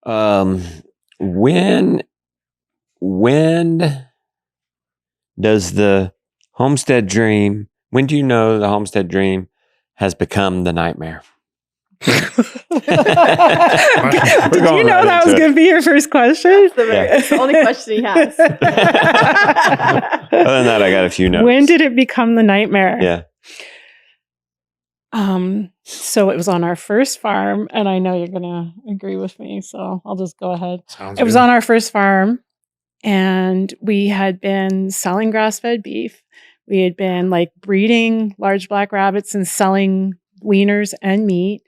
Um, when does the homestead dream? When do you know the homestead dream has become the nightmare? Did you know that was going to be your first question? It's the only question he has. Other than that, I got a few notes. When did it become the nightmare? Yeah. So it was on our first farm, and I know you're going to agree with me, so I'll just go ahead. It was on our first farm, and we had been selling grass-fed beef. We had been like breeding large black rabbits and selling wieners and meat.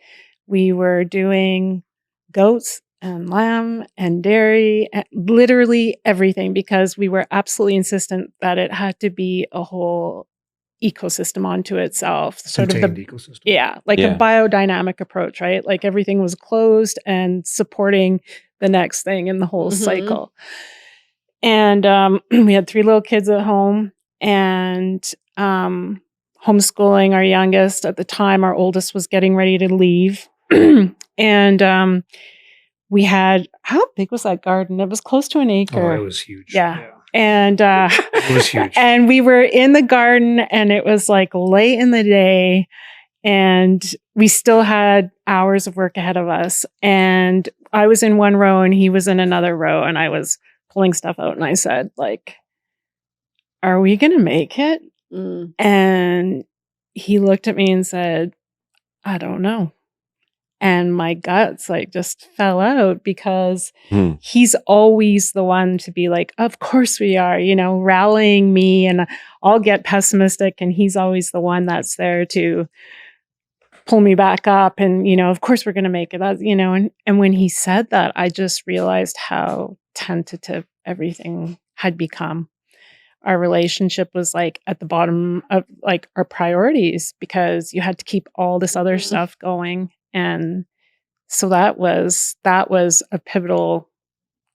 We were doing goats and lamb and dairy, and literally everything, because we were absolutely insistent that it had to be a whole ecosystem onto itself. Sort of the ecosystem. Yeah, like a biodynamic approach, right? Like everything was closed and supporting the next thing in the whole cycle. And we had 3 little kids at home, and homeschooling our youngest. At the time, our oldest was getting ready to leave. And we had, how big was that garden? It was close to an acre. Oh, it was huge. Yeah. And it was huge. And we were in the garden, and it was like late in the day, and we still had hours of work ahead of us. And I was in one row and he was in another row, and I was pulling stuff out, and I said, like, are we going to make it? And he looked at me and said, I don't know. And my guts like just fell out, because he's always the one to be like, of course we are, rallying me, and I'll get pessimistic. And he's always the one that's there to pull me back up. And, of course we're going to make it. And when he said that, I just realized how tentative everything had become. Our relationship was like at the bottom of like our priorities, because you had to keep all this other stuff going. And so that was a pivotal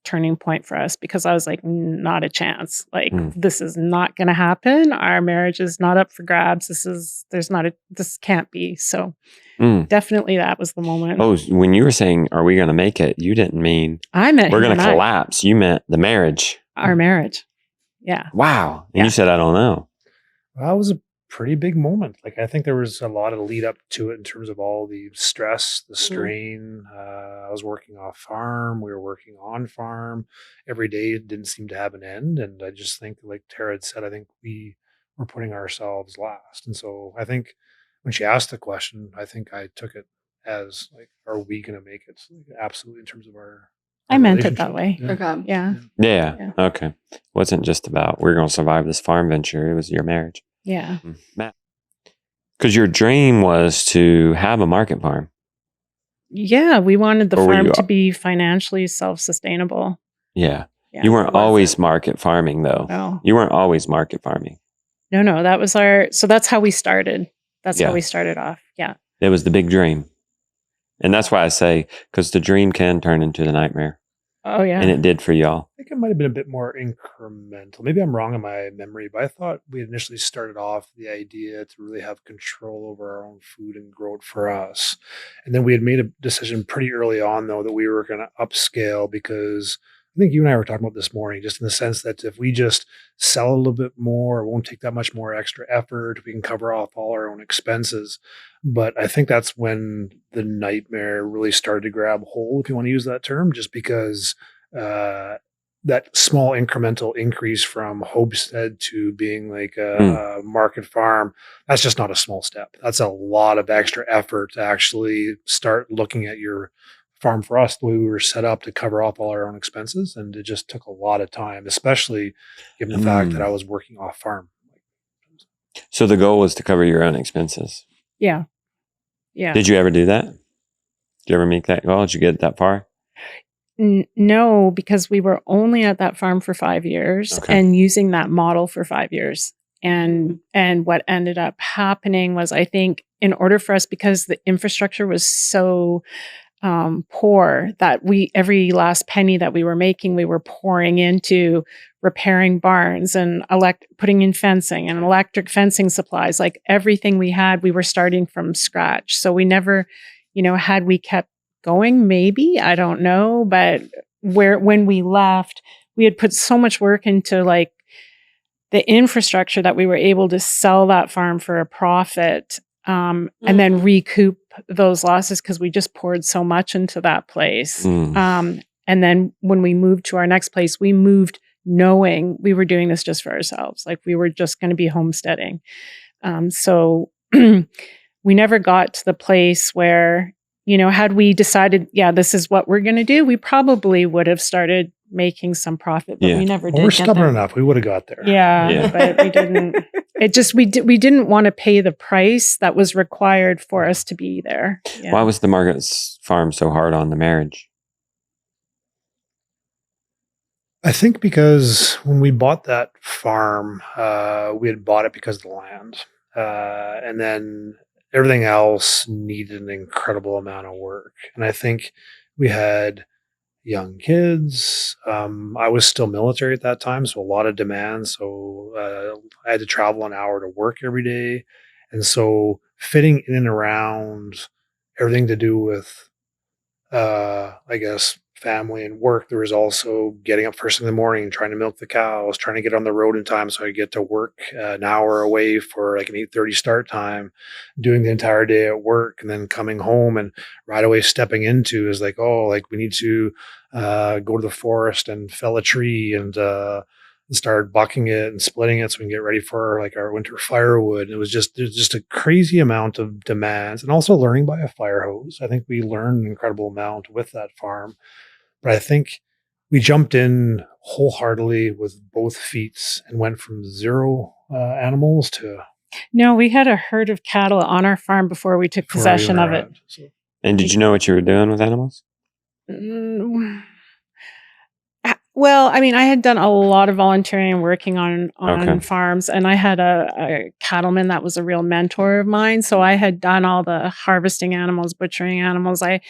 turning point for us, because I was like, not a chance. Like, this is not going to happen. Our marriage is not up for grabs. This can't be. So definitely that was the moment. Oh, when you were saying, are we going to make it? You didn't mean I meant we're going to collapse. You meant the marriage. Our marriage. Yeah. Wow. And you said, I don't know. Well, that was a pretty big moment. Like, I think there was a lot of lead up to it in terms of all the stress, the strain. I was working off farm. We were working on farm. Every day didn't seem to have an end. And I just think, like Tara had said, I think we were putting ourselves last. And so I think when she asked the question, I think I took it as like, are we going to make it? So, like, absolutely, in terms of our I meant it that way. Yeah. Okay. Yeah. Okay. It wasn't just about we're going to survive this farm venture. It was your marriage. Yeah. Matt. Because your dream was to have a market farm. Yeah. We wanted the farm to be financially self-sustainable. Yeah. You weren't always market farming, though. No. You weren't always market farming. No. That was so that's how we started. That's how we started off. Yeah. It was the big dream. And that's why I say, because the dream can turn into the nightmare. Oh, yeah. And it did for y'all. I think it might have been a bit more incremental. Maybe I'm wrong in my memory, but I thought we initially started off the idea to really have control over our own food and grow it for us. And then we had made a decision pretty early on, though, that we were going to upscale, because I think you and I were talking about this morning, just in the sense that if we just sell a little bit more, it won't take that much more extra effort. We can cover off all our own expenses. But I think that's when the nightmare really started to grab hold, if you want to use that term, just because that small incremental increase from homestead to being like a market farm, that's just not a small step. That's a lot of extra effort to actually start looking at your farm. For us, the way we were set up to cover off all our own expenses, and it just took a lot of time, especially given the fact that I was working off farm. So the goal was to cover your own expenses. Yeah. Yeah. Did you ever do that? Did you ever make that goal? Did you get that far? No, because we were only at that farm for 5 years and using that model for 5 years. And what ended up happening was, I think, in order for us, because the infrastructure was so poor, that every last penny that we were making, we were pouring into repairing barns and putting in fencing and electric fencing supplies. Like everything we had, we were starting from scratch. So we never, had we kept going, maybe, I don't know. But when we left, we had put so much work into like the infrastructure that we were able to sell that farm for a profit, and then recoup those losses because we just poured so much into that place. And then when we moved to our next place, we moved knowing we were doing this just for ourselves. Like we were just going to be homesteading. So we never got to the place where, had we decided, this is what we're going to do, we probably would have started making some profit, but we never did. We're stubborn enough. We would have got there. Yeah, but we didn't. It just, we didn't want to pay the price that was required for us to be there. Yeah. Why was the Margaret's farm so hard on the marriage? I think because when we bought that farm, we had bought it because of the land. And then everything else needed an incredible amount of work. And I think we had young kids. I was still military at that time, so a lot of demands. So I had to travel an hour to work every day. And so fitting in and around everything to do with, I guess, family and work, there was also getting up first in the morning, trying to milk the cows, trying to get on the road in time so I get to work an hour away for like an 8:30 start time, doing the entire day at work, and then coming home and right away stepping into is like, oh, like we need to go to the forest and fell a tree and start bucking it and splitting it so we can get ready for like our winter firewood. There's just a crazy amount of demands, and also learning by a fire hose. I think we learned an incredible amount with that farm. But I think we jumped in wholeheartedly with both feet and went from 0 animals to... No, we had a herd of cattle on our farm before we took possession of it. So. And did you know what you were doing with animals? Well, I mean, I had done a lot of volunteering and working on Okay. farms, and I had a cattleman that was a real mentor of mine. So I had done all the harvesting animals, butchering animals. I'm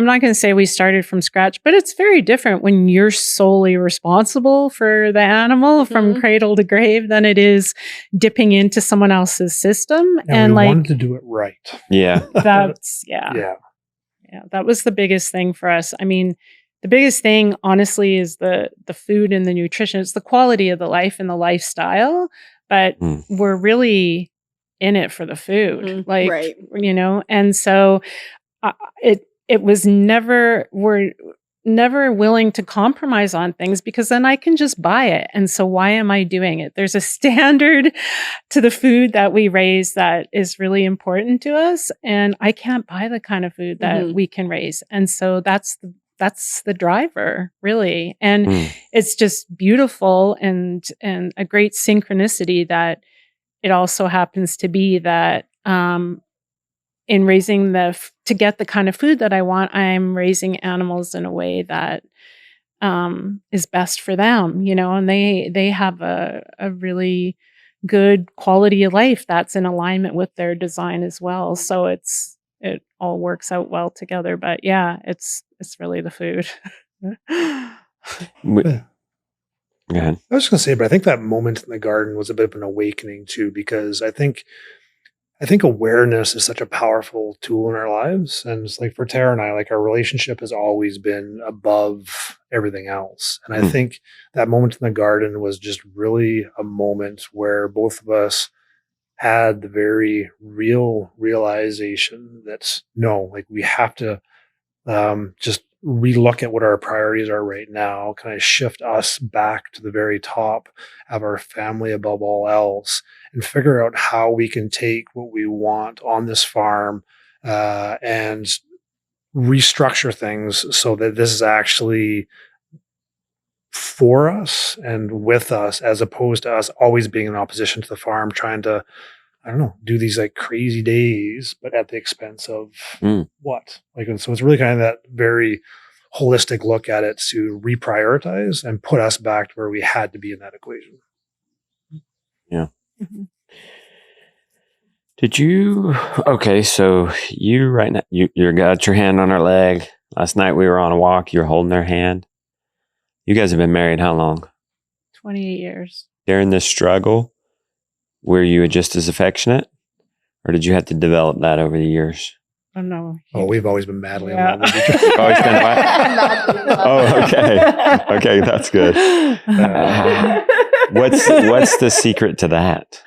not going to say we started from scratch, but it's very different when you're solely responsible for the animal from cradle to grave than it is dipping into someone else's system. And we wanted to do it right. Yeah. That's, Yeah. that was the biggest thing for us. I mean, the biggest thing, honestly, is the food and the nutrition. It's the quality of the life and the lifestyle, but we're really in it for the food, Right. And so it was we're never willing to compromise on things because then I can just buy it. And so why am I doing it? There's a standard to the food that we raise that is really important to us, and I can't buy the kind of food that we can raise. And so that's the driver, really. And it's just beautiful and a great synchronicity that it also happens to be that in raising to get the kind of food that I want, I'm raising animals in a way that is best for them, and they have a really good quality of life that's in alignment with their design as well. So it all works out well together. But yeah, it's really the food. Go ahead. I was just going to say, but I think that moment in the garden was a bit of an awakening too, because I think awareness is such a powerful tool in our lives. And it's like for Tara and I, like our relationship has always been above everything else. And I think that moment in the garden was just really a moment where both of us had the very real realization that like we have to just relook at what our priorities are right now, kind of shift us back to the very top of our family above all else, and figure out how we can take what we want on this farm and restructure things so that this is actually for us and with us, as opposed to us always being in opposition to the farm, trying to, I don't know, do these like crazy days, but at the expense of what? Like, and so it's really kind of that very holistic look at it to reprioritize and put us back to where we had to be in that equation. Yeah. Did you? Okay, so you right now you got your hand on her leg. Last night we were on a walk. You were holding her hand. You guys have been married how long? 28 years. During this struggle, were you just as affectionate, or did you have to develop that over the years? Oh no. Oh, we've always been madly in Yeah. love with each other. You've always been what? Oh, okay. Okay, that's good. What's the secret to that?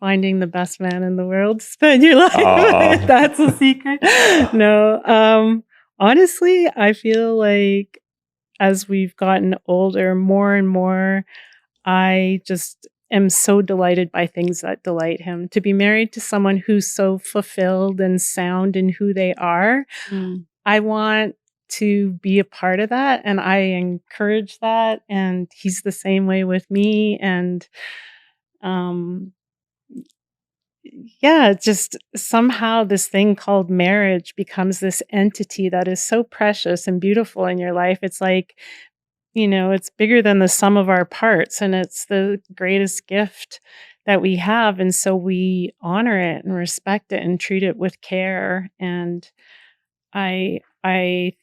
Finding the best man in the world to spend your life Aw. with. That's a secret. No. Honestly, I feel like as we've gotten older, more and more, I just am so delighted by things that delight him. To be married to someone who's so fulfilled and sound in who they are, I want to be a part of that, and I encourage that. And he's the same way with me. And yeah, just somehow this thing called marriage becomes this entity that is so precious and beautiful in your life. It's like, it's bigger than the sum of our parts, and it's the greatest gift that we have. And so we honor it and respect it and treat it with care. And I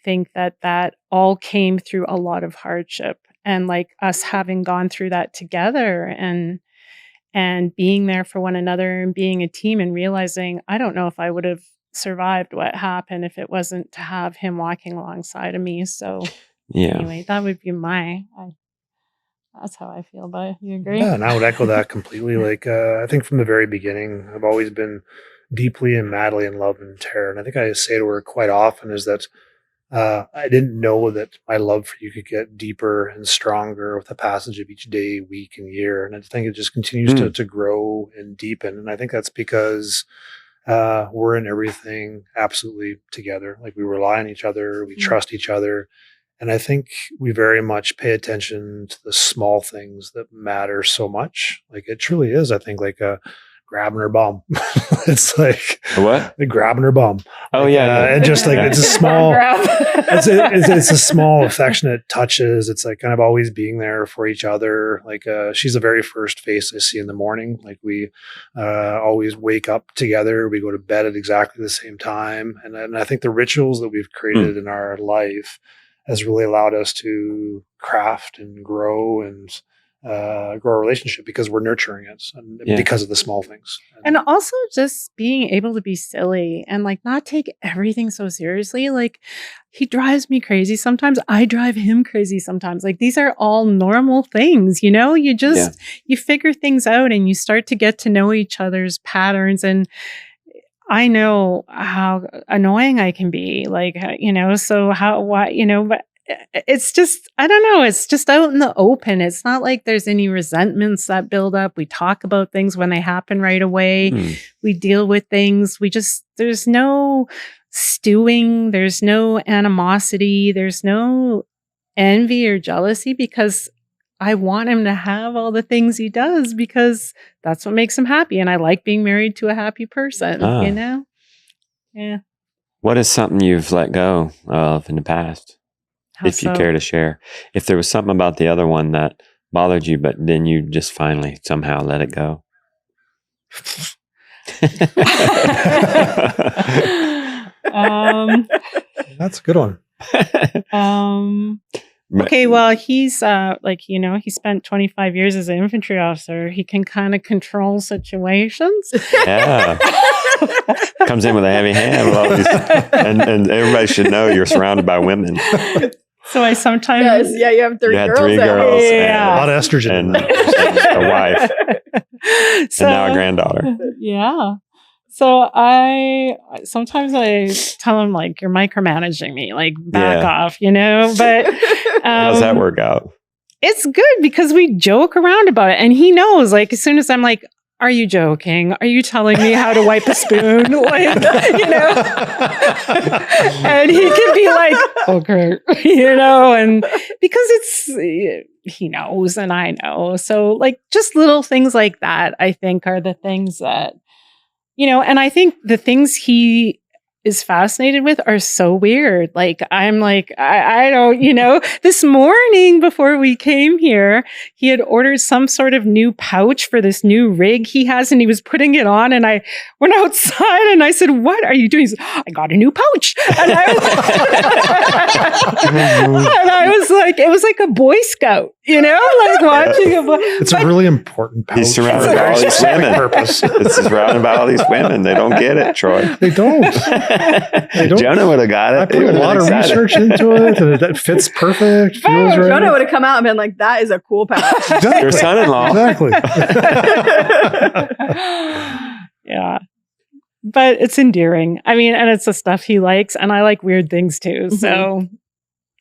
think that all came through a lot of hardship, and like us having gone through that together, and being there for one another and being a team, and realizing I don't know if I would have survived what happened if it wasn't to have him walking alongside of me. So Yeah. anyway, that would be that's how I feel about it. You agree? Yeah, and I would echo that completely. Like, I think from the very beginning, I've always been deeply and madly in love with Tara. And I think I say to her quite often is that I didn't know that my love for you could get deeper and stronger with the passage of each day, week, and year. And I think it just continues to grow and deepen. And I think that's because we're in everything absolutely together. Like, we rely on each other, we trust each other. And I think we very much pay attention to the small things that matter so much. Like, it truly is, I think, like grabbing her bum. It's like What? grabbing her bum. Oh, Like, yeah. and just like, it's a small, it's a small affectionate touches. It's like kind of always being there for each other. Like, she's the very first face I see in the morning. Like, we always wake up together. We go to bed at exactly the same time. And I think the rituals that we've created in our life has really allowed us to craft and grow and grow a relationship because we're nurturing it and because of the small things. And also just being able to be silly and like not take everything so seriously. Like, he drives me crazy sometimes. I drive him crazy sometimes. Like, these are all normal things, you just, you figure things out and you start to get to know each other's patterns. And I know how annoying I can be, like, so but it's just, I don't know. It's just out in the open. It's not like there's any resentments that build up. We talk about things when they happen right away. We deal with things. There's no stewing. There's no animosity. There's no envy or jealousy, because I want him to have all the things he does, because that's what makes him happy. And I like being married to a happy person, Yeah. What is something you've let go of in the past? If you care to share. If there was something about the other one that bothered you, but then you just finally somehow let it go. That's a good one. Okay, well, he's he spent 25 years as an infantry officer. He can kind of control situations. Yeah. Comes in with a heavy hand. And everybody should know you're surrounded by women. So I sometimes... you have three girls. Three girls. Yeah. A lot of estrogen. And a wife. So, and now a granddaughter. Yeah. So I sometimes tell him, like, you're micromanaging me, like, back off, but How's that work out? It's good because we joke around about it, and he knows, like, as soon as I'm like, are you joking? Are you telling me how to wipe a spoon? Like, and he can be like, okay, and because he knows and I know. So, like, just little things like that, I think, are the things that, and I think the things he is fascinated with are so weird. Like, I'm like, I don't, this morning before we came here, he had ordered some sort of new pouch for this new rig he has, and he was putting it on, and I went outside and I said, what are you doing? He said, I got a new pouch. And I was like, it was like a Boy Scout, like watching a boy. It's a really important pouch. He's surrounded by all these women. It's surrounded by all these women. They don't get it, Troy. They don't. Jonah would have got it. I put a lot of research into it, and that fits perfect. Feels right. Jonah would have come out and been like, "That is a cool pouch." Exactly. Your son-in-law. Exactly. Yeah. But it's endearing. I mean, and it's the stuff he likes, and I like weird things too. So,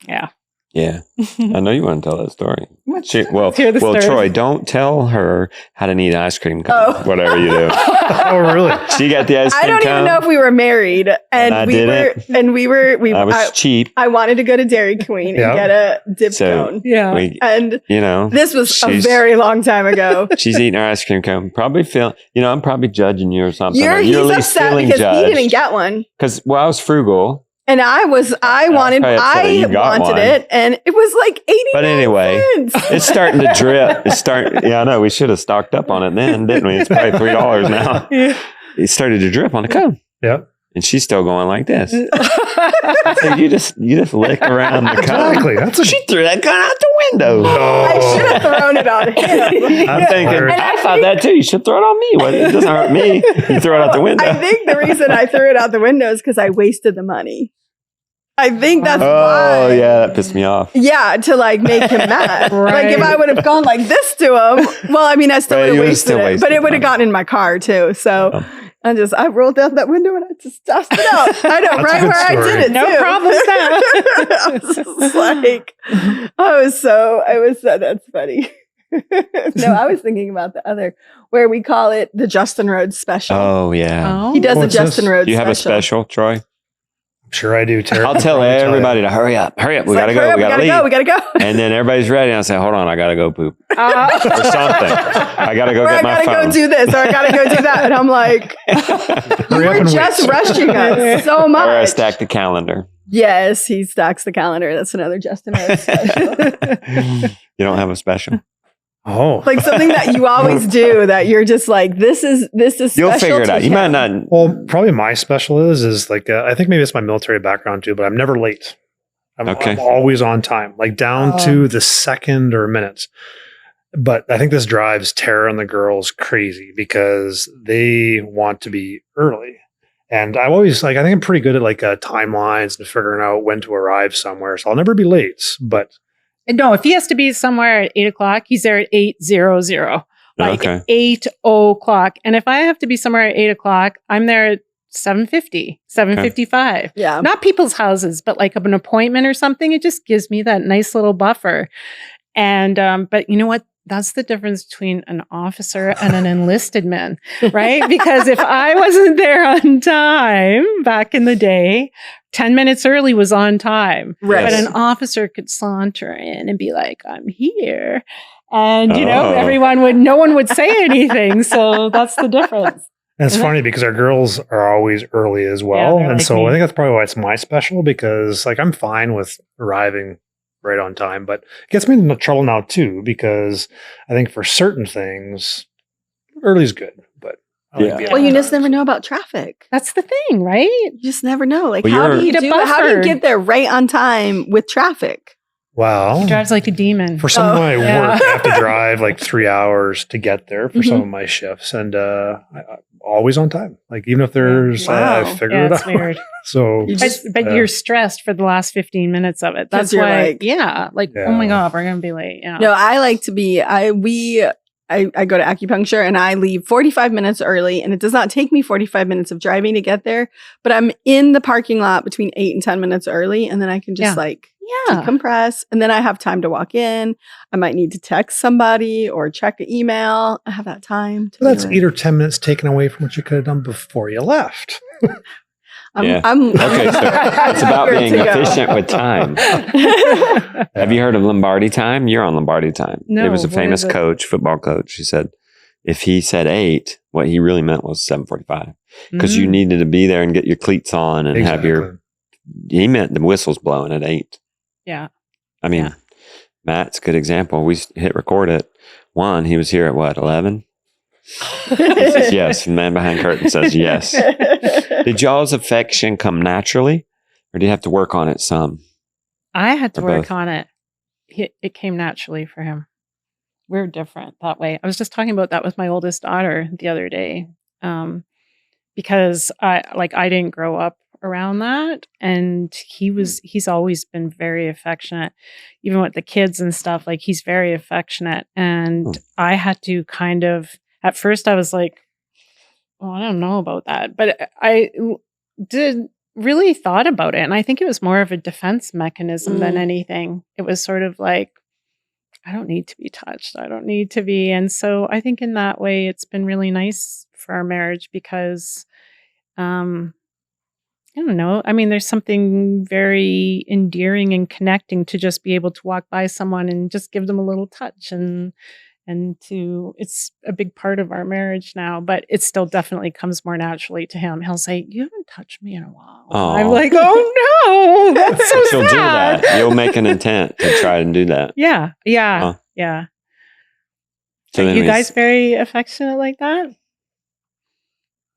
yeah. Yeah. I know you want to tell that story. Well, story. Troy, don't tell her how to knead ice cream cone, whatever you do. Oh, really? She got the ice cream I don't even know if we were married, and I I was cheap. I wanted to go to Dairy Queen and get a dip cone. Yeah. And this was a very long time ago. She's eating her ice cream cone. Probably I'm probably judging you or something. He's upset because he didn't get one. Because I was frugal. And I wanted it, and it was like 80 But anyway, it's starting to drip. I know we should have stocked up on it then, didn't we? It's probably $3 now. Yeah. It started to drip on the cone. Yep. And she's still going like this. So you just lick around the cone. Exactly. She threw that cone out the window. No. I should have thrown it on him. I'm thinking, I thought that too. You should throw it on me. It doesn't hurt me. You throw it out the window. I think the reason I threw it out the window is because I wasted the money. I think that's why. Oh, yeah, that pissed me off. Yeah, to like make him mad. Right. Like if I would have gone like this to him, well, I mean, I still would have wasted it, but it would have gotten in my car too. So I rolled down that window and I just tossed it out. I know, right where I did it. No too. problem with that. I was just like, that's funny. No, I was thinking about the other where we call it the Justin Rhodes special. Oh, yeah. He does the Justin Rhodes special. Do you have a special, Troy? Sure I do, Terry. I'll tell everybody to hurry up. Hurry up. We got to go. We got to leave. We got to go. And then everybody's ready. And I say, hold on. I got to go poop. Or something. I got to go get my phone. I got to go do this or I got to go do that. And I'm like, you're just rushing us so much. Or I stack the calendar. Yes, he stacks the calendar. That's another Justin Rhodes special. You don't have a special? Oh, like something that you always do that you're just like, this is You'll figure it out. You might not. Well, probably my special is like, I think maybe it's my military background too, but I'm never late. I'm always on time, like down to the second or minutes. But I think this drives Tara and the girls crazy because they want to be early. And I always I think I'm pretty good at timelines and figuring out when to arrive somewhere. So I'll never be late, but no, if he has to be somewhere at 8:00, he's there at 8:00, like 8:00. And if I have to be somewhere at 8:00, I'm there at 7:50, 7:55. Okay. Yeah. Not people's houses, but like an appointment or something. It just gives me that nice little buffer. And, but you know what? That's the difference between an officer and an enlisted man, right? Because if I wasn't there on time back in the day, 10 minutes early was on time. Right. But an officer could saunter in and be like, I'm here. And, no one would say anything. So that's the difference. And it's funny because our girls are always early as well. Yeah, and so I think that's probably why it's my special because I'm fine with arriving right on time, but it gets me into trouble now too, because I think for certain things, early is good, but well, you just never know about traffic. That's the thing, right? You just never know. Like, how do you get there right on time with traffic? Well, he drives like a demon. For some of my work, I have to drive like 3 hours to get there for some of my shifts, and I always on time. Like even if there's, I figure it out. Weird. So, but you're stressed for the last 15 minutes of it. That's why, oh my God, we're gonna be late. Yeah. No, I like to be. I go to acupuncture and I leave 45 minutes early, and it does not take me 45 minutes of driving to get there. But I'm in the parking lot between 8 and 10 minutes early, and then I can just decompress, and then I have time to walk in. I might need to text somebody or check an email. I have that time. That's 8 or 10 minutes taken away from what you could have done before you left. Okay, so it's about being efficient with time. Have you heard of Lombardi time? You're on Lombardi time. No, it was a famous football coach. He said, if he said 8, what he really meant was 7:45 because you needed to be there and get your cleats on and have he meant the whistle's blowing at 8. Yeah. I mean, Matt's a good example. We hit record at 1. He was here at what, 11? He says yes. The man behind curtain says yes. Did y'all's affection come naturally, or do you have to work on it some? I had to Or work both? on it. It came naturally for him. We're different that way. I was just talking about that with my oldest daughter the other day, because I didn't grow up around that, and he's always been very affectionate, even with the kids and stuff. Like, he's very affectionate, and I had to kind of, at first I was like, well, I don't know about that, but I did really thought about it, and I think it was more of a defense mechanism than anything. It was sort of like, I don't need to be touched. I don't need to be. And so I think in that way, it's been really nice for our marriage because, I don't know. I mean, there's something very endearing and connecting to just be able to walk by someone and just give them a little touch, and it's a big part of our marriage now, but it still definitely comes more naturally to him. He'll say, "You haven't touched me in a while." I'm like, "Oh no, that's so She'll sad." do that. You'll make an intent to try and do that. Yeah. So Are then you guys very affectionate like that?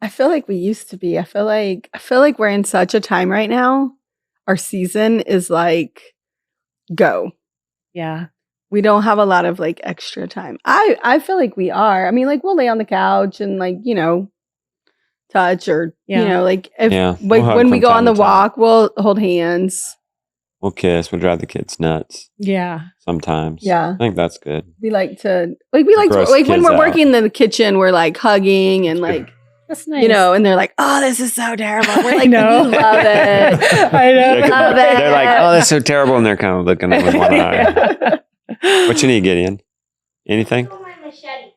I feel like we used to be. I feel like we're in such a time right now. Our season is like, go. Yeah. We don't have a lot of like extra time. I feel like we are. I mean, like, we'll lay on the couch and like, touch, or like if we'll hug when we from go time on the to time. walk, we'll hold hands. We'll kiss. We'll drive the kids nuts Yeah. sometimes. Yeah. I think that's good. We like to Gross when kids we're out. working in the kitchen, we're like hugging and like, That's nice. and they're like, "Oh, this is so terrible." We're like, know. "We love it." I know. Love it. They're like, "Oh, that's so terrible," and they're kind of looking at with one eye. What you need, Gideon? Anything? my machete.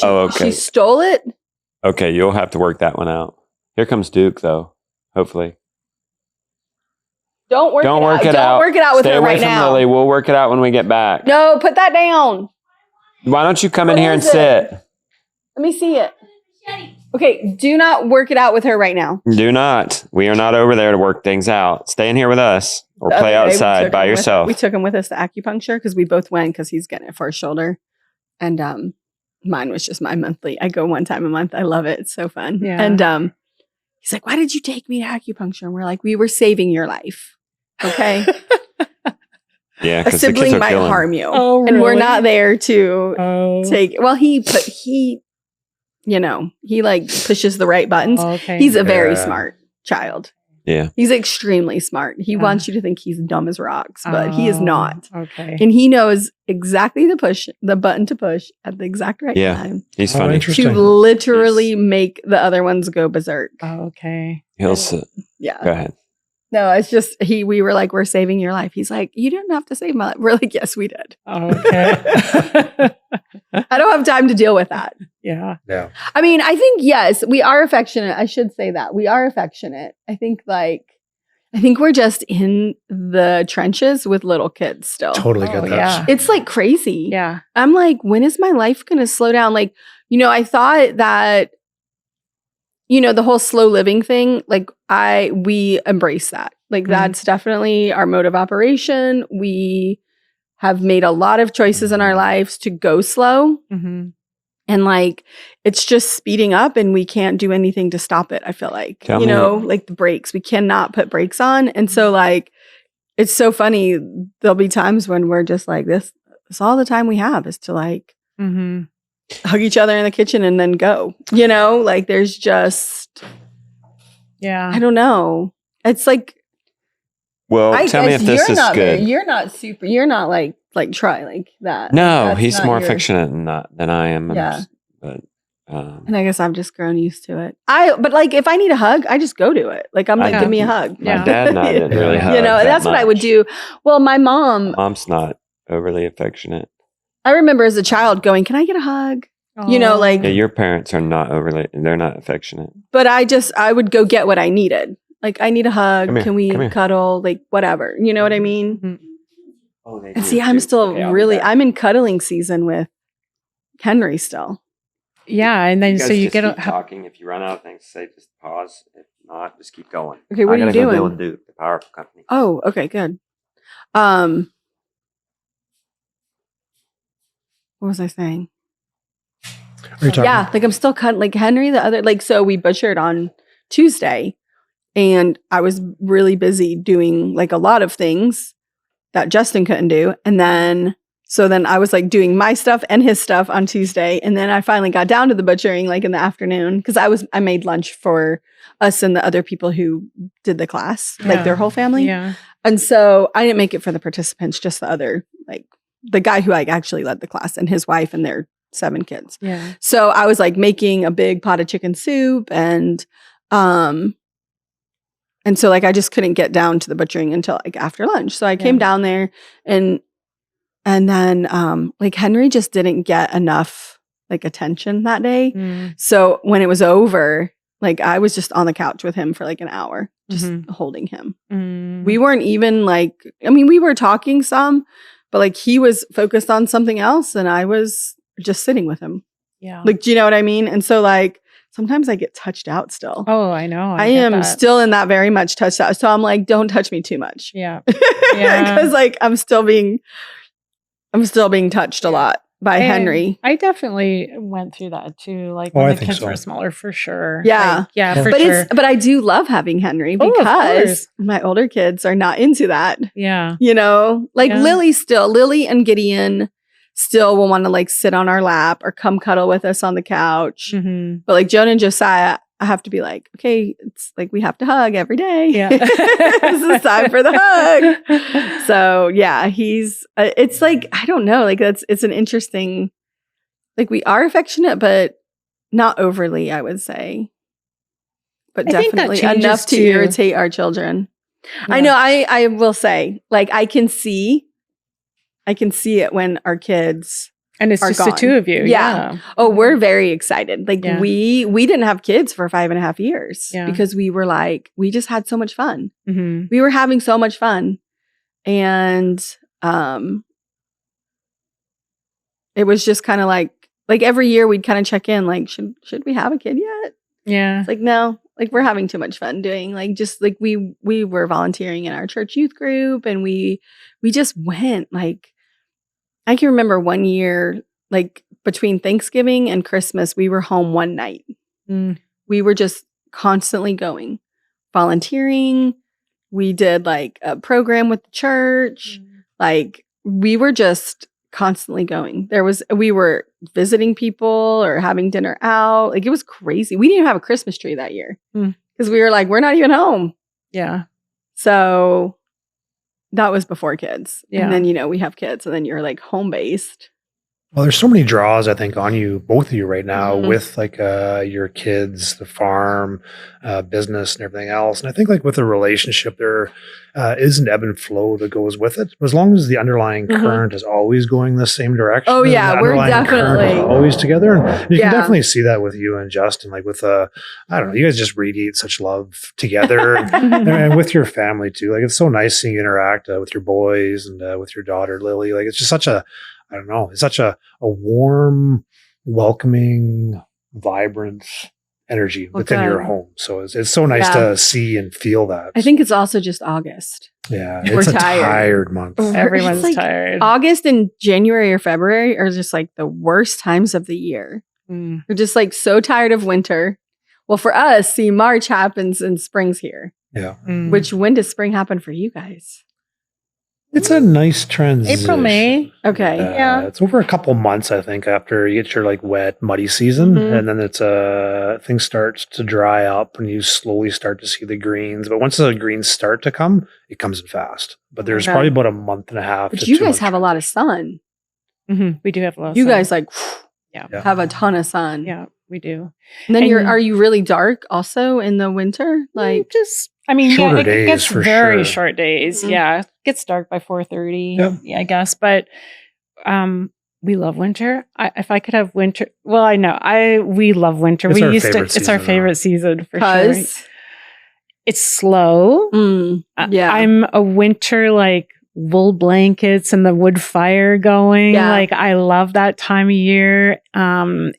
Oh, okay. She stole it. Okay, you'll have to work that one out. Here comes Duke, though. Hopefully. Don't work Don't it work out. it Don't out. work it out with Stay her away right from now. Lily. We'll work it out when we get back. No, put that down. Why don't you come in What here and is it? sit? Let me see it. Okay, do not work it out with her right now. Do not. We are not over there to work things out. Stay in here with us or The play other day, we outside took by him yourself. We took him with us to acupuncture because we both went because he's getting it for his shoulder. And mine was just my monthly. I go one time a month. I love it. It's so fun. Yeah. And he's like, "Why did you take me to acupuncture?" And we're like, "We were saving your life." Okay. Yeah, A because the kids sibling are might killing. harm you. Oh, And we're really? not there to Oh. he like pushes the right buttons. Okay. He's a very Yeah. smart child. Yeah. He's extremely smart. He wants you to think he's dumb as rocks, but he is Oh, not. Okay. And he knows exactly the button to push at the exact right Yeah. time He's Oh, funny. interesting. to literally make the other ones go berserk. Okay. He'll sit. Yeah. Go ahead. No, it's just we were like, "We're saving your life." He's like, "You didn't have to save my life." We're like, "Yes, we did." Okay. I don't have time to deal with that. Yeah. Yeah. I mean, I think, yes, we are affectionate. I should say that. We are affectionate. I think we're just in the trenches with little kids still. Totally Oh, get that. yeah. It's like crazy. Yeah. I'm like, when is my life going to slow down? Like, I thought that, the whole slow living thing, like we embrace that. Like, Mhm. that's definitely our mode of operation. We have made a lot of choices in our lives to go slow. Mm-hmm. And like, it's just speeding up and we can't do anything to stop it. I feel like, Tell me- like the brakes, we cannot put brakes on. And so like, it's so funny. There'll be times when we're just like, this is all the time we have is to like Mm-hmm. hug each other in the kitchen and then go, like there's just, Yeah. I don't know. It's like, Well, tell me if this is good. You're not like Troy like that. No, That's he's not more your- affectionate than I am. Yeah. But And I guess I've just grown used to it. But like, if I need a hug, I just go to it. Like, I'm like, I give me a don't- hug. my Yeah. dad and I didn't really hug. That's what I would much. do. Well, my mom, Mom's not overly affectionate. I remember as a child going, "Can I get a hug?" like- Yeah, your parents are not they're not affectionate. But I would go get what I needed. Like, I need a hug. Come here, Can we come here. cuddle? Like, whatever. You know what I mean? Mhm. Oh, And see, I'm still I'm in cuddling season with Henry still. Yeah. And then so you get keep talking. If you run out of things to say, just pause. If not, just keep going. Okay, what are you Go deal doing? with Duke, the powerful company. Oh, okay, good. What was I saying? Are you talking? Yeah, like I'm still cutting like Henry the other so we butchered on Tuesday and I was really busy doing like a lot of things that Justin couldn't do. And then I was like doing my stuff and his stuff on Tuesday. And then I finally got down to the butchering like in the afternoon because I made lunch for us and the other people who did the class, like their whole family. Yeah. And so I didn't make it for the participants, just the other, like the guy who like actually led the class and his wife and their 7 kids. Yeah. So I was like making a big pot of chicken soup and so like I just couldn't get down to the butchering until like after lunch. So I came down there and then like Henry just didn't get enough like attention that day. So when it was over, like I was just on the couch with him for like an hour, just holding him. We weren't even like, I mean, we were talking some, but like he was focused on something else and I was just sitting with him. Yeah. Like, do you know what I mean? And so like sometimes I get touched out still. Oh, I know. I am still in that very much touched out. So I'm like, don't touch me too much. Yeah. Because like I'm still being touched a lot by Henry. I definitely went through that too. Like Oh, when I the think kids so. were smaller for sure. Yeah. Like, yeah, for But sure. but I do love having Henry Oh, of because course. my older kids are not into that. Yeah. You know, like Yeah. Lily and Gideon still will want to like sit on our lap or come cuddle with us on the couch. Mm-hmm. But like Jonah and Josiah, I have to be like, okay, it's like we have to hug every day. Yeah. This is time for the hug. So yeah, it's like, I don't know, like it's an interesting, like we are affectionate, but not overly, I would say. But I think that definitely changes enough to too. irritate our children. Yeah. I know, I will say, like I can see it when our kids And it's are just gone. the two of you. Yeah. Yeah. Oh, we're very excited. Like Yeah. we didn't have kids for 5.5 years Yeah. because we were like, we just had so much fun. Mm-hmm. We were having so much fun. And it was just kind of like every year we'd kind of check in, like, should we have a kid yet? Yeah. It's like, no, like we're having too much fun doing like just like we were volunteering in our church youth group and we just went. Like I can remember one year, like between Thanksgiving and Christmas, we were home one night. We were just constantly going, volunteering. We did like a program with the church. Like we were just constantly going. We were visiting people or having dinner out. Like it was crazy. We didn't even have a Christmas tree that year because we were like, we're not even home. Yeah. So that was before kids. Yeah. And then, you know, we have kids and then you're like home based. Well, there's so many draws, I think, on you, both of you right now Mhm. with like your kids, the farm, business and everything else. And I think like with a relationship, there is an ebb and flow that goes with it. As long as the underlying Mhm. current is always going the same direction. Oh, and yeah, the we're underlying current is definitely- always together. And you Yeah. can definitely see that with you and Justin, like with, I don't know, you guys just radiate such love together and with your family too. Like it's so nice seeing you interact with your boys and with your daughter, Lily. Like it's just such a, I don't know, it's such a warm, welcoming, vibrant energy Well, within your good. home. So it's so nice Yeah. to see and feel that. I think it's also just August. Yeah, we're it's a tired. tired month. Everyone's It's like tired. August and January or February are just like the worst times of the year. Mm. We're just like so tired of winter. Well, for us, see, March happens and spring's here. Yeah. Mm. Which when does spring happen for you guys? It's a nice transition. April, May. Okay. Yeah. It's over a couple months, I think, after you get your like wet, muddy season, Mhm. and then it's things starts to dry up, and you slowly start to see the greens. But once the greens start to come, it comes in fast. But there's Okay. probably about a month and a half. But to you 2 guys months. have a lot of sun. Mhm. We do have a lot of You sun. guys like Yeah. Yeah. have a ton of sun. Yeah, we do. And then And- are you really dark also in the winter? Like I mean, Shorter yeah, it days gets for very sure. short days. Mhm. Yeah. It gets dark by 4:30. Yep. Yeah, I guess. But we love winter. If I could have winter, well, I know. we love winter. It's we our used to favorite it's our season, favorite though. season for sure. because It's slow. yeah. I'm a winter like wool blankets and the wood fire going. Yeah. Like I love that time of year.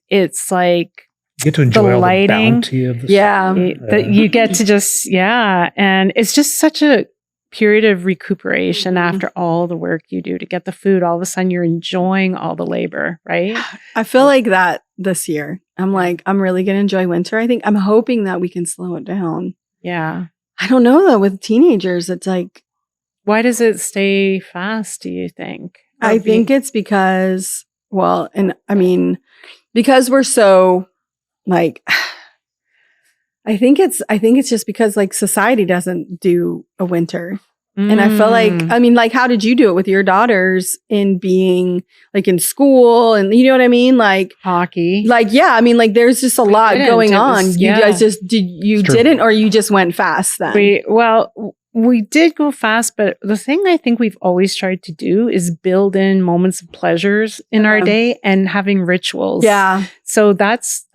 It's like You get to enjoy all lighting. the bounty of the Yeah. sun. that you get to just and it's just such a period of recuperation Mhm. after all the work you do to get the food. All of a sudden you're enjoying all the labor, right? I feel like that this year. I'm like, I'm really going to enjoy winter. I think I'm hoping that we can slow it down. Yeah. I don't know though. With teenagers, it's like, Why does it stay fast, do you think? I think it's because, well, and I mean, because we're so like, I think it's just because like society doesn't do a winter. And I feel like, I mean, like, how did you do it with your daughters in being like in school and you know what I mean? Like hockey. Like, yeah, I mean, like there's just a lot going on. You guys just, didn't, or you just went fast then? We did go fast, but the thing I think we've always tried to do is build in moments of pleasures in our day and having rituals. Yeah. So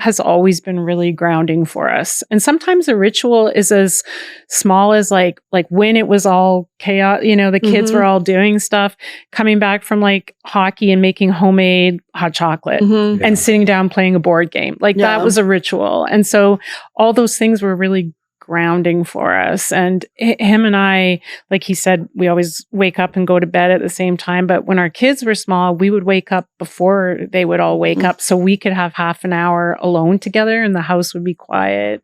has always been really grounding for us. And sometimes a ritual is as small as like when it was all chaos, you know, the kids were all doing stuff, coming back from like hockey and making homemade hot chocolate and sitting down playing a board game. Like that was a ritual. And so all those things were really grounding for us. And him and I, like he said, we always wake up and go to bed at the same time. But when our kids were small, we would wake up before they would all wake up so we could have half an hour alone together and the house would be quiet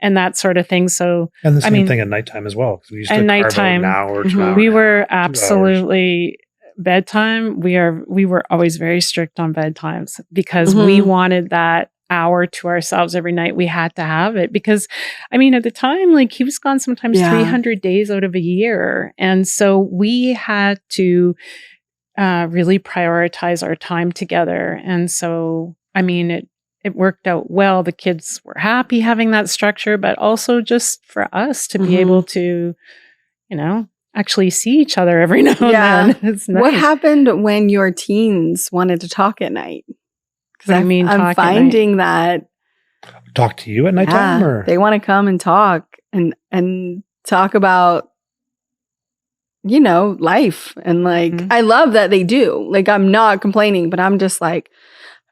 and that sort of thing. So, and the same thing at nighttime as well. We used to carve out an hour, 2 hours. We were absolutely bedtime. We were always very strict on bedtimes because we wanted that hour to ourselves every night. We had to have it because, I mean, at the time, like he was gone sometimes 300 days out of a year. And so we had to really prioritize our time together. And so, I mean, it worked out well. The kids were happy having that structure, but also just for us to be able to, you know, actually see each other every now and then. It's nice. What happened when your teens wanted to talk at night? I mean, I'm finding that talk to you at nighttime, or they want to come and talk and talk about, you know, life. And like, I love that they do. Like, I'm not complaining, but I'm just like,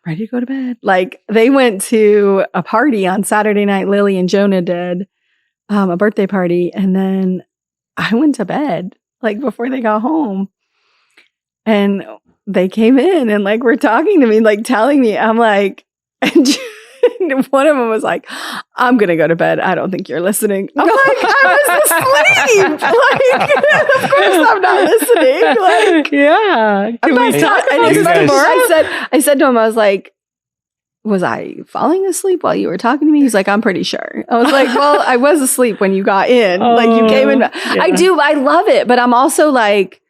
I'm ready to go to bed. Like, they went to a party on Saturday night. Lily and Jonah did a birthday party, and then I went to bed like before they got home, and they came in and like were talking to me, like telling me, I'm like, and one of them was like, I'm going to go to bed. I don't think you're listening. I'm like, I was asleep. Like, of course I'm not listening. Like, yeah. Can we talk about this more? I said to him, I was like, was I falling asleep while you were talking to me? He's like, I'm pretty sure. I was like, well, I was asleep when you got in. Like you came in. I love it. But I'm also like,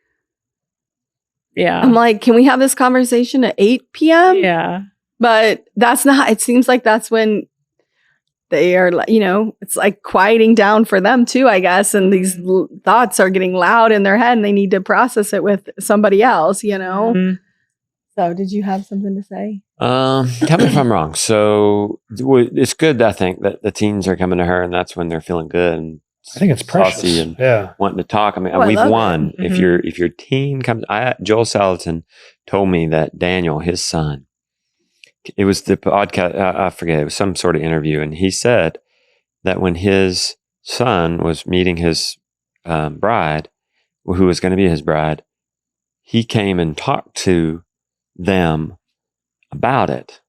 I'm like, can we have this conversation at 8 p.m.? Yeah. But that's not, it seems like that's when they are, you know, it's like quieting down for them too, I guess. And these thoughts are getting loud in their head and they need to process it with somebody else, you know? So did you have something to say? Tell me if I'm wrong. So it's good, I think, that the teens are coming to her and that's when they're feeling good. And I think it's precious and wanting to talk. I mean, we've won. If your teen comes, Joel Salatin told me that Daniel, his son, it was the podcast. I forget. It was some sort of interview, and he said that when his son was meeting his bride, who was going to be his bride, he came and talked to them about it,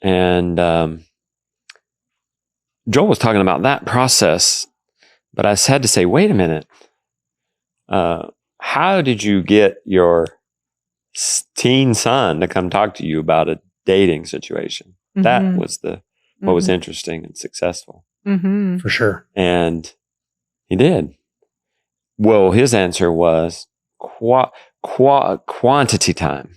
and Joel was talking about that process. But I had to say, wait a minute. How did you get your teen son to come talk to you about a dating situation? That was what was interesting and successful. For sure. And he did. Well, his answer was quantity time.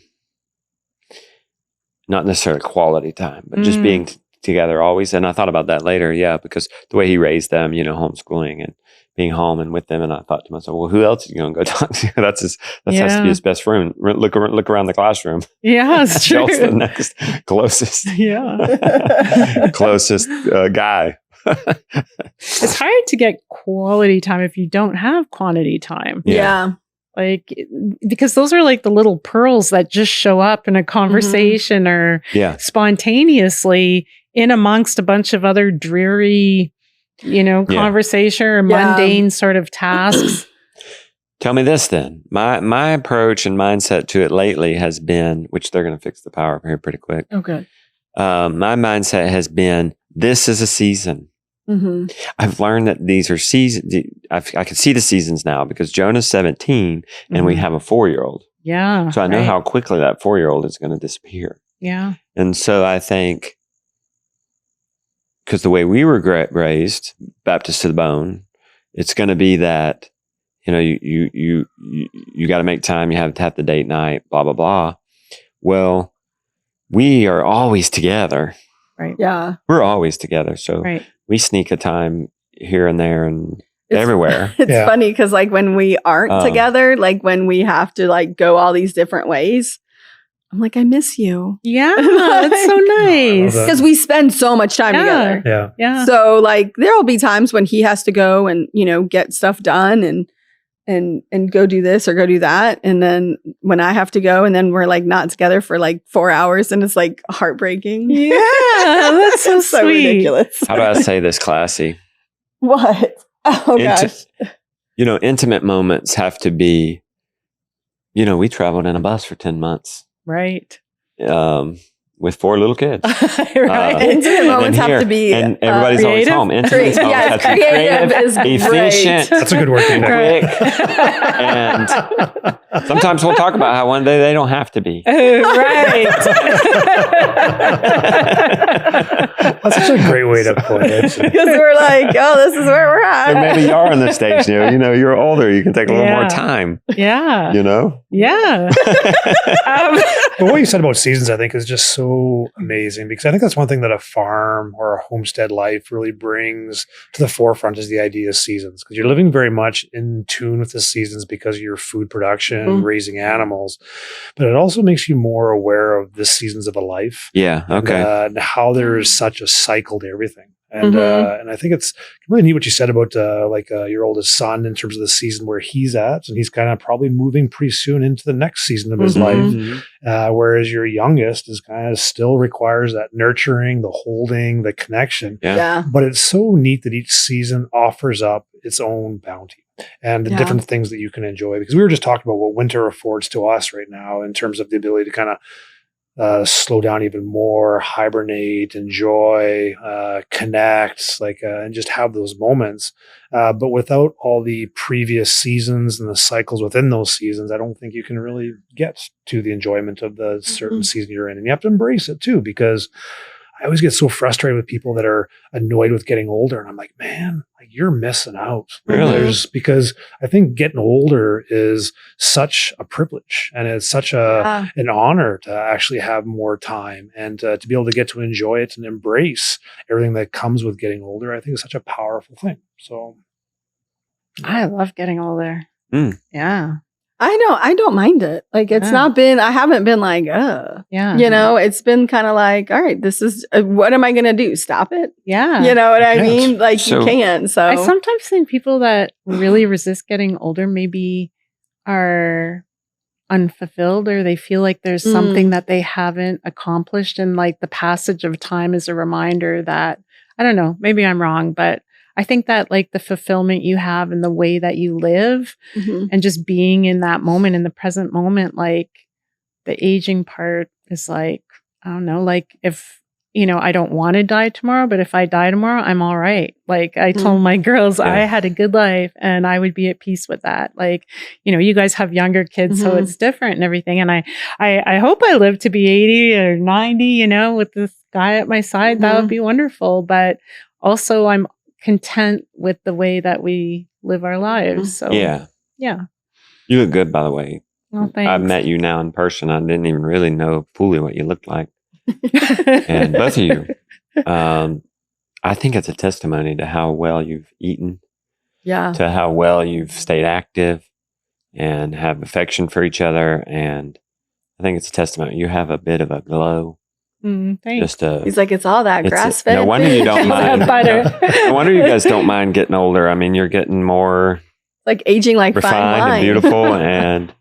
Not necessarily quality time, but just being together always. And I thought about that later. Yeah. Because the way he raised them, you know, homeschooling and being home and with them. And I thought to myself, well, who else are you going to go talk to? That has to be his best friend. Look around the classroom. Yeah, it's true. The next closest. Closest guy. It's hard to get quality time if you don't have quantity time. Yeah. Like, because those are like the little pearls that just show up in a conversation or spontaneously in amongst a bunch of other dreary, you know, conversation or mundane sort of tasks. Tell me this then. My approach and mindset to it lately has been, which they're going to fix the power up here pretty quick. Okay. My mindset has been, this is a season. I've learned that these are seasons. I can see the seasons now because Jonah's 17 and we have a 4-year-old. Yeah. So I know how quickly that 4-year-old is going to disappear. Yeah. And so I think, because the way we were raised, Baptist to the bone, it's going to be that, you got to make time. You have to have the date night, blah, blah, blah. Well, we are always together. Right. Yeah. We're always together. So we sneak a time here and there and everywhere. It's funny because like when we aren't together, like when we have to like go all these different ways, I'm like, I miss you. Yeah. That's so nice. Because we spend so much time together. Yeah. Yeah. So like there'll be times when he has to go and, get stuff done and go do this or go do that. And then when I have to go and then we're like not together for like 4 hours and it's like heartbreaking. Yeah. That's so so sweet. ridiculous. How do I say this classy? What? Oh gosh. Intimate moments have to be, we traveled in a bus for 10 months. Right. With 4 little kids. Right. Intimate moments have to be and everybody's always creative? home. Intimate moments have to be creative creative, is efficient. great. That's a good word. Quick. And sometimes we'll talk about how one day they don't have to be. Right. That's such a great way to put it. Because we're like, this is where we're at. And maybe you are in the stage now. You're older. You can take a little more time. Yeah. Yeah. But what you said about seasons, I think, is just so amazing because I think that's one thing that a farm or a homestead life really brings to the forefront is the idea of seasons because you're living very much in tune with the seasons because of your food production, raising animals. But it also makes you more aware of the seasons of a life. Yeah. Okay. And how there's such a cycle to everything. And I think it's really neat what you said about your oldest son in terms of the season where he's at, and he's kind of probably moving pretty soon into the next season of his life. Whereas your youngest is kind of still requires that nurturing, the holding, the connection. Yeah. But it's so neat that each season offers up its own bounty and the different things that you can enjoy. Because we were just talking about what winter affords to us right now in terms of the ability to kind of slow down even more, hibernate, enjoy, connect, and just have those moments. But without all the previous seasons and the cycles within those seasons, I don't think you can really get to the enjoyment of the certain season you're in. And you have to embrace it too, because I always get so frustrated with people that are annoyed with getting older. And I'm like, man, you're missing out. Really? Because I think getting older is such a privilege and it's such an honor to actually have more time and to be able to get to enjoy it and embrace everything that comes with getting older. I think is such a powerful thing. So I love getting older. Yeah. I know. I don't mind it. Like it's not been, I haven't been like, Yeah. It's been kind of like, all right, this is, what am I going to do? Stop it? Yeah. You know what I mean? Like you can't. So I sometimes think people that really resist getting older maybe are unfulfilled or they feel like there's something that they haven't accomplished. And like the passage of time is a reminder that, I don't know, maybe I'm wrong, but I think that like the fulfillment you have in the way that you live and just being in that moment, in the present moment, like the aging part is like, I don't know, like if, I don't want to die tomorrow, but if I die tomorrow, I'm all right. Like I told my girls, I had a good life and I would be at peace with that. Like, you guys have younger kids, so it's different and everything. And I hope I live to be 80 or 90, with this guy at my side. That would be wonderful. But also I'm content with the way that we live our lives. So yeah. You look good, by the way. Well, thanks. I've met you now in person. I didn't even really know fully what you looked like. And both of you, I think it's a testimony to how well you've eaten, to how well you've stayed active and have affection for each other. And I think it's a testimony. You have a bit of a glow. Thanks. He's like, it's all that grass fed. No wonder you don't mind. Butter. No wonder you guys don't mind getting older. I mean, you're getting more like aging like refined fine wine. and beautiful. And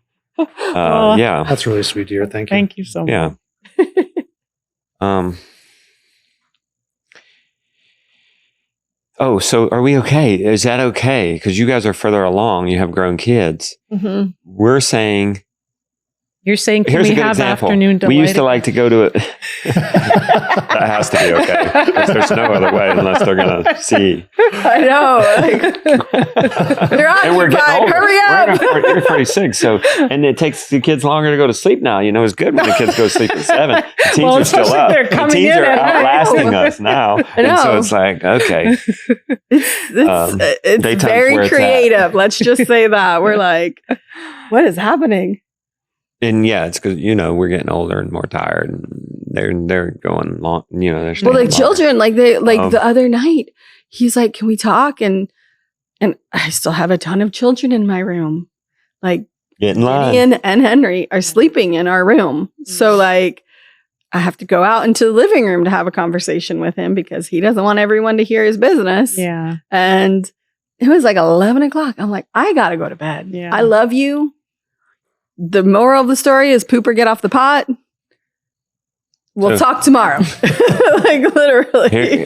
yeah, that's really sweet, dear. Thank you. Thank you so much. Yeah. Oh, so are we okay? Is that okay? Because you guys are further along. You have grown kids. We're saying You're saying, can Here's we a good have example. afternoon delight? We used to like to go to it. That has to be okay. 'Cause there's no other way unless they're going to see. I know. They're And we're getting occupied. older. Hurry up. We're 46. So, and it takes the kids longer to go to sleep now. You know, it's good when the kids go to sleep at 7. The teens Well, are still especially if up. they're The coming teens in are at night. outlasting us now. And so know. it's like, okay. It's Daytime's where very it's at. creative. Let's just say that. We're like, what is happening? And yeah, it's because, you know, we're getting older and more tired and they're going long, you know, they're Well, staying like longer. children, like the other night, he's like, can we talk? And I still have a ton of children in my room. Like Get in line. Gideon and Henry are sleeping in our room. So like I have to go out into the living room to have a conversation with him because he doesn't want everyone to hear his business. Yeah. And it was like 11 o'clock. I'm like, I got to go to bed. Yeah. I love you. The moral of the story is poop or get off the pot. We'll So- talk tomorrow. Like literally.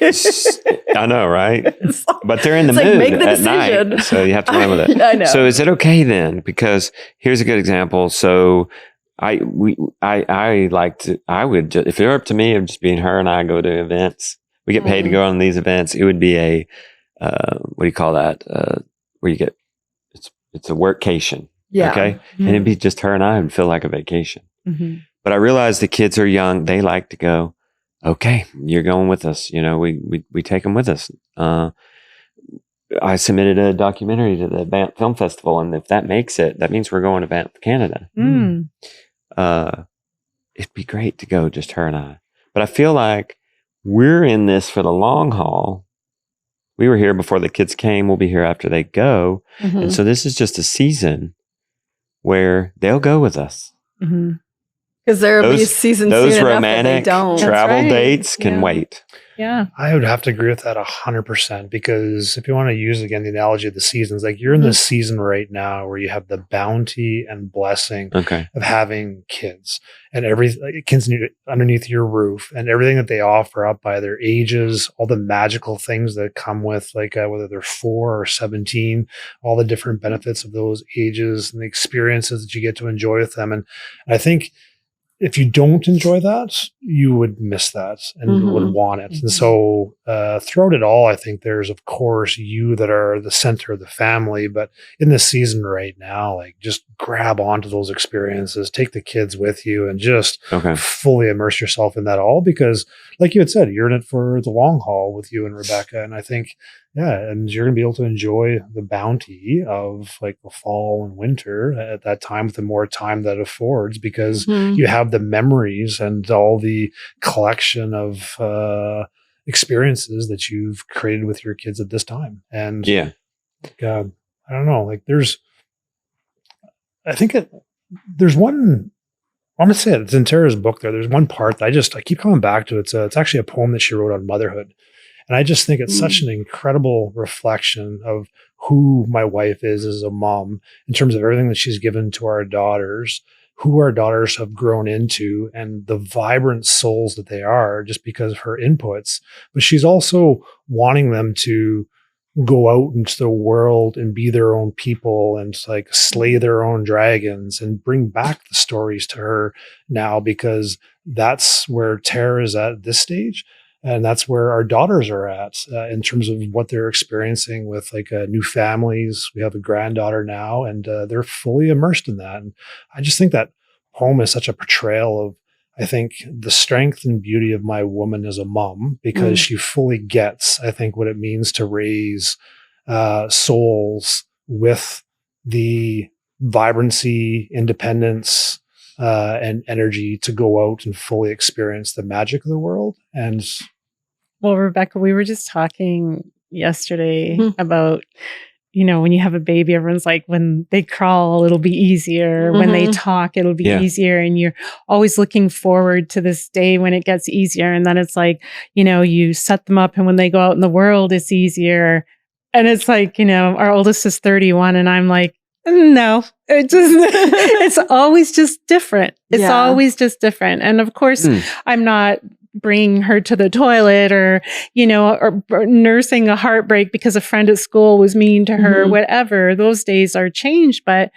I know, right? It's like- But they're in the It's like, mood make the at decision. night, so you have to run with it. I know. So is it okay then? Because here's a good example. So I would just, if it were up to me, it would just be her and I go to events. We get paid to go on these events. It would be a what do you call that? Where you get it's a workcation. Yeah. Okay. And it'd be just her and I and feel like a vacation. Mm-hmm. But I realize the kids are young. They like to go, okay, you're going with us. You know, we take them with us. I submitted a documentary to the Banff Film Festival. And if that makes it, that means we're going to Banff, Canada. Mm. It'd be great to go, just her and I. But I feel like we're in this for the long haul. We were here before the kids came. We'll be here after they go. Mhm. And so this is just a season where they'll go with us. Mm-hmm. Because there will be a Those- season Those soon enough that romantic they don't. travel right. dates can Yeah. wait. Yeah. I would have to agree with that 100% because if you want to use again the analogy of the seasons, like you're in the season right now where you have the bounty and blessing Okay. of having kids and kids underneath your roof and everything that they offer up by their ages, all the magical things that come with like whether they're 4 or 17, all the different benefits of those ages and the experiences that you get to enjoy with them. And I think if you don't enjoy that, you would miss that and would want it. And so throughout it all, I think there's, of course, you that are the center of the family. But in this season right now, like just grab onto those experiences, take the kids with you and just fully immerse yourself in that all. Because like you had said, you're in it for the long haul with you and Rebecca. And I think, yeah, and you're going to be able to enjoy the bounty of like the fall and winter at that time with the more time that affords because you have the memories and all the collection of experiences that you've created with your kids at this time. And Yeah. I don't know, like there's one, I'm going to say it, it's in Tara's book there. There's one part that I keep coming back to. It's actually a poem that she wrote on motherhood. And I just think it's such an incredible reflection of who my wife is as a mom in terms of everything that she's given to our daughters, who our daughters have grown into, and the vibrant souls that they are just because of her inputs. But she's also wanting them to go out into the world and be their own people and like slay their own dragons and bring back the stories to her now because that's where Tara is at this stage. And that's where our daughters are at in terms of what they're experiencing with like new families. We have a granddaughter now and they're fully immersed in that. And I just think that poem is such a portrayal of, I think, the strength and beauty of my woman as a mom because she fully gets, I think, what it means to raise souls with the vibrancy, independence, and energy to go out and fully experience the magic of the world. And well, Rebecca, we were just talking yesterday about, you know, when you have a baby, everyone's like, when they crawl, it'll be easier. When they talk, it'll be easier. And you're always looking forward to this day when it gets easier. And then it's like, you know, you set them up and when they go out in the world, it's easier. And it's like, you know, our oldest is 31 and I'm like, no, it's always just different. It's always just different. And of course, I'm not bringing her to the toilet or, or nursing a heartbreak because a friend at school was mean to her, whatever. Those days are changed. But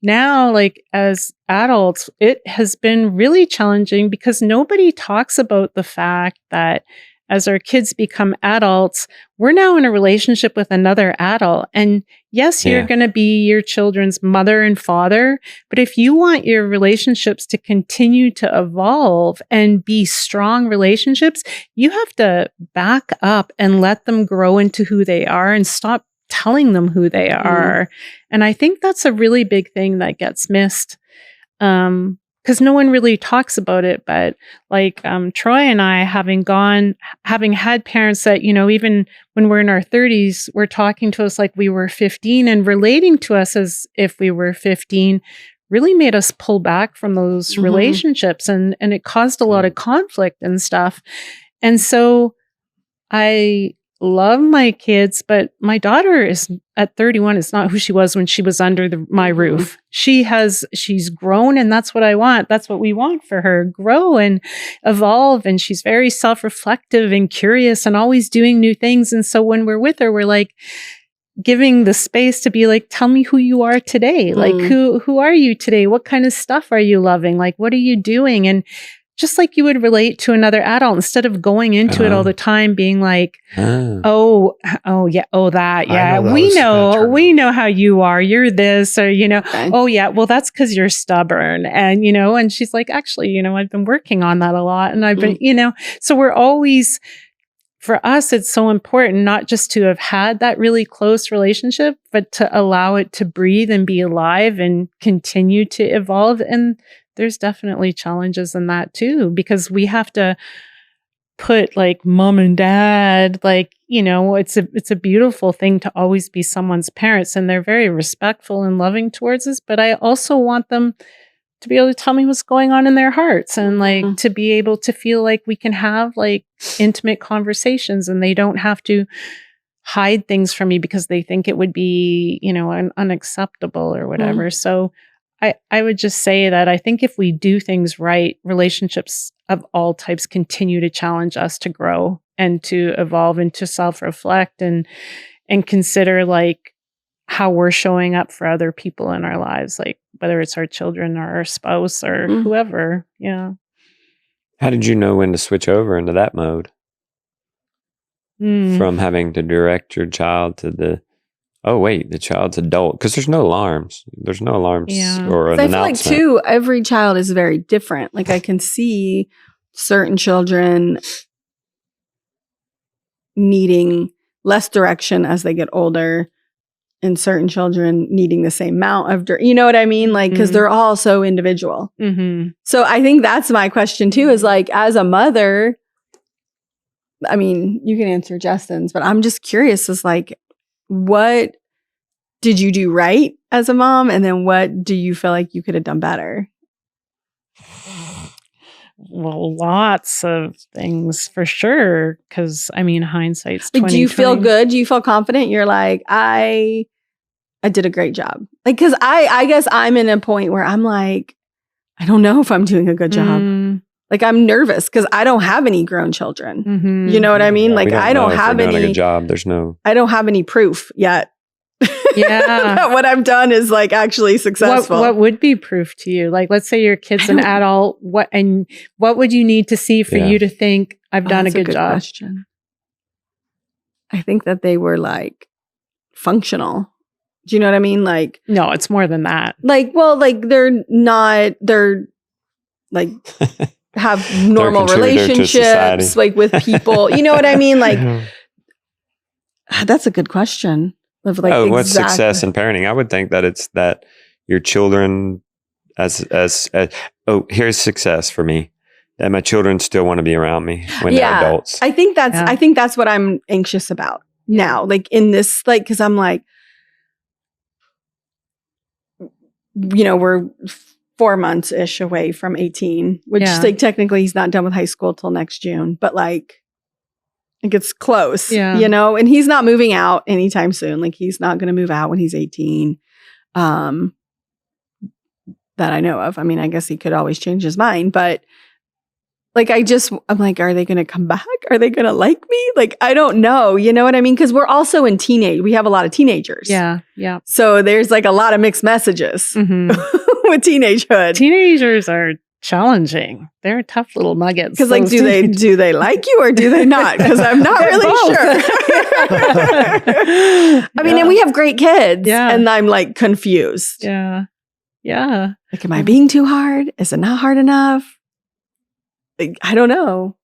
now, like as adults, it has been really challenging because nobody talks about the fact that as our kids become adults, we're now in a relationship with another adult. And yes, you're going to be your children's mother and father. But if you want your relationships to continue to evolve and be strong relationships, you have to back up and let them grow into who they are and stop telling them who they are. And I think that's a really big thing that gets missed. Because no one really talks about it, but like Troy and I, having had parents that, even when we're in our 30s, were talking to us like we were 15 and relating to us as if we were 15, really made us pull back from those relationships, and it caused a lot of conflict and stuff. And so I love my kids, but my daughter is at 31 is not who she was when she was under my roof. She's grown, and that's what I want. That's what we want for her, grow and evolve. And she's very self-reflective and curious and always doing new things. And so when we're with her, we're like giving the space to be like, tell me who you are today. Like, who are you today? What kind of stuff are you loving? Like, what are you doing? And just like you would relate to another adult, instead of going into it all the time being like, oh yeah, oh that, yeah, we know how you are. You're this, or, oh yeah, well, that's because you're stubborn. And, and she's like, actually, I've been working on that a lot. And I've been, so we're always, for us, it's so important not just to have had that really close relationship, but to allow it to breathe and be alive and continue to evolve. And there's definitely challenges in that too, because we have to put like mom and dad, like, it's a beautiful thing to always be someone's parents, and they're very respectful and loving towards us. But I also want them to be able to tell me what's going on in their hearts, and like to be able to feel like we can have like intimate conversations, and they don't have to hide things from me because they think it would be, unacceptable or whatever. So I would just say that I think if we do things right, relationships of all types continue to challenge us to grow and to evolve and to self-reflect and consider like how we're showing up for other people in our lives, like whether it's our children or our spouse or whoever. Yeah. How did you know when to switch over into that mode? From having to direct your child to the child's adult, because there's no alarms. There's no alarms or an announcement. I feel like too, every child is very different. Like I can see certain children needing less direction as they get older, and certain children needing the same amount of, you know what I mean? Like, because they're all so individual. So I think that's my question too, is like, as a mother, I mean, you can answer Justin's, but I'm just curious, is like, what did you do right as a mom? And then what do you feel like you could have done better? Well, lots of things for sure. Because I mean, hindsight's 20/20. Do you feel good? Do you feel confident? You're like, I did a great job. Like, because I guess I'm in a point where I'm like, I don't know if I'm doing a good job. Like, I'm nervous because I don't have any grown children. You know what I mean? Yeah, like, I don't have any. A good job. I don't have any proof yet. Yeah. that what I've done is like actually successful. What would be proof to you? Like, let's say your kid's an adult. What would you need to see for you to think I've done a good job? Question. I think that they were like functional. Do you know what I mean? Like, no, it's more than that. Like, well, like they're like have normal relationships, like with people. You know what I mean? Like, that's a good question. Of like, what's success in parenting? I would think that it's that your children, here's success for me. That my children still want to be around me when they're adults. I think that's what I'm anxious about now. Like in this, like, because I'm like, we're 4 months-ish away from 18, which like technically he's not done with high school till next June, but like it gets close, and he's not moving out anytime soon. Like he's not going to move out when he's 18, that I know of. I mean, I guess he could always change his mind, but Like, I'm like, are they going to come back? Are they going to like me? Like, I don't know. You know what I mean? Because we're also we have a lot of teenagers. Yeah. Yeah. So there's like a lot of mixed messages Mm-hmm. with teenagehood. Teenagers are challenging. They're tough little nuggets. Because like, do they like you or do they not? Because I'm not really sure. I mean, and we have great kids. Yeah. And I'm like confused. Yeah. Yeah. Like, am I being too hard? Is it not hard enough? Like, I don't know.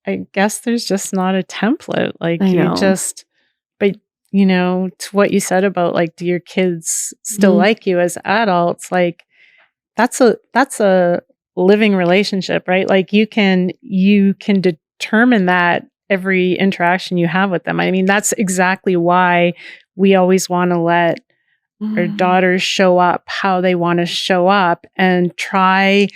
I guess there's just not a template. Like I know. but you know, to what you said about like, do your kids still like you as adults? Like that's a living relationship, right? Like you can determine that every interaction you have with them. I mean, that's exactly why we always want to let our daughters show up how they want to show up and try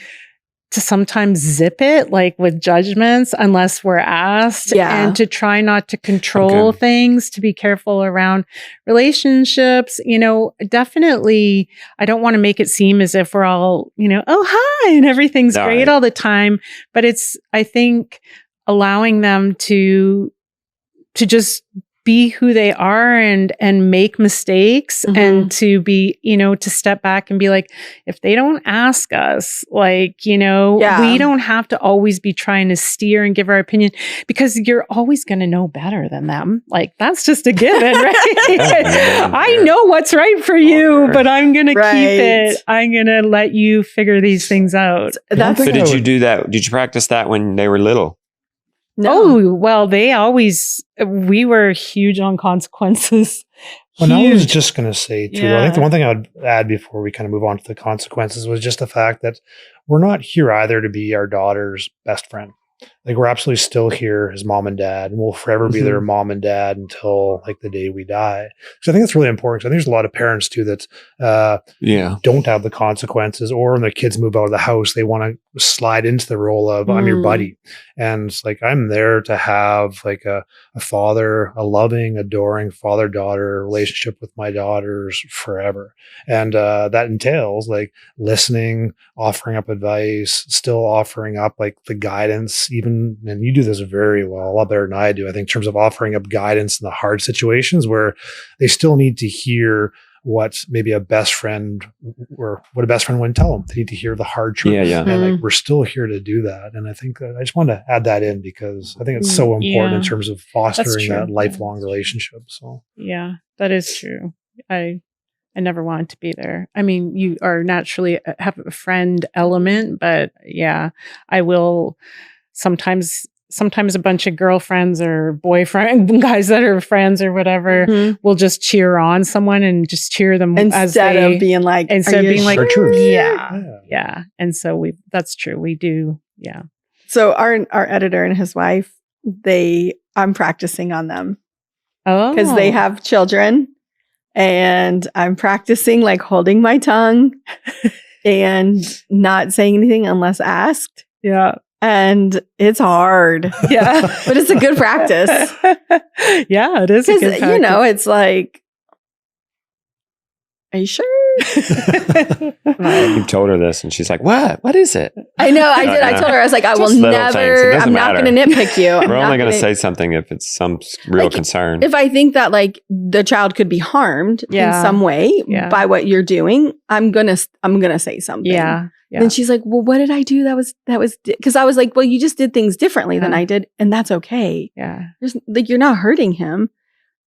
to sometimes zip it like with judgments unless we're asked, and to try not to control things, to be careful around relationships. You know, definitely I don't want to make it seem as if we're all, you know, oh hi and everything's great all the time, but it's, I think, allowing them to just be who they are and make mistakes, and to be, you know, to step back and be like, if they don't ask us, like, you know, we don't have to always be trying to steer and give our opinion, because you're always going to know better than them. Like that's just a given, right? I know what's right for you, but I'm going to keep it. I'm going to let you figure these things out. So did you do that? Did you practice that when they were little? No. Oh, well, we were huge on consequences. Well, I was just going to say too, I think the one thing I would add before we kind of move on to the consequences was just the fact that we're not here either to be our daughter's best friend. Like we're absolutely still here as mom and dad, and we'll forever be their mom and dad until like the day we die. So I think that's really important. I think there's a lot of parents too that don't have the consequences, or when their kids move out of the house, they want to slide into the role of I'm your buddy. And like I'm there to have like a father, a loving, adoring father-daughter relationship with my daughters forever. And that entails like listening, offering up advice, still offering up like the guidance, even, and you do this very well, a lot better than I do, I think, in terms of offering up guidance in the hard situations where they still need to hear what maybe a best friend or what a best friend wouldn't tell them. They need to hear the hard truth. And like, we're still here to do that. And I think I just wanted to add that in because I think it's so important in terms of fostering that lifelong relationship. So yeah, that is true. I never wanted to be there. I mean, you are naturally have a friend element, but yeah, I will sometimes a bunch of girlfriends or boyfriend guys that are friends or whatever will just cheer on someone and just cheer them instead of being like, And so that's true. We do. Yeah. So our editor and his wife, I'm practicing on them. Oh, because they have children, and I'm practicing like holding my tongue and not saying anything unless asked. Yeah. And it's hard. Yeah. But it's a good practice. Yeah, it is a good practice. You know, it's like, are you sure? You told her this and she's like, what is it? I know, I did. I told her, I was like, I will never, I'm not going to nitpick you. We're only going to say something if it's some real concern. If I think that like the child could be harmed in some way by what you're doing, I'm going to say something. Yeah. Then she's like, well, what did I do? That was because I was like, well, you just did things differently than I did. And that's okay. Yeah. Like, you're not hurting him.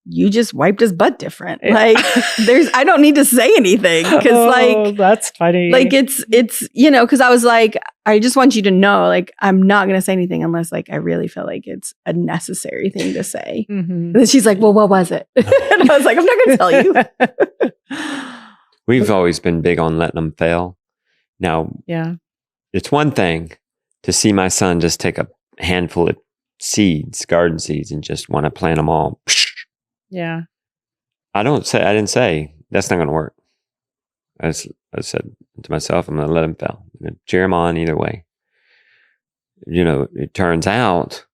You just wiped his butt different. Like I don't need to say anything. Cause like, that's funny. Like it's, you know, cause I was like, I just want you to know, like, I'm not going to say anything unless like, I really feel like it's a necessary thing to say. And then she's like, well, what was it? And I was like, I'm not going to tell you. We've always been big on letting them fail. Now, it's one thing to see my son just take a handful of seeds, garden seeds, and just want to plant them all. Yeah. I didn't say that's not going to work. I said to myself, I'm going to let him fail. I'm going to cheer him on either way. You know, it turns out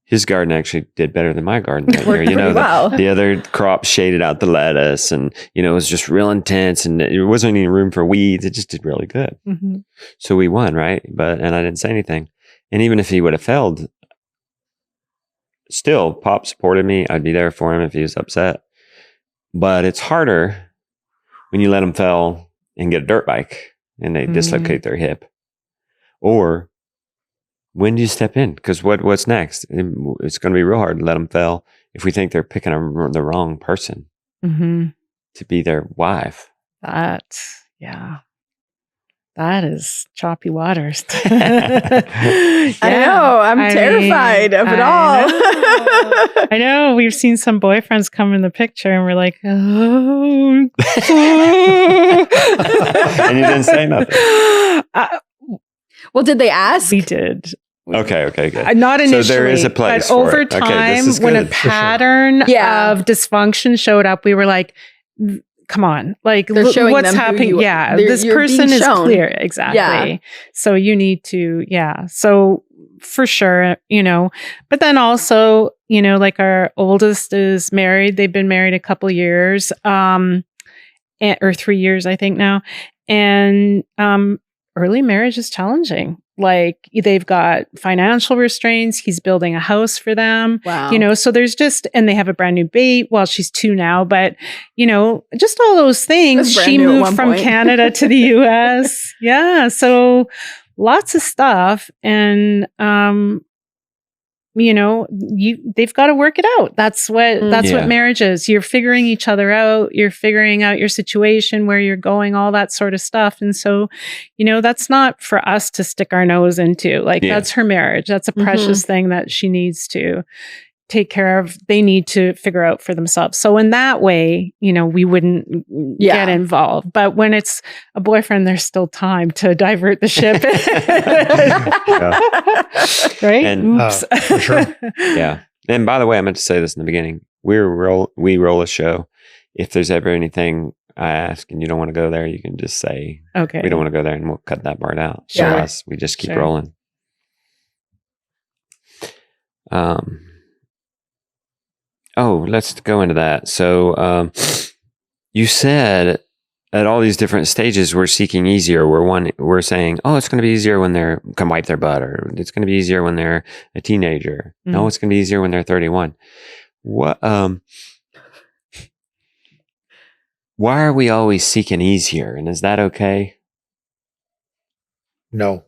his garden actually did better than my garden that year. You know, the other crop shaded out the lettuce, and you know, it was just real intense, and there wasn't any room for weeds. It just did really good. So we won, right? And I didn't say anything. And even if he would have failed, still, Pop supported me. I'd be there for him if he was upset. But it's harder when you let them fail and get a dirt bike and they dislocate their hip. Or when do you step in? Because what's next? It's going to be real hard to let them fail if we think they're picking the wrong person to be their wife. That is choppy waters. I know. I'm terrified of it all. I know. We've seen some boyfriends come in the picture and we're like, oh. And you didn't say nothing. Well, did they ask? We did. Okay, good. Not initially. So there is a place but over time, when a pattern of dysfunction showed up, we were like, come on, like what's happening? This person is clear. Exactly. Yeah. So you need to, So for sure, but then also, like our oldest is married. They've been married a couple years, or 3 years, I think now. And, early marriage is challenging. Like they've got financial restraints. He's building a house for them. Wow. So there's and they have a brand new baby. Well, she's 2 now, but just all those things. She moved from Canada to the US. Yeah. So lots of stuff. And, they've got to work it out. That's what marriage is. You're figuring each other out. You're figuring out your situation, where you're going, all that sort of stuff. And so, that's not for us to stick our nose into. Like that's her marriage. That's a precious thing that she needs to take care of. They need to figure out for themselves. So in that way, we wouldn't get involved. But when it's a boyfriend, there's still time to divert the ship. Right? And, for sure. Yeah. And by the way, I meant to say this in the beginning. We roll a show. If there's ever anything I ask and you don't want to go there, you can just say, okay, we don't want to go there, and we'll cut that part out. Sure. So we just keep rolling. Let's go into that. So, you said at all these different stages, we're seeking easier. We're saying, it's going to be easier when they can wipe their butt, or it's going to be easier when they're a teenager. No, it's going to be easier when they're 31. What? Why are we always seeking easier? And is that okay? No.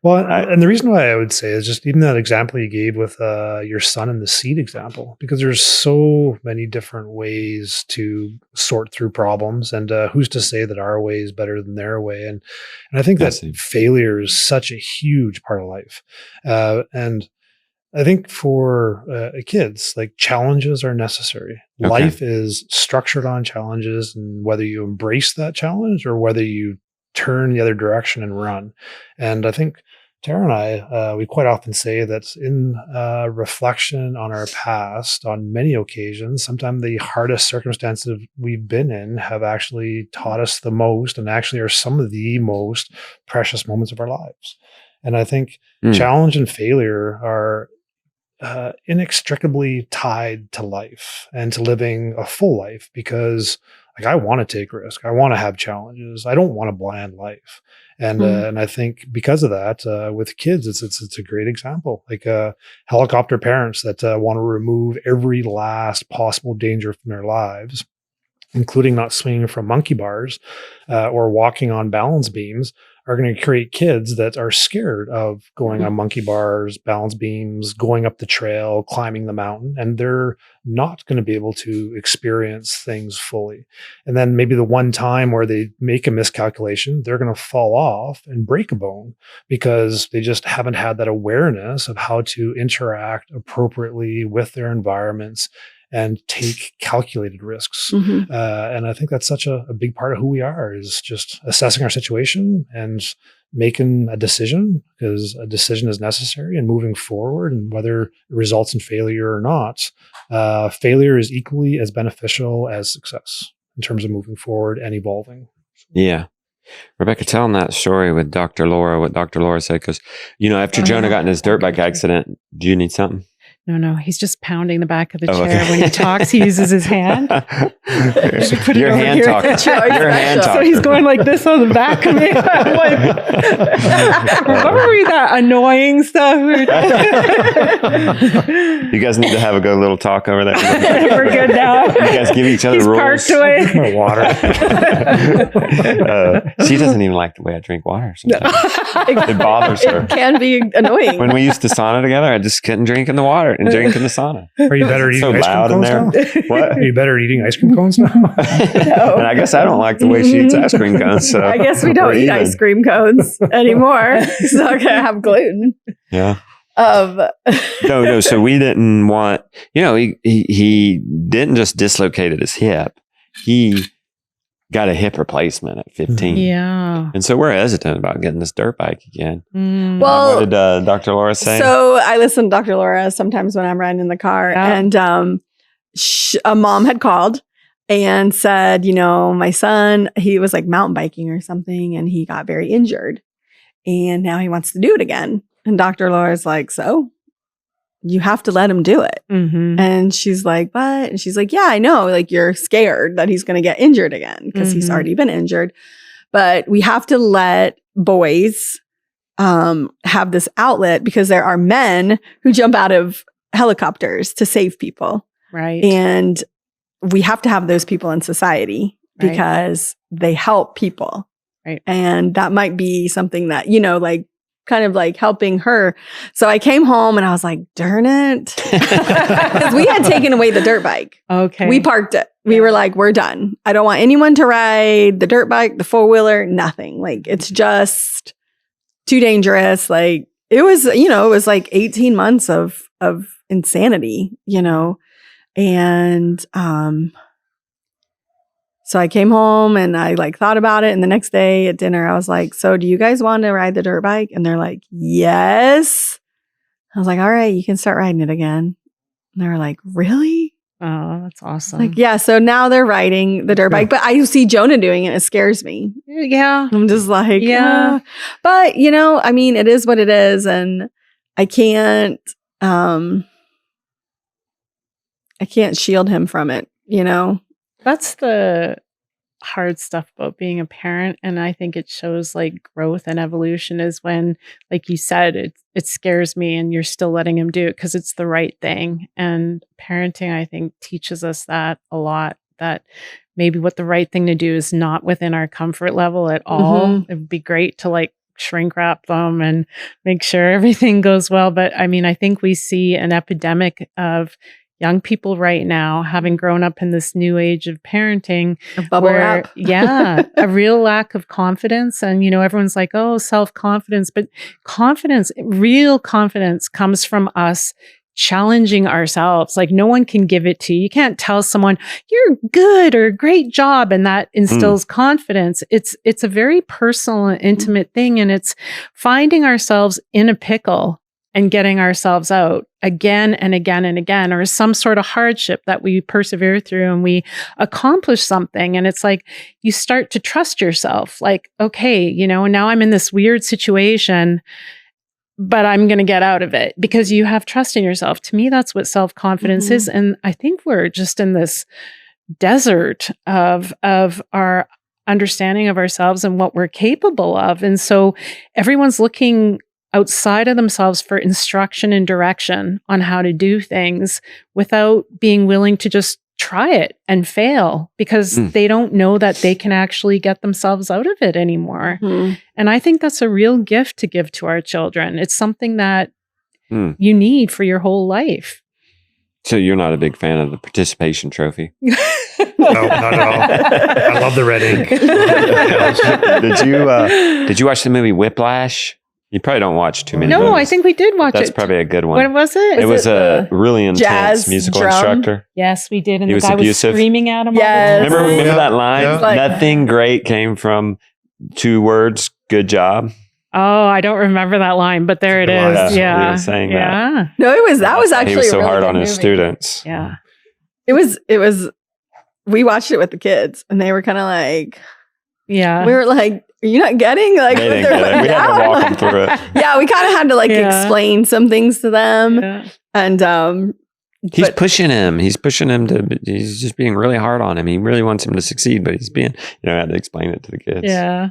Well, and the reason why I would say is just even that example you gave with your son and the seed example, because there's so many different ways to sort through problems, and who's to say that our way is better than their way? And I think that failure is such a huge part of life, and I think for kids, like challenges are necessary. Okay. Life is structured on challenges, and whether you embrace that challenge or whether you turn the other direction and run. And I think Tara and I, we quite often say that in reflection on our past, on many occasions, sometimes the hardest circumstances we've been in have actually taught us the most, and actually are some of the most precious moments of our lives. And I think challenge and failure are inextricably tied to life and to living a full life, because like I want to take risk. I want to have challenges. I don't want a bland life. And and I think because of that, with kids, it's a great example. Like helicopter parents that want to remove every last possible danger from their lives, including not swinging from monkey bars or walking on balance beams, are going to create kids that are scared of going on monkey bars, balance beams, going up the trail, climbing the mountain, and they're not going to be able to experience things fully. And then maybe the one time where they make a miscalculation, they're going to fall off and break a bone because they just haven't had that awareness of how to interact appropriately with their environments and take calculated risks. And I think that's such a big part of who we are, is just assessing our situation and making a decision, because a decision is necessary, and moving forward. And whether it results in failure or not, failure is equally as beneficial as success in terms of moving forward and evolving. Yeah. Rebecca, telling that story with Dr. Laura, what Dr. Laura said, because, after Jonah got in his dirt bike accident, do you need something? No, he's just pounding the back of the Oh, chair. okay. When he talks, he uses his hand. Put it Your over hand here. talker. Your hand So talker. he's going like this on the back of me. I'm like, remember that annoying stuff? You guys need to have a good little talk over there. We're good now. You guys give each other He's rules. parked away. Water. She doesn't even like the way I drink water. Sometimes. It bothers her. It can be annoying. When we used to sauna together, I just couldn't drink in the water and drink in the sauna. Are you better So eating ice loud cream in cones there. now? What? Are you better eating ice cream cones now? And I guess I don't like the way she eats ice cream cones. So I guess we don't we're eat even. ice cream cones anymore. It's not going to have gluten. Yeah. Um, No. So we didn't want, he didn't just dislocated his hip. He got a hip replacement at 15. Yeah. And so we're hesitant about getting this dirt bike again. Mm. Well, What did Dr. Laura say? so I listen to Dr. Laura sometimes when I'm riding in the car, Yeah. and a mom had called and said, my son, he was like mountain biking or something, and he got very injured, and now he wants to do it again. And Dr. Laura's like, so you have to let him do it. Mhm. And she's like, what? And she's like, yeah, I know. Like, you're scared that he's going to get injured again because he's Mhm. already been injured. But we have to let boys have this outlet, because there are men who jump out of helicopters to save people. Right. And we have to have those people in society Right. because they help people. Right. And that might be something that, like, kind of like helping her. So I came home and I was like, darn it. Because we had taken away the dirt bike. Okay. We parked it. We were like, we're done. I don't want anyone to ride the dirt bike, the four-wheeler, nothing. Like, it's just too dangerous. Like, it was like 18 months of insanity, and so I came home and I like thought about it. And the next day at dinner, I was like, so do you guys want to ride the dirt bike? And they're like, yes. I was like, all right, you can start riding it again. And they were like, really? Oh, that's awesome. Like, yeah. So now they're riding the dirt bike, but I see Jonah doing it. It scares me. yeah. I'm just like, Yeah. But I mean, it is what it is. And I can't shield him from it, That's the hard stuff about being a parent. And I think it shows like growth and evolution is when, like you said, it scares me and you're still letting him do it because it's the right thing. And parenting, I think, teaches us that a lot, that maybe what the right thing to do is not within our comfort level at all. Mhm. It would be great to like shrink wrap them and make sure everything goes well. But I mean, I think we see an epidemic of young people right now, having grown up in this new age of parenting, bubble wrap. yeah, a real lack of confidence. And, everyone's like, oh, self-confidence, but real confidence comes from us challenging ourselves. Like, no one can give it to you. You can't tell someone you're good or great job, and that instills confidence. It's a very personal and intimate thing. And it's finding ourselves in a pickle and getting ourselves out again and again and again, or some sort of hardship that we persevere through and we accomplish something. And it's like, you start to trust yourself. Like, okay, now I'm in this weird situation, but I'm going to get out of it because you have trust in yourself. To me, that's what self-confidence is. And I think we're just in this desert of our understanding of ourselves and what we're capable of. And so everyone's looking outside of themselves for instruction and direction on how to do things without being willing to just try it and fail because they don't know that they can actually get themselves out of it anymore. And I think that's a real gift to give to our children. It's something that you need for your whole life. So you're not a big fan of the participation trophy? No, not at all. I love the red ink. Did you watch the movie Whiplash? You probably don't watch too many No, movies. I think we did watch That's it. probably a good one. What was it? It was a really intense jazz musical drum? instructor. Yes, we did. And He the was guy abusive. was screaming at him. Yes. All the time. Remember that line? Yeah. Like- Nothing great came from 2 words. Good job. Oh, I don't remember that line, but there it Good line. is. Yeah, Yeah. he was saying that. yeah. No, that was actually He was so a really hard good on his movie. students. Yeah. It was. We watched it with the kids, and they were kind of like, Yeah. we were like, "Are you not getting like?" They what didn't they're get it. putting We had to down?" walk them through it. Yeah, we kind of had to like Yeah. explain some things to them. Yeah. And he's pushing him. He's just being really hard on him. He really wants him to succeed, but he's being, I had to explain it to the kids. Yeah.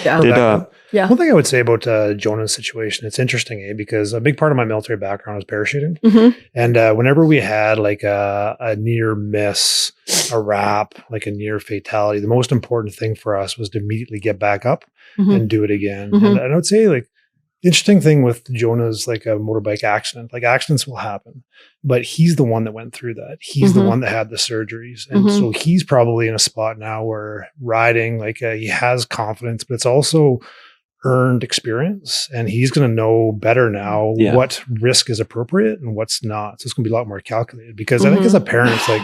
Yeah. One thing I would say about Jonah's situation, it's interesting, because a big part of my military background was parachuting. Mm-hmm. And whenever we had like a near miss, a wrap, like a near fatality, the most important thing for us was to immediately get back up and do it again. And I would say like, the interesting thing with Jonah's like a motorbike accident, like accidents will happen, but he's the one that went through that. He's the one that had the surgeries. And so he's probably in a spot now where riding, like he has confidence, but it's also earned experience, and he's going to know better now what risk is appropriate and what's not. So it's going to be a lot more calculated, because I think as a parent, it's like,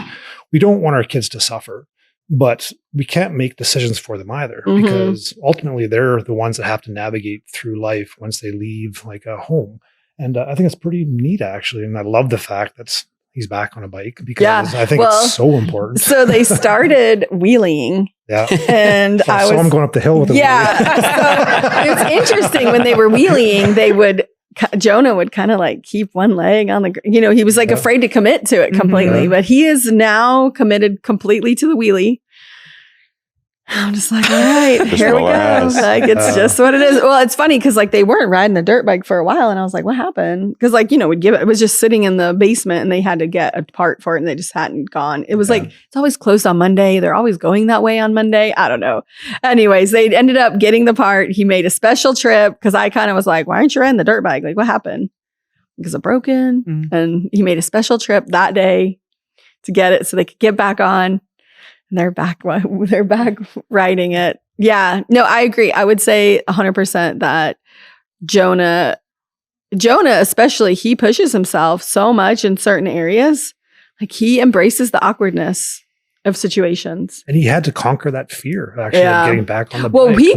we don't want our kids to suffer, but we can't make decisions for them either, because ultimately they're the ones that have to navigate through life once they leave like a home. And I think it's pretty neat, actually. And I love the fact that he's back on a bike, because I think it's so important. So they started wheeling. Yeah. And I saw him going up the hill with him. Yeah. So it's interesting, when they were wheeling, Jonah would kind of like keep one leg on the, he was like afraid to commit to it completely, but he is now committed completely to the wheelie. I'm just like, all right, here we go. Like, it's just what it is. Well, it's funny because like they weren't riding the dirt bike for a while, and I was like, what happened? Because like, it was just sitting in the basement, and they had to get a part for it, and they just hadn't gone. It was like, it's always closed on Monday. They're always going that way on Monday. I don't know. Anyways, they ended up getting the part. He made a special trip, because I kind of was like, why aren't you riding the dirt bike? Like, what happened? Because it broken. And he made a special trip that day to get it so they could get back on. And they're back riding it. Yeah. No, I agree. I would say 100% that Jonah especially, he pushes himself so much in certain areas. Like, he embraces the awkwardness of situations. And he had to conquer that fear, actually, of getting back on the bike. Well, we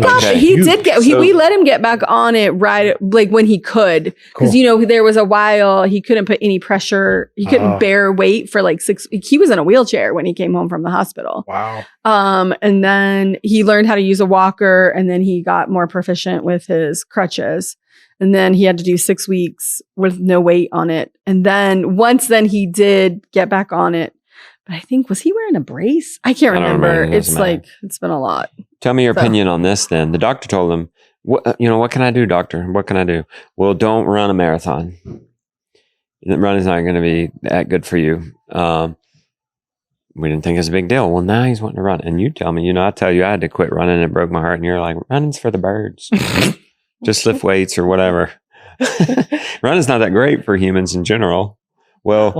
let him get back on it right, like when he could. Because, there was a while he couldn't put any pressure. He couldn't bear weight for like he was in a wheelchair when he came home from the hospital. Wow. And then he learned how to use a walker, and then he got more proficient with his crutches. And then he had to do 6 weeks with no weight on it. And then he did get back on it. But I think, was he wearing a brace? I can't remember. It's like, it's been a lot. Tell me your opinion on this then. The doctor told him, what can I do, doctor? What can I do? Well, don't run a marathon. Running is not going to be that good for you. We didn't think it was a big deal. Well, now he's wanting to run. And you tell me, I tell you, I had to quit running and it broke my heart. And you're like, running's for the birds. Just lift weights or whatever. Running's not that great for humans in general. Well,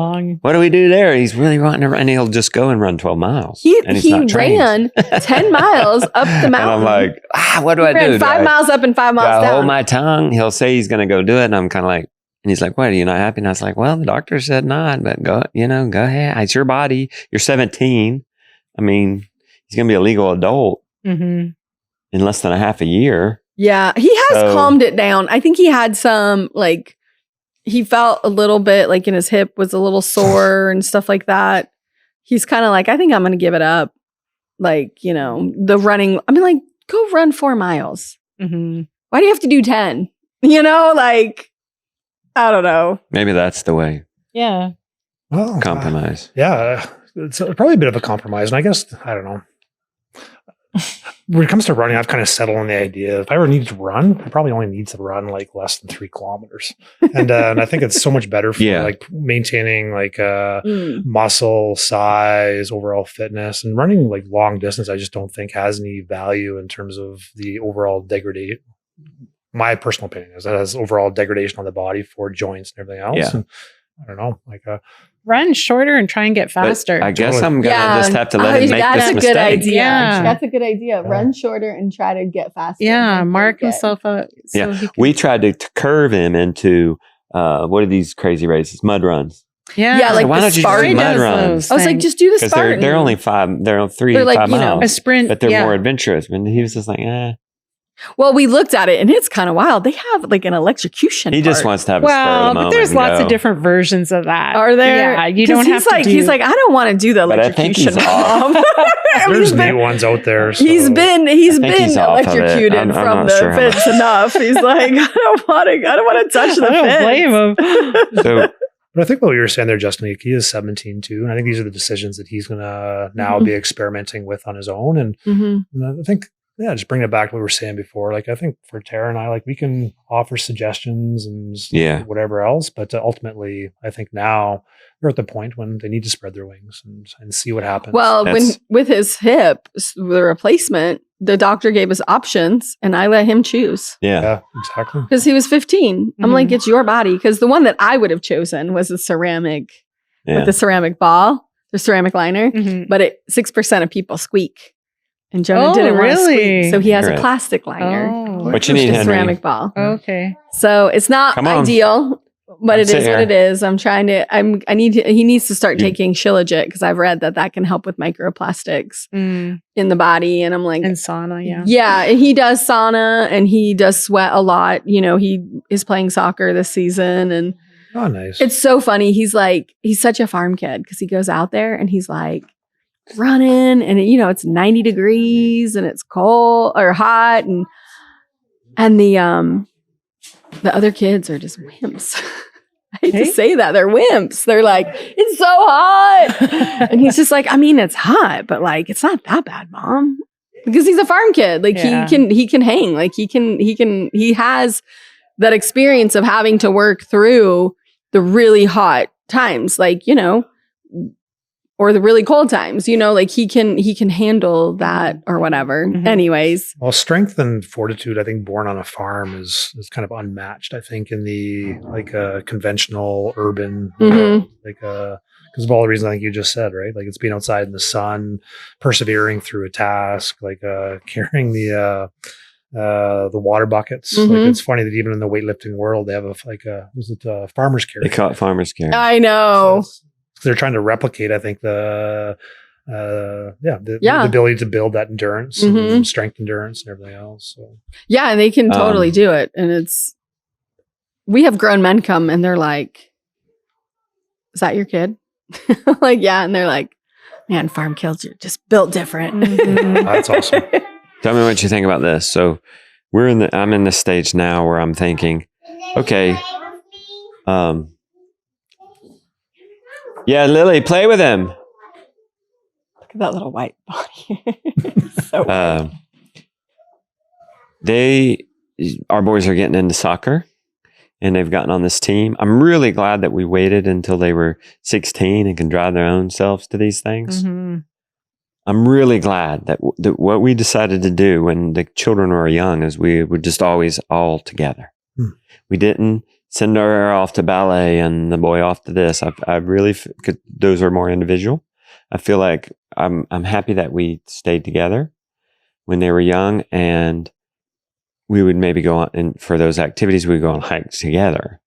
what do we do there? He's really wanting to run. And he'll just go and run 12 miles. He ran 10 miles up the mountain. And I'm like, what do I do? 5 miles up and 5 miles down. Hold my tongue. He'll say he's going to go do it. And I'm kind of like, and he's like, what, are you not happy? And I was like, well, the doctor said not, but go ahead. It's your body. You're 17. I mean, he's going to be a legal adult in less than a half a year. Yeah. He has calmed it down. I think he had some like, he felt a little bit like in his hip was a little sore and stuff like that. He's kind of like, I think I'm going to give it up. Like, the running. I mean, like, go run 4 miles. Why do you have to do 10? Like, I don't know. Maybe that's the way. Yeah. Well, compromise. It's probably a bit of a compromise. And I guess, I don't know. When it comes to running, I've kind of settled on the idea. If I ever need to run, I probably only need to run like less than 3 kilometers. And I think it's so much better for like maintaining like muscle size, overall fitness, and running like long distance. I just don't think has any value in terms of the overall degradation. My personal opinion is that has overall degradation on the body for joints and everything else. Yeah. And I don't know, like run shorter and try and get faster. But I guess I'm going to just have to let him make this mistake. Idea. Yeah. That's a good idea. Run shorter and try to get faster. Yeah. Mark himself up. So we tried to curve him into, what are these crazy races? Mud runs. Yeah. Yeah. Like why don't you just do mud runs? I was like, just do the Spartan. Because they're only 3 to 5 miles. A sprint. But they're more adventurous. And he was just like, Well, we looked at it and it's kind of wild. They have like an electrocution. He just wants to have a spur of the moment. But there's lots of different versions of that. Are there? Yeah, you don't have to do. He's like, I don't want to do the electrocution. There's neat ones out there. So. He's been electrocuted from the fence enough. He's like, I don't want to touch the fence. I don't blame him. So But I think what you were saying there, Justin, he is 17 too. And I think these are the decisions that he's going to now be experimenting with on his own. And, and I think, just bringing it back to what we were saying before. Like, I think for Tara and I, like, we can offer suggestions and whatever else. But ultimately, I think now they're at the point when they need to spread their wings and see what happens. Well, with his hip, the replacement, the doctor gave us options and I let him choose. Yeah, exactly. Because he was 15. I'm like, it's your body. Because the one that I would have chosen was a ceramic, with the ceramic ball, the ceramic liner. But 6% of people squeak. And Jonah didn't want to squeak. So he has a plastic liner. What you need, a ceramic ball. Okay. So it's not ideal. But it is what it is. I'm trying to, he needs to start taking Shilajit because I've read that can help with microplastics in the body. And I'm like, and sauna. Yeah. Yeah. And he does sauna and he does sweat a lot. You know, he is playing soccer this season and nice. It's so funny. He's such a farm kid because he goes out there and he's like running and it's 90 degrees and it's cold or hot. And the other kids are just wimps. I hate to say that. They're wimps. They're like, it's so hot. And he's just like, I mean, it's hot, but like, it's not that bad, Mom. Because he's a farm kid. Like he can hang. Like he has that experience of having to work through the really hot times, like, or the really cold times, like he can handle that or whatever. Anyways. Well, strength and fortitude, I think born on a farm is kind of unmatched, I think, in the conventional urban, because of all the reasons I think you just said, right? Like it's being outside in the sun, persevering through a task, like carrying the water buckets. Like it's funny that even in the weightlifting world, they have a farmer's carry. They call it farmer's carry. I know. So they're trying to replicate, I think, the ability to build that endurance and strength endurance and everything else. So yeah, and they can totally do it. And we have grown men come and they're like, is that your kid? Like, yeah. And they're like, man, farm kids are just built different. That's awesome. Tell me what you think about this. So I'm in this stage now where I'm thinking, okay, yeah, Lily, play with him. Look at that little white body. So white. Our boys are getting into soccer and they've gotten on this team. I'm really glad that we waited until they were 16 and can drive their own selves to these things. I'm really glad that what we decided to do when the children were young is we were just always all together. We didn't send her off to ballet and the boy off to this. I really, those are more individual. I feel like I'm happy that we stayed together when they were young, and we would maybe go on, and for those activities, we'd go on hikes together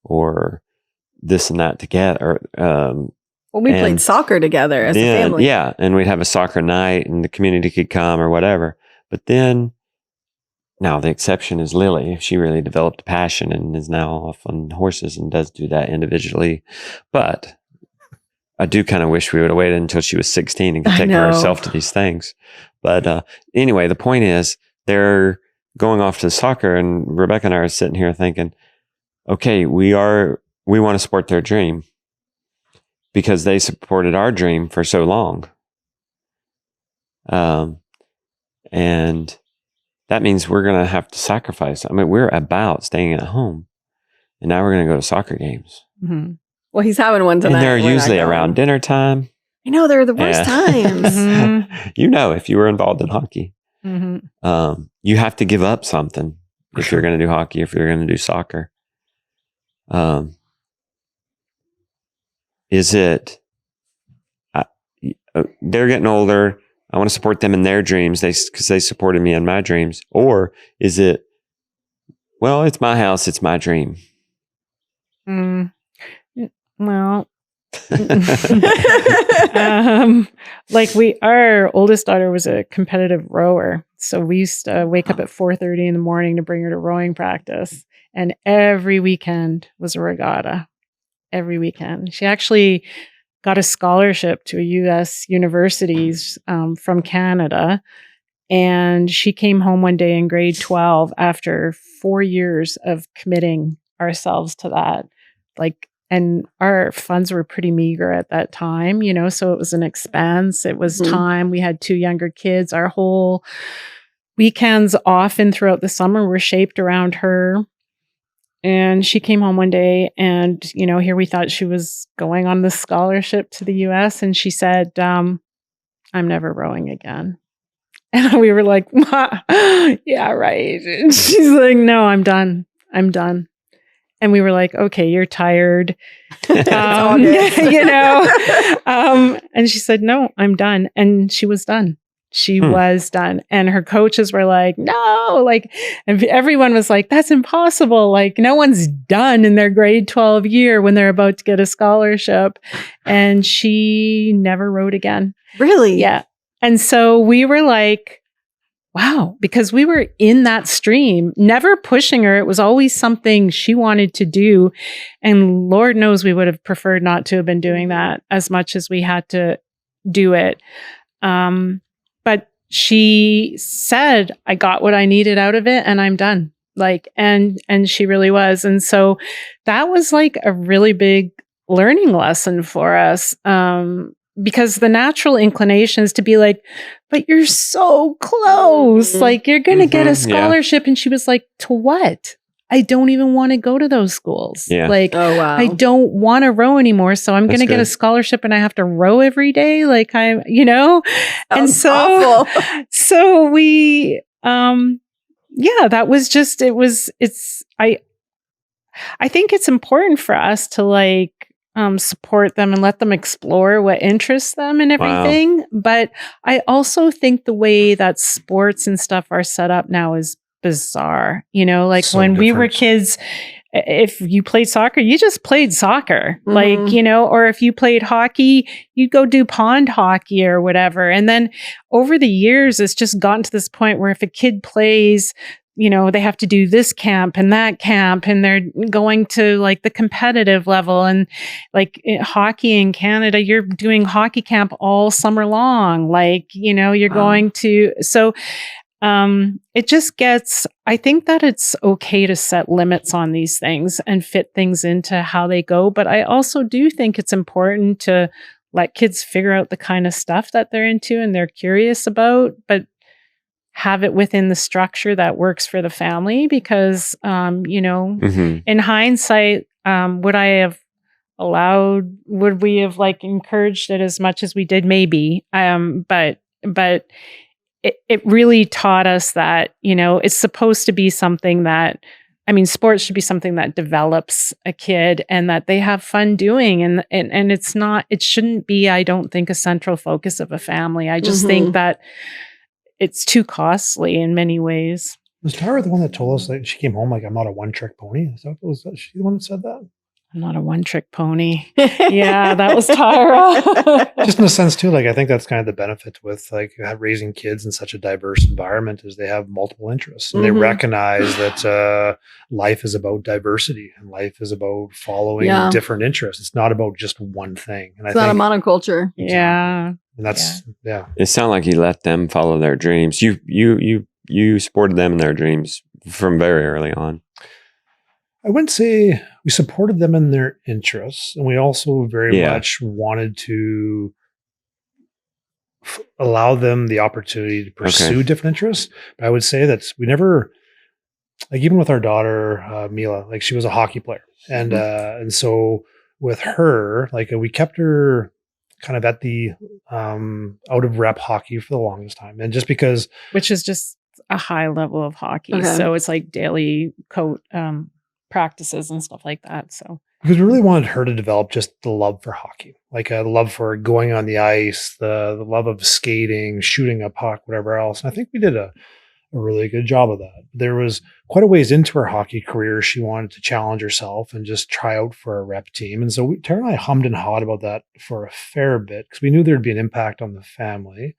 or this and that together. Well, we played soccer together as a family. Yeah. And we'd have a soccer night and the community could come or whatever. But then, now the exception is Lily. She really developed a passion and is now off on horses and does do that individually. But I do kind of wish we would have waited until she was 16 and could take care of herself to these things. But anyway, the point is they're going off to soccer, and Rebecca and I are sitting here thinking, okay, we want to support their dream because they supported our dream for so long. And that means we're going to have to sacrifice. I mean, we're about staying at home, and now we're going to go to soccer games. Well, he's having one tonight. And they're usually around dinner time. I know, they're the worst times. If you were involved in hockey, you have to give up something if you're going to do hockey, if you're going to do soccer. Is it, they're getting older, I want to support them in their dreams because they supported me in my dreams? Or is it, well, it's my house, it's my dream? Well, our oldest daughter was a competitive rower. So we used to wake up at 4:30 in the morning to bring her to rowing practice. And every weekend was a regatta. Every weekend. She actually got a scholarship to a U.S. universities from Canada. And she came home one day in grade 12 after 4 years of committing ourselves to that. and our funds were pretty meager at that time, so it was an expense. It was time. We had 2 younger kids. Our whole weekends off and throughout the summer were shaped around her. And she came home one day and, here we thought she was going on this scholarship to the US. And she said, I'm never rowing again. And we were like, yeah, right. And she's like, no, I'm done. And we were like, okay, you're tired. And she said, no, I'm done. And she was done. She was done. And her coaches were like, no, and everyone was like, that's impossible. Like, no one's done in their grade 12 year when they're about to get a scholarship. And she never rowed again. Really? Yeah. And so we were like, wow, because we were in that stream, never pushing her. It was always something she wanted to do. And Lord knows we would have preferred not to have been doing that as much as we had to do it. But she said, I got what I needed out of it and I'm done. And she really was. And so that was like a really big learning lesson for us. Because the natural inclination is to be like, but you're so close. You're going to get a scholarship. Yeah. And she was like, to what? I don't even want to go to those schools. Yeah. Oh, wow. I don't want to row anymore. So I'm going to get a scholarship and I have to row every day. And so, so we, that was just, I think it's important for us to support them and let them explore what interests them and everything. Wow. But I also think the way that sports and stuff are set up now is bizarre. So when we were kids, if you played soccer, you just played soccer. Or if you played hockey, you'd go do pond hockey or whatever. And then over the years, it's just gotten to this point where if a kid plays, they have to do this camp and that camp, and they're going to the competitive level. And hockey in Canada, you're doing hockey camp all summer long. You're going to, so it just gets, I think that it's okay to set limits on these things and fit things into how they go. But I also do think it's important to let kids figure out the kind of stuff that they're into and they're curious about, but have it within the structure that works for the family. Because, in hindsight, would we have encouraged it as much as we did? Maybe. But it really taught us that, it's supposed to be something that, sports should be something that develops a kid and that they have fun doing. And it shouldn't be, I don't think, a central focus of a family. I just think that it's too costly in many ways. Was Tara the one that told us that she came home I'm not a one-trick pony? Was she the one that said that? I'm not a one-trick pony. Yeah, that was Tara. Just in a sense too, I think that's kind of the benefit with raising kids in such a diverse environment is they have multiple interests and they recognize that life is about diversity and life is about following different interests. It's not about just one thing. And it's not a monoculture. Yeah. And that's, It sounded like you let them follow their dreams. You supported them in their dreams from very early on. I wouldn't say we supported them in their interests, and we also very much wanted to allow them the opportunity to pursue different interests. But I would say that we never, even with our daughter, Mila, she was a hockey player. And so with her, we kept her kind of at the out of rep hockey for the longest time. And just because. Which is just a high level of hockey. Okay. So it's daily practices and stuff like that. So because we really wanted her to develop just the love for hockey, a love for going on the ice, the love of skating, shooting a puck, whatever else. And I think we did a really good job of that. There was quite a ways into her hockey career. She wanted to challenge herself and just try out for a rep team. And so Tara and I hummed and hawed about that for a fair bit because we knew there'd be an impact on the family.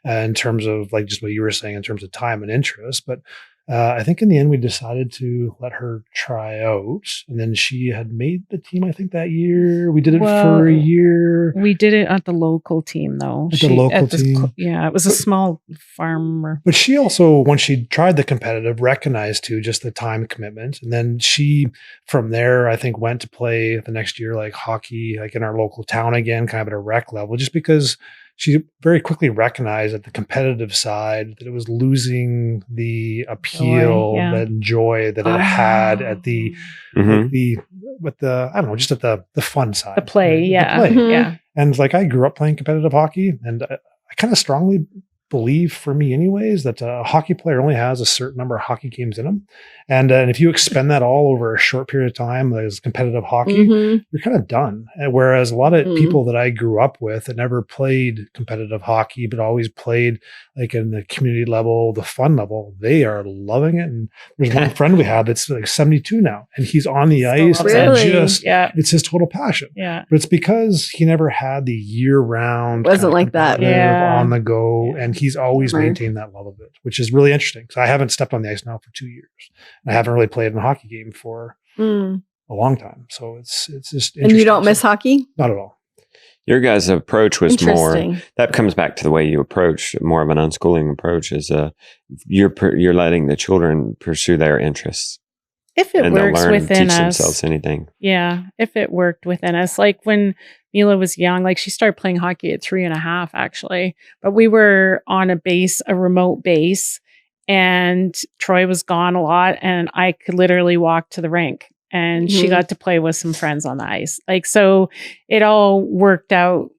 in terms of like just what you were saying in terms of time and interest. But I think in the end we decided to let her try out, and then she had made the team. I think that year we did it for a year. We did it at the local team, though. At the local team, it was a small farmer. But she also, when she tried the competitive, recognized too just the time commitment, and then she from there I think went to play the next year like hockey, like in our local town again, kind of at a rec level, just because she very quickly recognized at the competitive side that it was losing the appeal, the joy that it had at the, like the I don't know, just at the fun side, the play, right? The play. Yeah. And like I grew up playing competitive hockey, and I kind of strongly believe, for me anyways, that a hockey player only has a certain number of hockey games in them, and if you expend that all over a short period of time as competitive hockey, you're kind of done. And whereas a lot of people that I grew up with that never played competitive hockey but always played like in the community level, the fun level, they are loving it. And there's one friend we have that's like 72 now, and he's on the ice and just it's his total passion. But it's because he never had the year-round wasn't like that on the go, and he's always maintained that love of it, which is really interesting. So I haven't stepped on the ice now for 2 years. I haven't really played in a hockey game for a long time. So it's just interesting. And you don't miss hockey? Not at all. Your guys' approach was more, that comes back to the way you approach, more of an unschooling approach, is you're letting the children pursue their interests. If it works within us. Themselves anything. Yeah. If it worked within us. Like when Mila was young, like she started playing hockey at 3.5 actually, but we were on a remote base, and Troy was gone a lot, and I could literally walk to the rink, and she got to play with some friends on the ice. Like, so it all worked out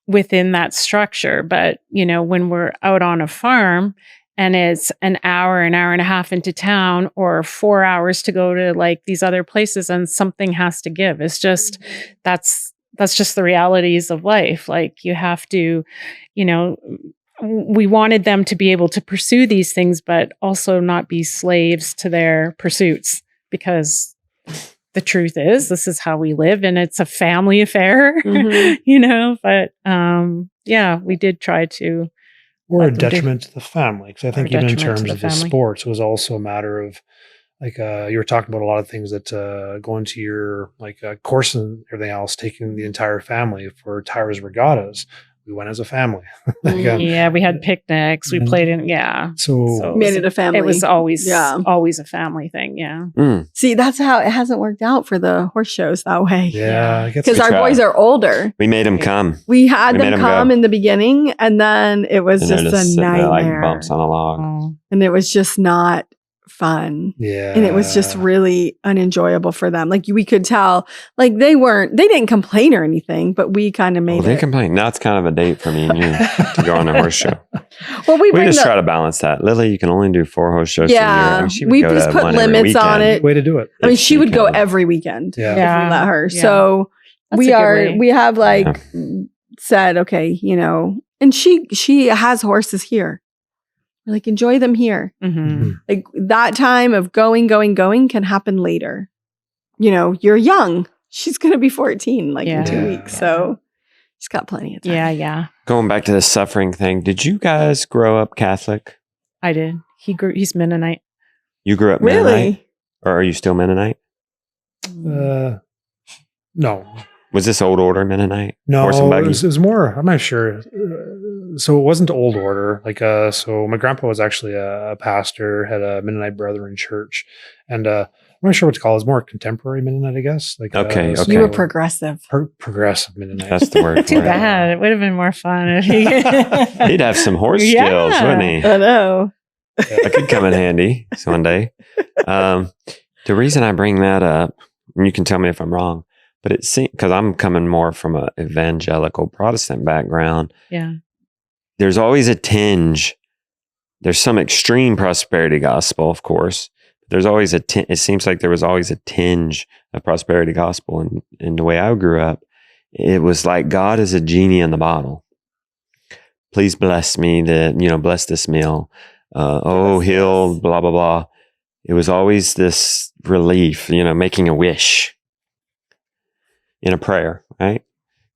within that structure. But, you know, when we're out on a farm and it's an hour and a half into town, or 4 hours to go to like these other places, and something has to give. It's just, that's just the realities of life. Like you have to, you know, we wanted them to be able to pursue these things, but also not be slaves to their pursuits, because the truth is, this is how we live, and it's a family affair, you know, but we did try to. Or a detriment to the family. Because I think even in terms of the sports, it was also a matter of, like you were talking about a lot of things that go into your like course and everything else, taking the entire family for Tyra's regattas. We went as a family. We had picnics. We played in, So made it a family. It was always a family thing. Yeah. See, that's how it hasn't worked out for the horse shows that way. Yeah. Because our boys are older. We made them come. We had them come in the beginning, and then it was just a nightmare. Like bumps on a log. And it was just not fun. Yeah. And it was just really unenjoyable for them. Like we could tell, like they didn't complain or anything, but we kind of made they complain. Now it's kind of a date for me and you to go on a horse show. Well, we just try to balance that. Lily, you can only do 4 horse shows a year. I mean, we just put limits on it. Way to do it. I mean, she would go every weekend if we let her. Yeah. So we have like said, okay, you know, and she has horses here. Like, enjoy them here. Like that time of going can happen later. You know, you're young. She's going to be 14 in 2 weeks. So she's got plenty of time. Yeah. Going back to the suffering thing. Did you guys grow up Catholic? I did. He's Mennonite. You grew up Mennonite? Really? Or are you still Mennonite? No. Was this old order Mennonite? No, it was more, I'm not sure. So it wasn't old order. Like, so my grandpa was actually a pastor, had a Mennonite Brethren church. And I'm not sure what to call it. It's more contemporary Mennonite, I guess. Like, okay. You were progressive. Progressive Mennonite. That's the word. Too bad. It would have been more fun if he'd have some horse skills, wouldn't he? I know. That could come in handy one day. The reason I bring that up, and you can tell me if I'm wrong, but it seems, because I'm coming more from an evangelical Protestant background. Yeah. There's always a tinge. There's some extreme prosperity gospel, of course. There's always it seems like there was always a tinge of prosperity gospel. And in the way I grew up, it was like God is a genie in the bottle. Please bless me, bless this meal. He'll blah, blah, blah. It was always this relief, making a wish in a prayer, right?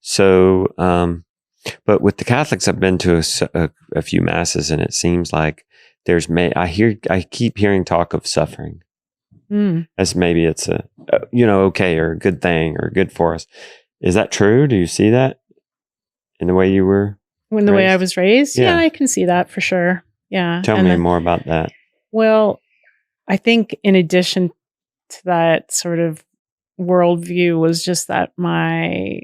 So But with the Catholics, I've been to a few masses, and it seems like I keep hearing talk of suffering as maybe it's okay, or a good thing, or good for us. Is that true? Do you see that in the way you were When the way I was raised? Yeah. Yeah, I can see that for sure. Yeah. Tell me more about that. Well, I think in addition to that sort of worldview was just that my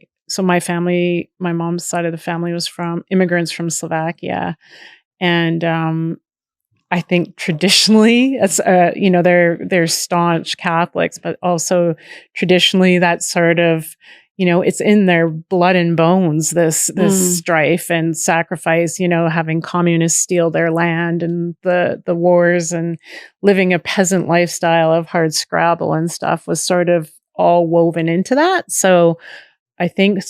family, my mom's side of the family was from immigrants from Slovakia. And I think traditionally, it's they're staunch Catholics, but also traditionally that sort of, it's in their blood and bones, this strife and sacrifice, having communists steal their land and the wars and living a peasant lifestyle of hard scrabble and stuff was sort of all woven into that. So I think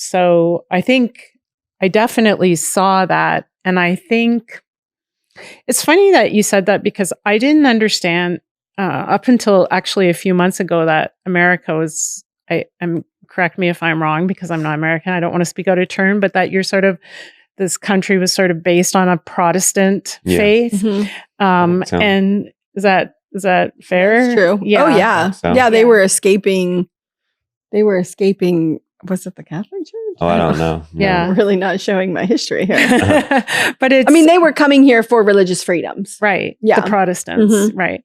I definitely saw that. And I think it's funny that you said that, because I didn't understand up until actually a few months ago that America was, correct me if I'm wrong, because I'm not American. I don't want to speak out of turn, but that this country was sort of based on a Protestant faith. Mm-hmm. And is that fair? That's true. Yeah. Oh yeah. So. Yeah. They were escaping. Was it the Catholic Church? Oh, I don't know. No. Yeah. I'm really not showing my history here. But they were coming here for religious freedoms. Right. Yeah. The Protestants. Mm-hmm. Right.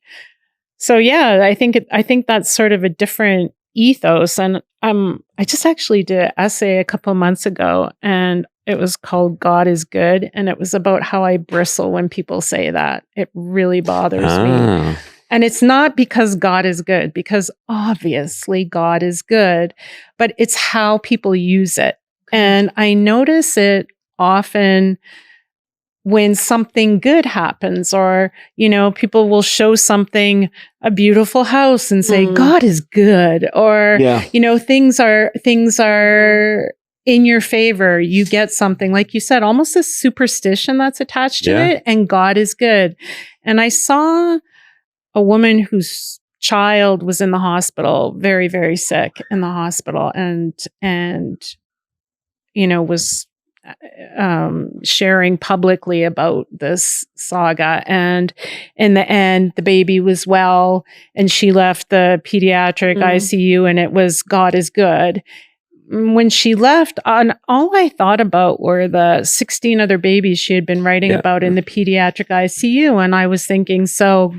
So yeah, I think that's sort of a different ethos. And I just actually did an essay a couple of months ago, and it was called God is Good. And it was about how I bristle when people say that. It really bothers me. And it's not because God is good, because obviously God is good, but it's how people use it. And I notice it often when something good happens, or, people will show something, a beautiful house, and say, God is good, or, things are in your favor. You get something, like you said, almost a superstition that's attached to it, and God is good. And I saw a woman whose child was in the hospital, very, very sick in the hospital, and was sharing publicly about this saga. And in the end, the baby was well, and she left the pediatric ICU, and it was God is good. When she left, all I thought about were the 16 other babies she had been writing about in the pediatric ICU. And I was thinking, so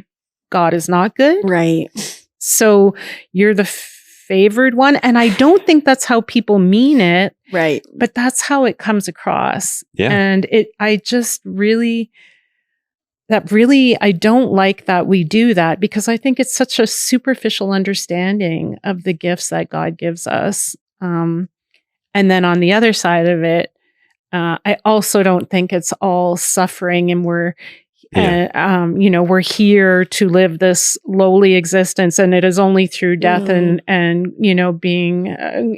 God is not good? Right. So you're the favored one. And I don't think that's how people mean it. Right. But that's how it comes across. Yeah. And I don't like that we do that, because I think it's such a superficial understanding of the gifts that God gives us. And then on the other side of it, I also don't think it's all suffering, and we're here to live this lowly existence, and it is only through death and being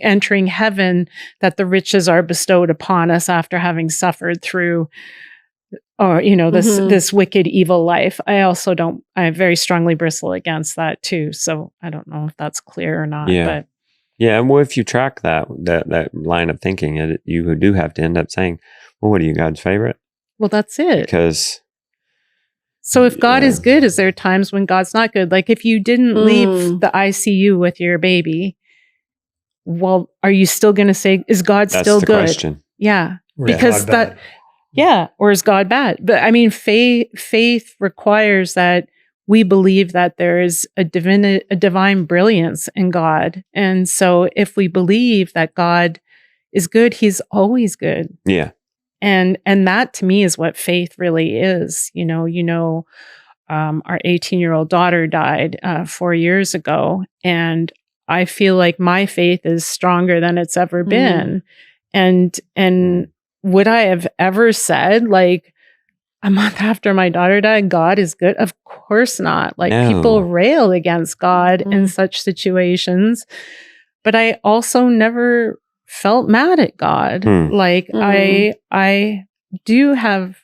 entering heaven that the riches are bestowed upon us after having suffered through, this wicked, evil life. I very strongly bristle against that too. So I don't know if that's clear or not. Yeah. But yeah. Well, if you track that line of thinking, you do have to end up saying, well, what are you, God's favorite? Well, that's it. So if God is good, is there times when God's not good? Like if you didn't leave the ICU with your baby, well, are you still going to say, is God still good? That's the question. Yeah. Because or is God bad? But I mean, faith requires that we believe that there is a divine brilliance in God. And so if we believe that God is good, he's always good. Yeah. And that to me is what faith really is. Our 18-year-old daughter died 4 years ago, and I feel like my faith is stronger than it's ever been. And would I have ever said, like, a month after my daughter died, God is good? Of course not. Like, people rail against God in such situations, but I also never felt mad at God. Like I do have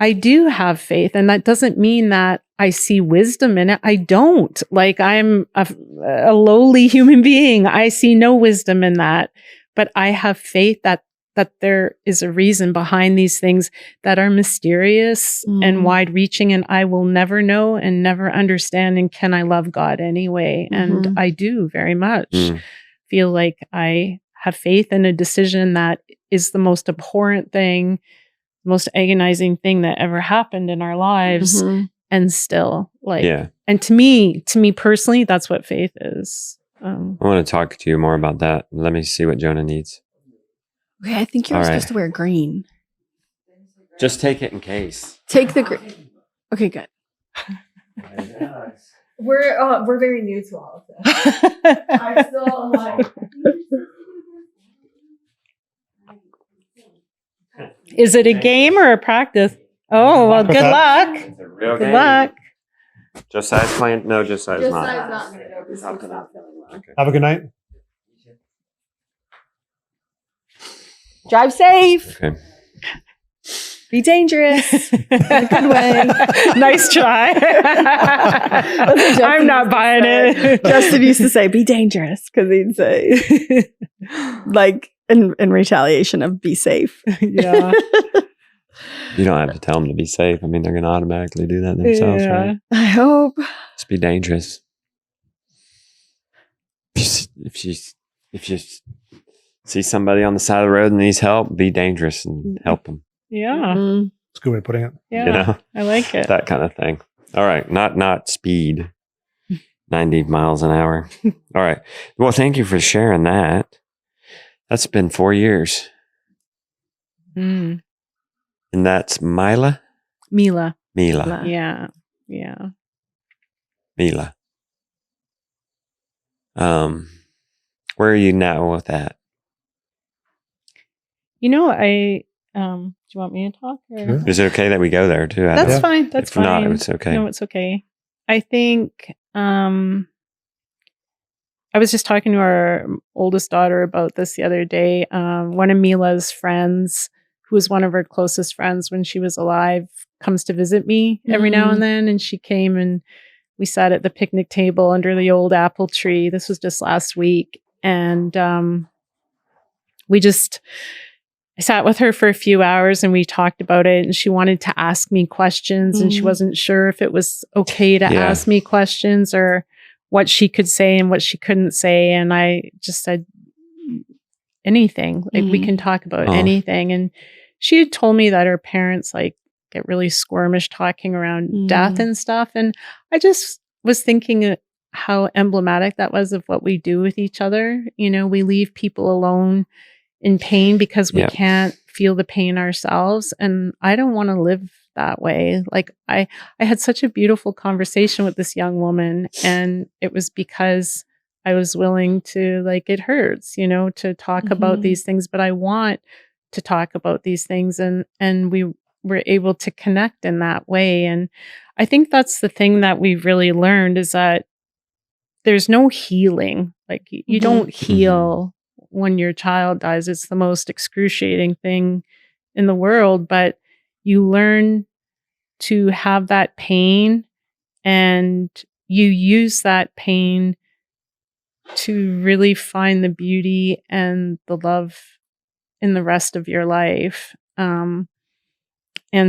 faith, and that doesn't mean that I see wisdom in it. I don't. Like, I'm a lowly human being. I see no wisdom in that, but I have faith that that there is a reason behind these things that are mysterious and wide reaching, and I will never know and never understand. And can I love God anyway? And I do very much feel like I have faith in a decision that is the most abhorrent thing, most agonizing thing that ever happened in our lives. And still and to me personally, that's what faith is. I want to talk to you more about that. Let me see what Jonah needs. Okay, I think you're supposed to wear green. Just take it in case. Take the green. Okay, good. We're very new to all of this. I'm still like. Is it a game or a practice? Oh, well, good luck. It's a real Good game. luck. Josiah's playing. No, Josiah's not. not going to go because he's not feeling well. Okay. Have a good night. Drive safe. Okay. Be dangerous. In a good way. Nice try. I'm not buying it. Justin used to say, be dangerous, because he'd say, like, in retaliation of be safe. Yeah. You don't have to tell them to be safe. I mean, they're going to automatically do that themselves, right? I hope. Just be dangerous. If you see somebody on the side of the road and needs help, be dangerous and help them. Yeah. It's a good way of putting it. Yeah. You know? I like it. That kind of thing. All right. Not speed. 90 miles an hour. All right. Well, thank you for sharing that. That's been 4 years. Mm. And that's Mila? Mila. Yeah. Yeah. Mila. Where are you now with that? You know, do you want me to talk? Or? Sure. Is it okay that we go there too? That's fine. That's if fine. not, it's okay. No, it's okay. I think I was just talking to our oldest daughter about this the other day. One of Mila's friends, who was one of her closest friends when she was alive, comes to visit me every now and then. And she came and we sat at the picnic table under the old apple tree. This was just last week. And I sat with her for a few hours and we talked about it, and she wanted to ask me questions and she wasn't sure if it was okay to ask me questions or what she could say and what she couldn't say. And I just said, anything, like we can talk about anything. And she had told me that her parents get really squirmish talking around death and stuff. And I just was thinking how emblematic that was of what we do with each other. You know, we leave people alone in pain because we can't feel the pain ourselves. And I don't want to live that way. Like I had such a beautiful conversation with this young woman, and it was because I was willing to, it hurts, to talk about these things, but I want to talk about these things. And we were able to connect in that way. And I think that's the thing that we've really learned, is that there's no healing. Like you don't heal when your child dies. It's the most excruciating thing in the world, but you learn to have that pain, and you use that pain to really find the beauty and the love in the rest of your life. And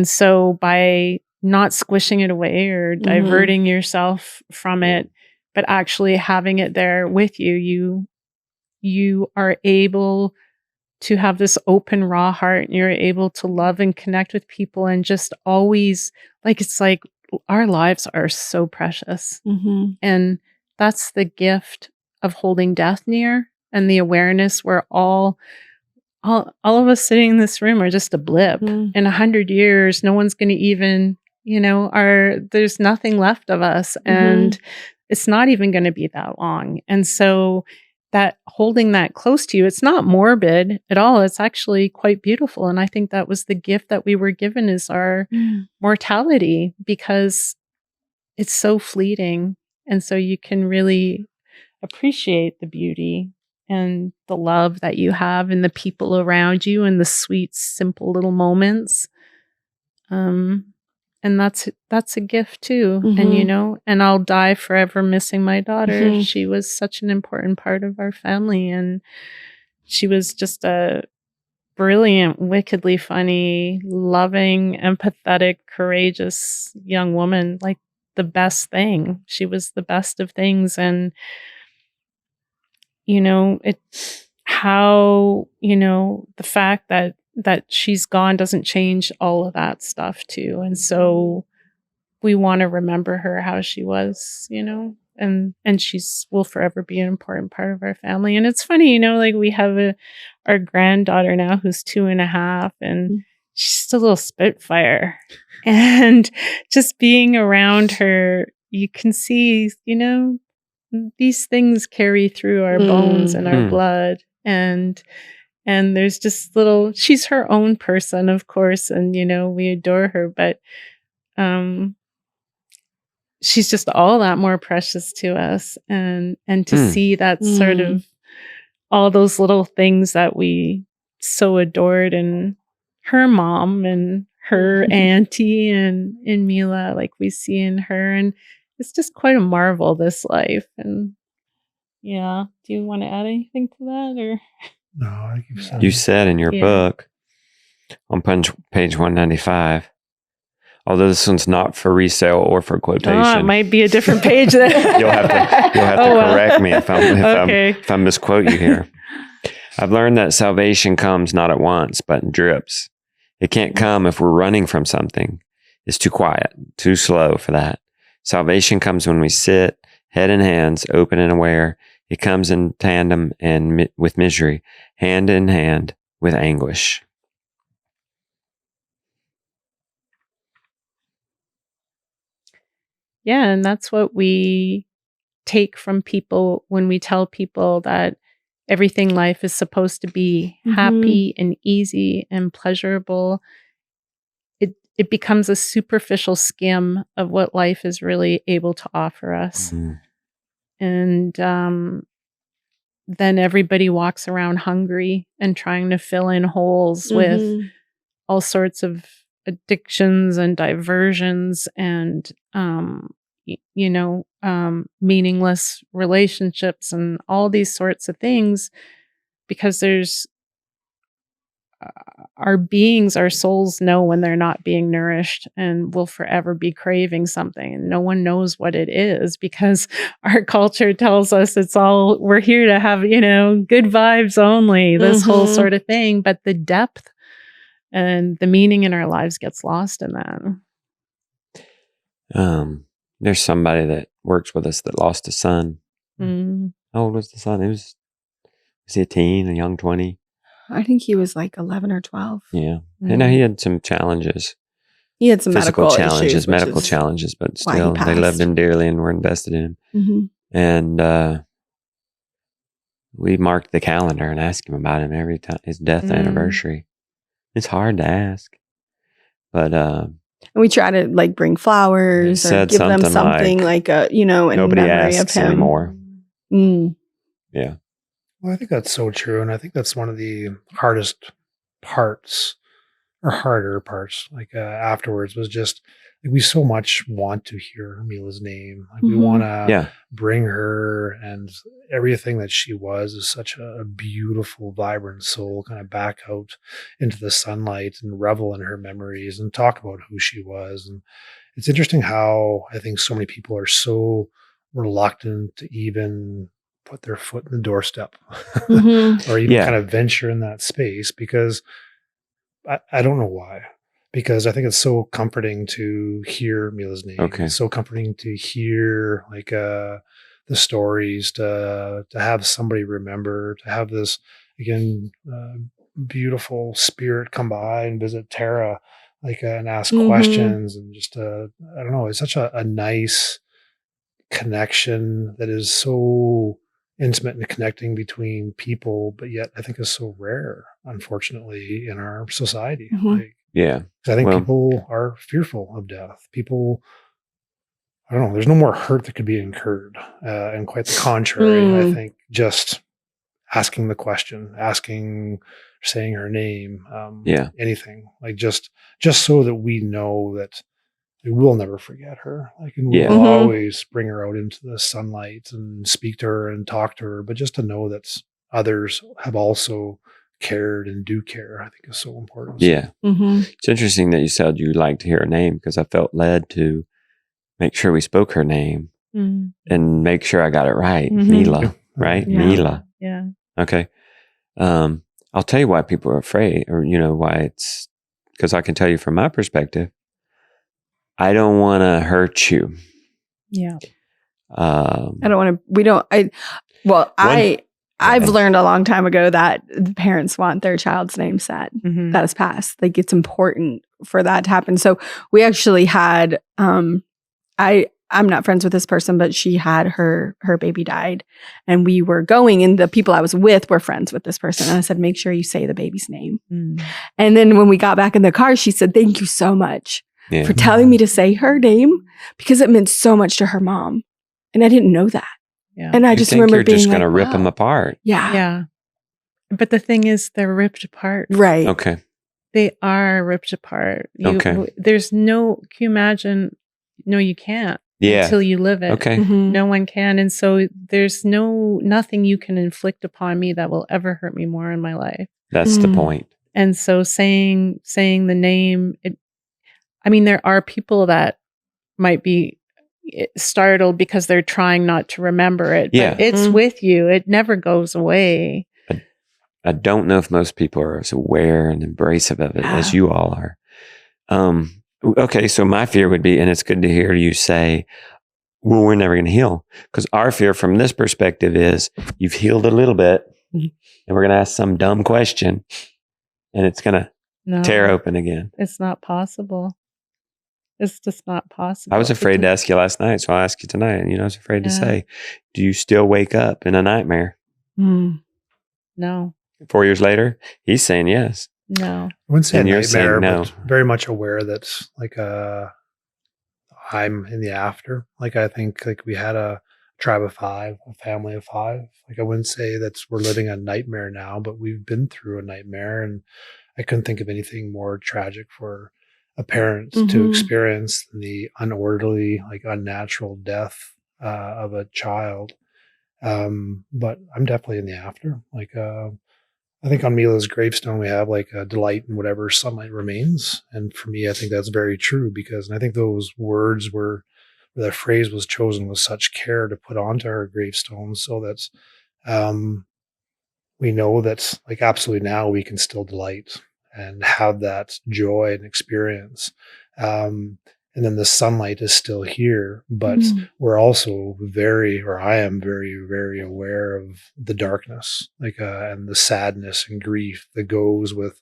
so by not squishing it away or diverting yourself from it, but actually having it there with you, you are able to have this open, raw heart, and you're able to love and connect with people, and just always, it's like our lives are so precious. And that's the gift of holding death near, and the awareness where all of us sitting in this room are just a blip. In 100 years, no one's going to even, there's nothing left of us, and it's not even going to be that long. And so that holding that close to you, it's not morbid at all. It's actually quite beautiful. And I think that was the gift that we were given, is our mortality, because it's so fleeting. And so you can really appreciate the beauty and the love that you have in the people around you and the sweet, simple little moments. And that's a gift too. And and I'll die forever missing my daughter. She was such an important part of our family, and she was just a brilliant, wickedly funny, loving, empathetic, courageous young woman, like the best thing. She was the best of things. And, the fact that she's gone doesn't change all of that stuff too. And so we want to remember her how she was, and will forever be an important part of our family. And it's funny, like we have our granddaughter now who's 2.5, and she's just a little spitfire. And just being around her, you can see, these things carry through our bones and our blood. And there's just she's her own person, of course. And, we adore her, but, she's just all that more precious to us. And to see that sort of all those little things that we so adored in her mom and her auntie and in Mila, like we see in her. And it's just quite a marvel, this life. And yeah. Do you want to add anything to that? Or No, I think you said in your book on page 195, although this one's not for resale or for quotation. It might be a different page then. You'll have to correct me if I misquote you here. I've learned that salvation comes not at once, but in drips. It can't come if we're running from something. It's too quiet, too slow for that. Salvation comes when we sit, head in hands, open and aware. It comes in tandem and with misery, hand in hand with anguish. Yeah, and that's what we take from people when we tell people that everything life is supposed to be happy and easy and pleasurable. It becomes a superficial skim of what life is really able to offer us. And then everybody walks around hungry and trying to fill in holes with all sorts of addictions and diversions and meaningless relationships and all these sorts of things, because there's our beings, our souls know when they're not being nourished and will forever be craving something, and no one knows what it is because our culture tells us we're here to have, good vibes only, this whole sort of thing. But the depth and the meaning in our lives gets lost in that. There's somebody that works with us that lost a son. Mm. How old was the son? Was he a teen, a young 20? I think he was like 11 or 12. Yeah. And he had some challenges. He had some physical challenges, medical challenges, but still they loved him dearly and were invested in him. And we marked the calendar and asked him about him every time, his death anniversary. It's hard to ask, but and we try to bring flowers or give them something like in nobody memory of asks him anymore. Yeah. Well, I think that's so true. And I think that's one of the hardest parts or harder parts, afterwards, was just we so much want to hear Mila's name. We want to bring her, and everything that she was is such a beautiful, vibrant soul, kind of back out into the sunlight and revel in her memories and talk about who she was. And it's interesting how I think so many people are so reluctant to even put their foot in the doorstep or even kind of venture in that space, because I don't know why. Because I think it's so comforting to hear Mila's name. Okay. It's so comforting to hear the stories, to have somebody remember, to have this again beautiful spirit come by and visit Tara, and ask questions, and just I don't know. It's such a nice connection that is so intimate and connecting between people, but yet I think is so rare, unfortunately, in our society. Yeah. I think people are fearful of death. People, I don't know, there's no more hurt that could be incurred. And quite the contrary. I think just asking the question, saying her name, anything, just so that we know that we will never forget her. And we'll always bring her out into the sunlight and speak to her and talk to her, but just to know that others have also cared and do care, I think is so important. Yeah. Mm-hmm. It's interesting that you said you like to hear her name because I felt led to make sure we spoke her name and make sure I got it right. Mila, right? Yeah. Mila. Yeah. Okay. I'll tell you why people are afraid, or, why it's because I can tell you from my perspective, I don't want to hurt you. Yeah. I don't want to, I've learned a long time ago that the parents want their child's name said. That has passed. Like, it's important for that to happen. So we actually had, I'm not friends with this person, but she had her baby died, and we were going, and the people I was with were friends with this person. And I said, make sure you say the baby's name. And then when we got back in the car, she said, thank you so much for telling me to say her name, because it meant so much to her mom. And I didn't know that. Yeah. And I just remember you're being just going to like, rip them apart. Yeah. Yeah. But the thing is, they're ripped apart. Right. Okay. They are ripped apart. Okay. There's no, can you imagine? No, you can't. Yeah. Until you live it. Okay. No one can. And so there's nothing you can inflict upon me that will ever hurt me more in my life. That's the point. And so saying the name, there are people that might be startled because they're trying not to remember it. But it's with you. It never goes away. I don't know if most people are as aware and embracive of it as you all are. Okay, so my fear would be, and it's good to hear you say, well, we're never going to heal. Because our fear from this perspective is you've healed a little bit, and we're going to ask some dumb question, and it's going to tear open again. It's not possible. It's just not possible. I was afraid to ask you last night, so I'll ask you tonight. And I was afraid to say, do you still wake up in a nightmare? No. 4 years later, he's saying yes. No. I wouldn't say And a you're nightmare, saying no. but very much aware that like I'm in the after. Like, I think like we had a tribe of 5, a family of 5. Like, I wouldn't say that we're living a nightmare now, but we've been through a nightmare, and I couldn't think of anything more tragic for a parent to experience than the unorderly, like unnatural death of a child. But I'm definitely in the after. Like, I think on Mila's gravestone, we have like a delight in whatever sunlight remains. And for me, I think that's very true, because, and I think those words were, that phrase was chosen with such care to put onto her gravestone, so that we know that like absolutely now we can still delight and have that joy and experience. And then the sunlight is still here, but we're also I am very, very aware of the darkness, like, and the sadness and grief that goes with,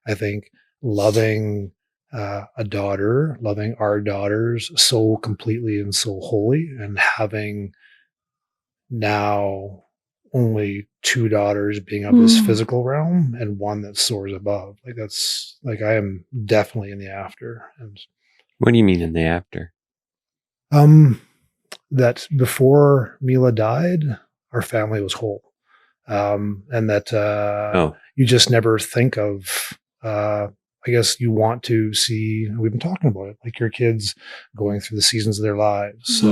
I think, loving a daughter, loving our daughters so completely and so wholly, and having now only 2 daughters being of this physical realm and one that soars above. Like, that's like, I am definitely in the after. And what do you mean in the after? That before Mila died, our family was whole. And that you just never think of, I guess you want to see, we've been talking about it, like your kids going through the seasons of their lives,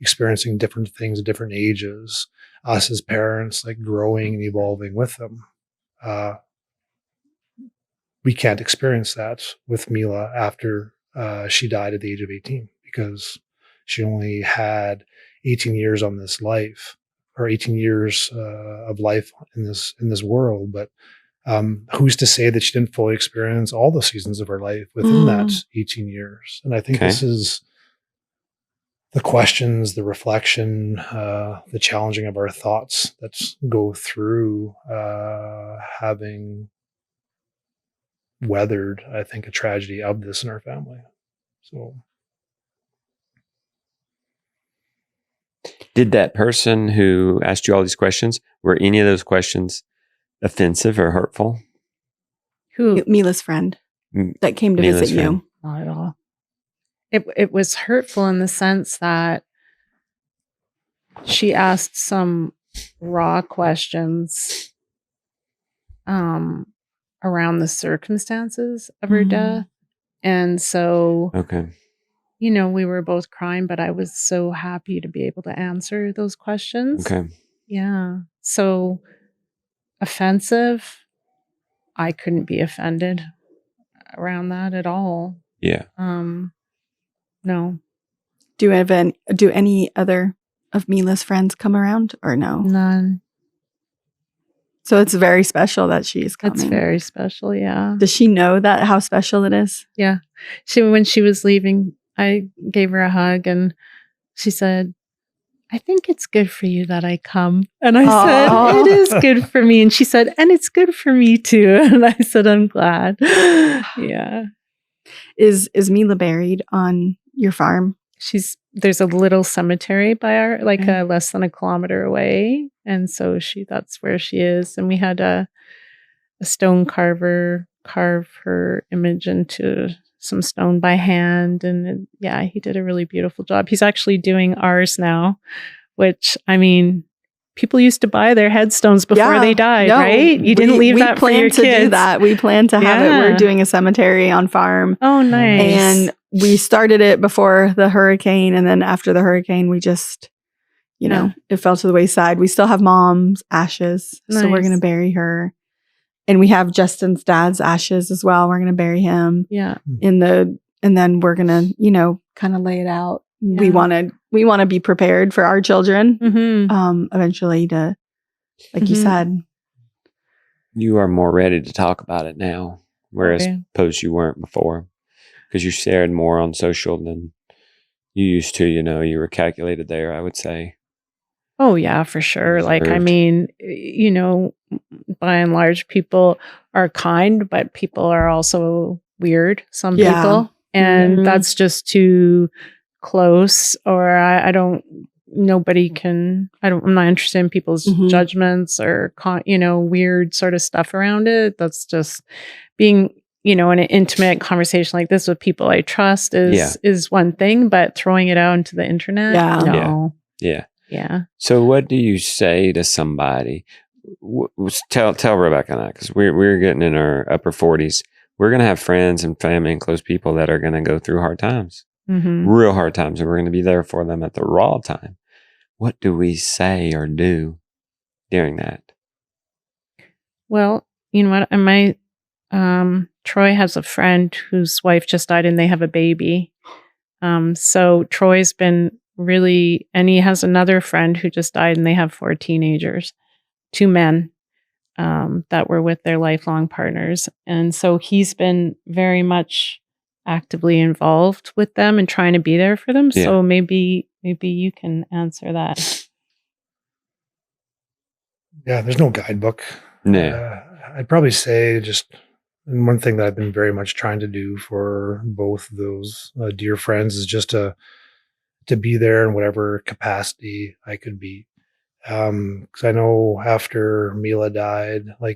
experiencing different things at different ages, us as parents, like growing and evolving with them. We can't experience that with Mila after she died at the age of 18, because she only had 18 years on this life, or 18 years of life in this world. But who's to say that she didn't fully experience all the seasons of her life within that 18 years? And I think this is the questions, the reflection, the challenging of our thoughts that go through having weathered, I think, a tragedy of this in our family. So, did that person who asked you all these questions, were any of those questions offensive or hurtful? Who? Mila's friend that came to visit you. Not at all. It was hurtful in the sense that she asked some raw questions around the circumstances of her death. And so, we were both crying, but I was so happy to be able to answer those questions. Okay. Yeah. So offensive, I couldn't be offended around that at all. Yeah. No. Do any other of Mila's friends come around or no? None. So it's very special that she's coming. It's very special, yeah. Does she know that how special it is? Yeah. When she was leaving, I gave her a hug and she said, I think it's good for you that I come. And I said, it is good for me. And she said, and it's good for me too. And I said, I'm glad. Yeah. Is Mila buried on your farm? There's a little cemetery by our, less than a kilometer away. And so that's where she is. And we had a stone carver carve her image into some stone by hand. And he did a really beautiful job. He's actually doing ours now, which, I mean, people used to buy their headstones before they died, right? You didn't leave that for your kids. We plan to do that. We plan to have it. We're doing a cemetery on farm. Oh, nice. And we started it before the hurricane. And then after the hurricane, we just, it fell to the wayside. We still have mom's ashes. Nice. So we're going to bury her. And we have Justin's dad's ashes as well. We're going to bury him. Yeah. And then we're going to, kind of lay it out. Yeah. We want to be prepared for our children. Eventually to, like you said. You are more ready to talk about it now. Whereas suppose you weren't before. Because you shared more on social than you used to, you were calculated there, I would say. Oh, yeah, for sure. Reserved. I mean, by and large, people are kind, but people are also weird, some people. And that's just too close, or I'm not interested in people's judgments or, weird sort of stuff around it. That's just being, in an intimate conversation like this with people I trust is one thing, but throwing it out into the internet, no. Yeah. So what do you say to somebody? Tell Rebecca that, because we're getting in our upper 40s. We're going to have friends and family and close people that are going to go through hard times, real hard times, and we're going to be there for them at the raw time. What do we say or do during that? Well, you know what? Troy has a friend whose wife just died and they have a baby. So Troy's been really, and he has another friend who just died and they have 4 teenagers, 2 men that were with their lifelong partners. And so he's been very much actively involved with them and trying to be there for them. Yeah. So maybe you can answer that. Yeah, there's no guidebook. No. I'd probably say and one thing that I've been very much trying to do for both those dear friends is just to be there in whatever capacity I could be. Because I know after Mila died, I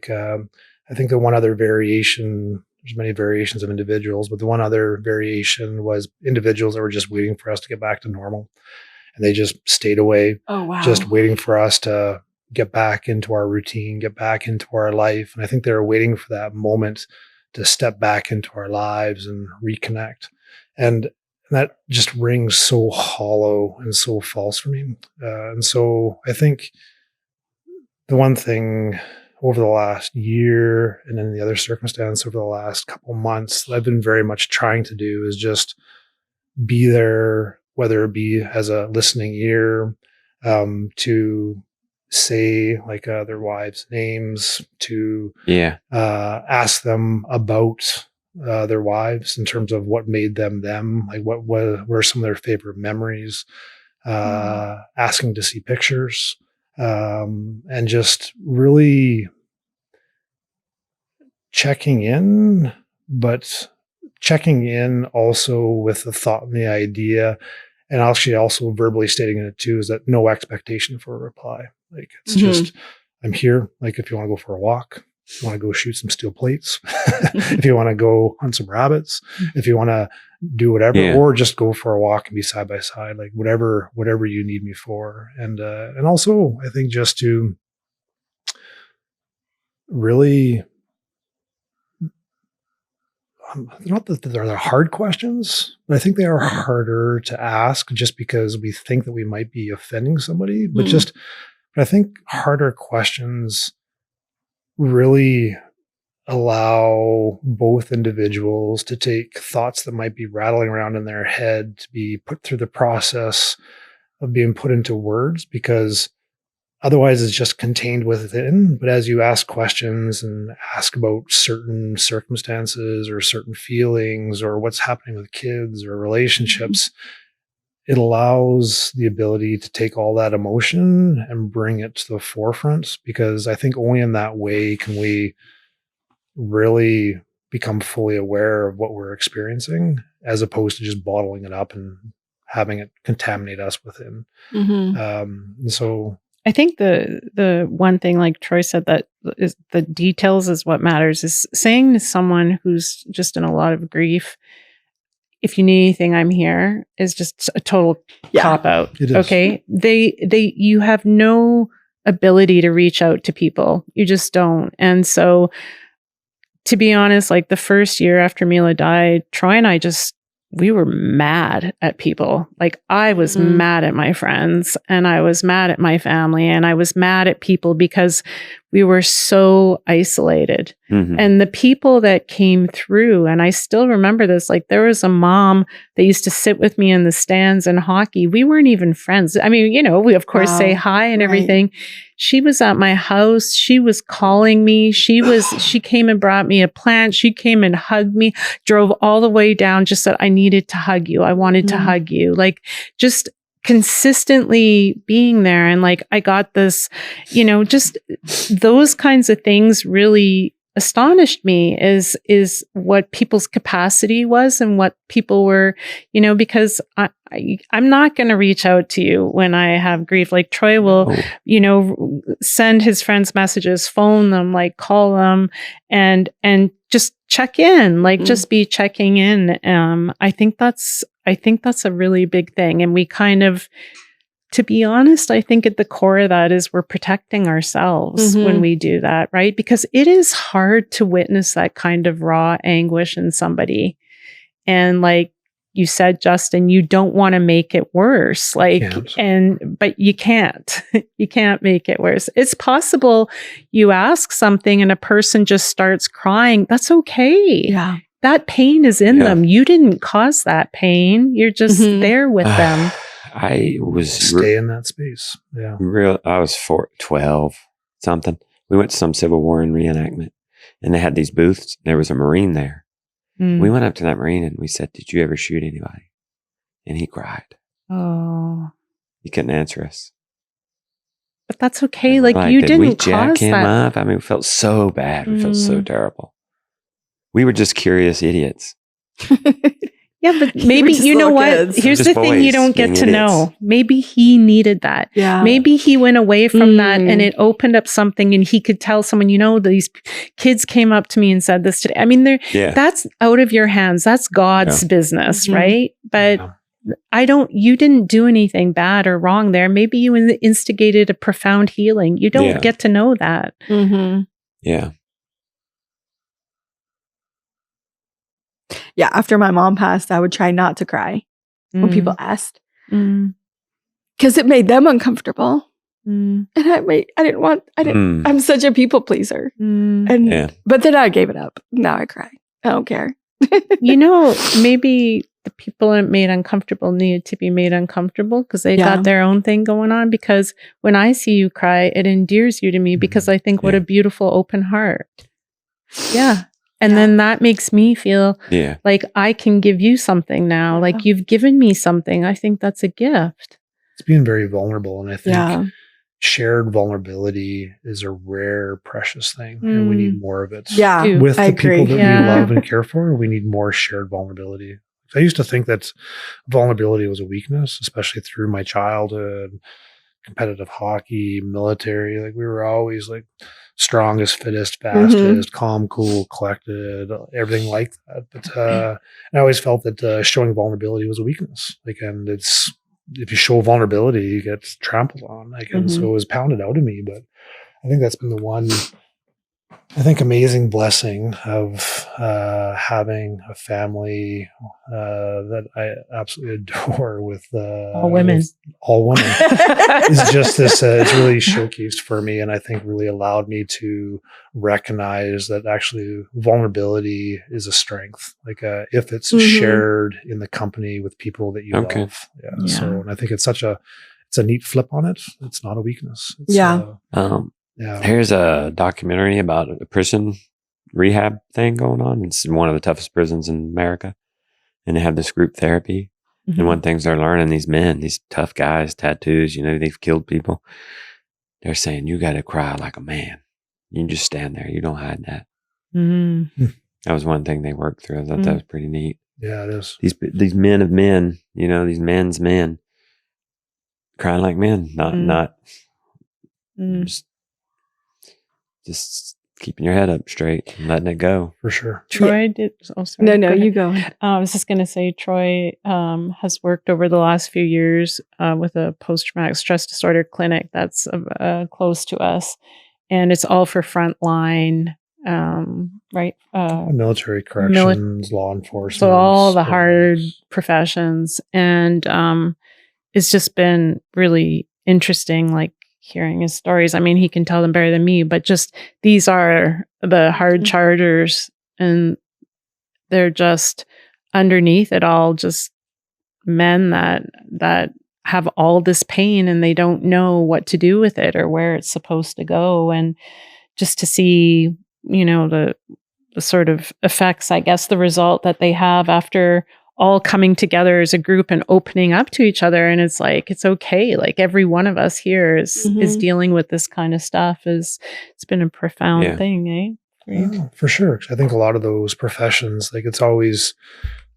think the one other variation, there's many variations of individuals, but the one other variation was individuals that were just waiting for us to get back to normal. And they just stayed away, just waiting for us to get back into our routine, get back into our life. And I think they were waiting for that moment to step back into our lives and reconnect. And that just rings so hollow and so false for me. And so I think the one thing over the last year and in the other circumstance over the last couple months that I've been very much trying to do is just be there, whether it be as a listening ear, to say their wives' names, to ask them about their wives in terms of what made them, what were some of their favorite memories, asking to see pictures, and just really checking in, but checking in also with the thought and the idea, and actually also verbally stating it too, is that no expectation for a reply. It's just, I'm here. If you want to go for a walk, if you want to go shoot some steel plates, if you want to go hunt some rabbits, if you want to do whatever, or just go for a walk and be side by side, whatever you need me for. And also I think just to really, not that they're hard questions, but I think they are harder to ask just because we think that we might be offending somebody, but I think harder questions really allow both individuals to take thoughts that might be rattling around in their head to be put through the process of being put into words, because otherwise it's just contained within. But as you ask questions and ask about certain circumstances or certain feelings or what's happening with kids or relationships, it allows the ability to take all that emotion and bring it to the forefront, because I think only in that way can we really become fully aware of what we're experiencing, as opposed to just bottling it up and having it contaminate us within. And so I think the one thing, like Troy said, that is the details is what matters, is saying to someone who's just in a lot of grief, if you need anything, I'm here, is just a total cop out. Okay. You have no ability to reach out to people. You just don't. And so, to be honest, like the first year after Mila died, Troy and I we were mad at people. Like I was mad at my friends, and I was mad at my family, and I was mad at people because we were so isolated. And the people that came through, and I still remember this, like there was a mom that used to sit with me in the stands in hockey. We weren't even friends. I mean, we of course say hi and everything. She was at my house. She was calling me. She came and brought me a plant. She came and hugged me, drove all the way down, just said, I needed to hug you. I wanted to hug you. Like just consistently being there. And like, I got this, just those kinds of things really astonished me, is what people's capacity was and what people were, because I'm not going to reach out to you when I have grief. Like Troy will, send his friends messages, phone them, like call them and just check in, like just be checking in. I think that's a really big thing. And we kind of, to be honest, I think at the core of that is we're protecting ourselves when we do that, right? Because it is hard to witness that kind of raw anguish in somebody. And like you said, Justin, you don't want to make it worse. Like, but you can't. You can't make it worse. It's possible you ask something and a person just starts crying. That's okay. Yeah. That pain is in them. You didn't cause that pain. You're just there with them. I was stay in that space. Yeah. I was 12 something. We went to some Civil War reenactment, and they had these booths. There was a Marine there. We went up to that Marine and we said, "Did you ever shoot anybody?" And he cried. Oh. He couldn't answer us. But that's okay. Like you didn't cause him that. Up? I mean, we felt so bad. We felt so terrible. We were just curious idiots. Yeah, but maybe, you know what? Kids. Here's the thing you don't get to know. Maybe he needed that. Yeah. Maybe he went away from that and it opened up something, and he could tell someone, these kids came up to me and said this today. I mean, that's out of your hands. That's God's business, right? But you didn't do anything bad or wrong there. Maybe you instigated a profound healing. You don't get to know that. Yeah. Yeah, after my mom passed, I would try not to cry when people asked, because it made them uncomfortable, and I'm such a people pleaser, but then I gave it up. Now I cry. I don't care. Maybe the people it made uncomfortable needed to be made uncomfortable because they got their own thing going on. Because when I see you cry, it endears you to me, because I think what a beautiful open heart. Yeah. And then that makes me feel like I can give you something now. Like you've given me something. I think that's a gift. It's being very vulnerable. And I think shared vulnerability is a rare, precious thing. And we need more of it. Yeah, with the people that we love and care for, we need more shared vulnerability. I used to think that vulnerability was a weakness, especially through my childhood, competitive hockey, military. Like we were always like strongest, fittest, fastest, calm, cool, collected, everything like that. But I always felt that showing vulnerability was a weakness. Like, and if you show vulnerability, you get trampled on. Like, and so it was pounded out of me. But I think that's been the one I think amazing blessing of having a family that I absolutely adore with all women. All women is just this. It's really showcased for me, and I think really allowed me to recognize that actually vulnerability is a strength. Like if it's shared in the company with people that you love. Yeah. So, and I think it's a neat flip on it. It's not a weakness. It's, Here's a documentary about a prison rehab thing going on. It's in one of the toughest prisons in America. And they have this group therapy. And one thing they're learning, these men, these tough guys, tattoos, they've killed people. They're saying, you got to cry like a man. You can just stand there. You don't hide that. That was one thing they worked through. I thought that was pretty neat. Yeah, it is. These men of men, these men's men crying like men, not just keeping your head up straight and letting it go. For sure. Troy did. Oh, sorry. No, you go. I was just going to say, Troy has worked over the last few years with a post-traumatic stress disorder clinic that's close to us. And it's all for frontline, right? Military corrections, law enforcement. So all the hard professions. And it's just been really interesting, like, hearing his stories. I mean, he can tell them better than me, but just these are the hard chargers, and they're just underneath it all, just men that have all this pain and they don't know what to do with it or where it's supposed to go. And just to see, the sort of effects, I guess, the result that they have after all coming together as a group and opening up to each other. And it's like, it's okay. Like every one of us here is dealing with this kind of stuff. It's been a profound thing, eh? Yeah, for sure. I think a lot of those professions, like it's always,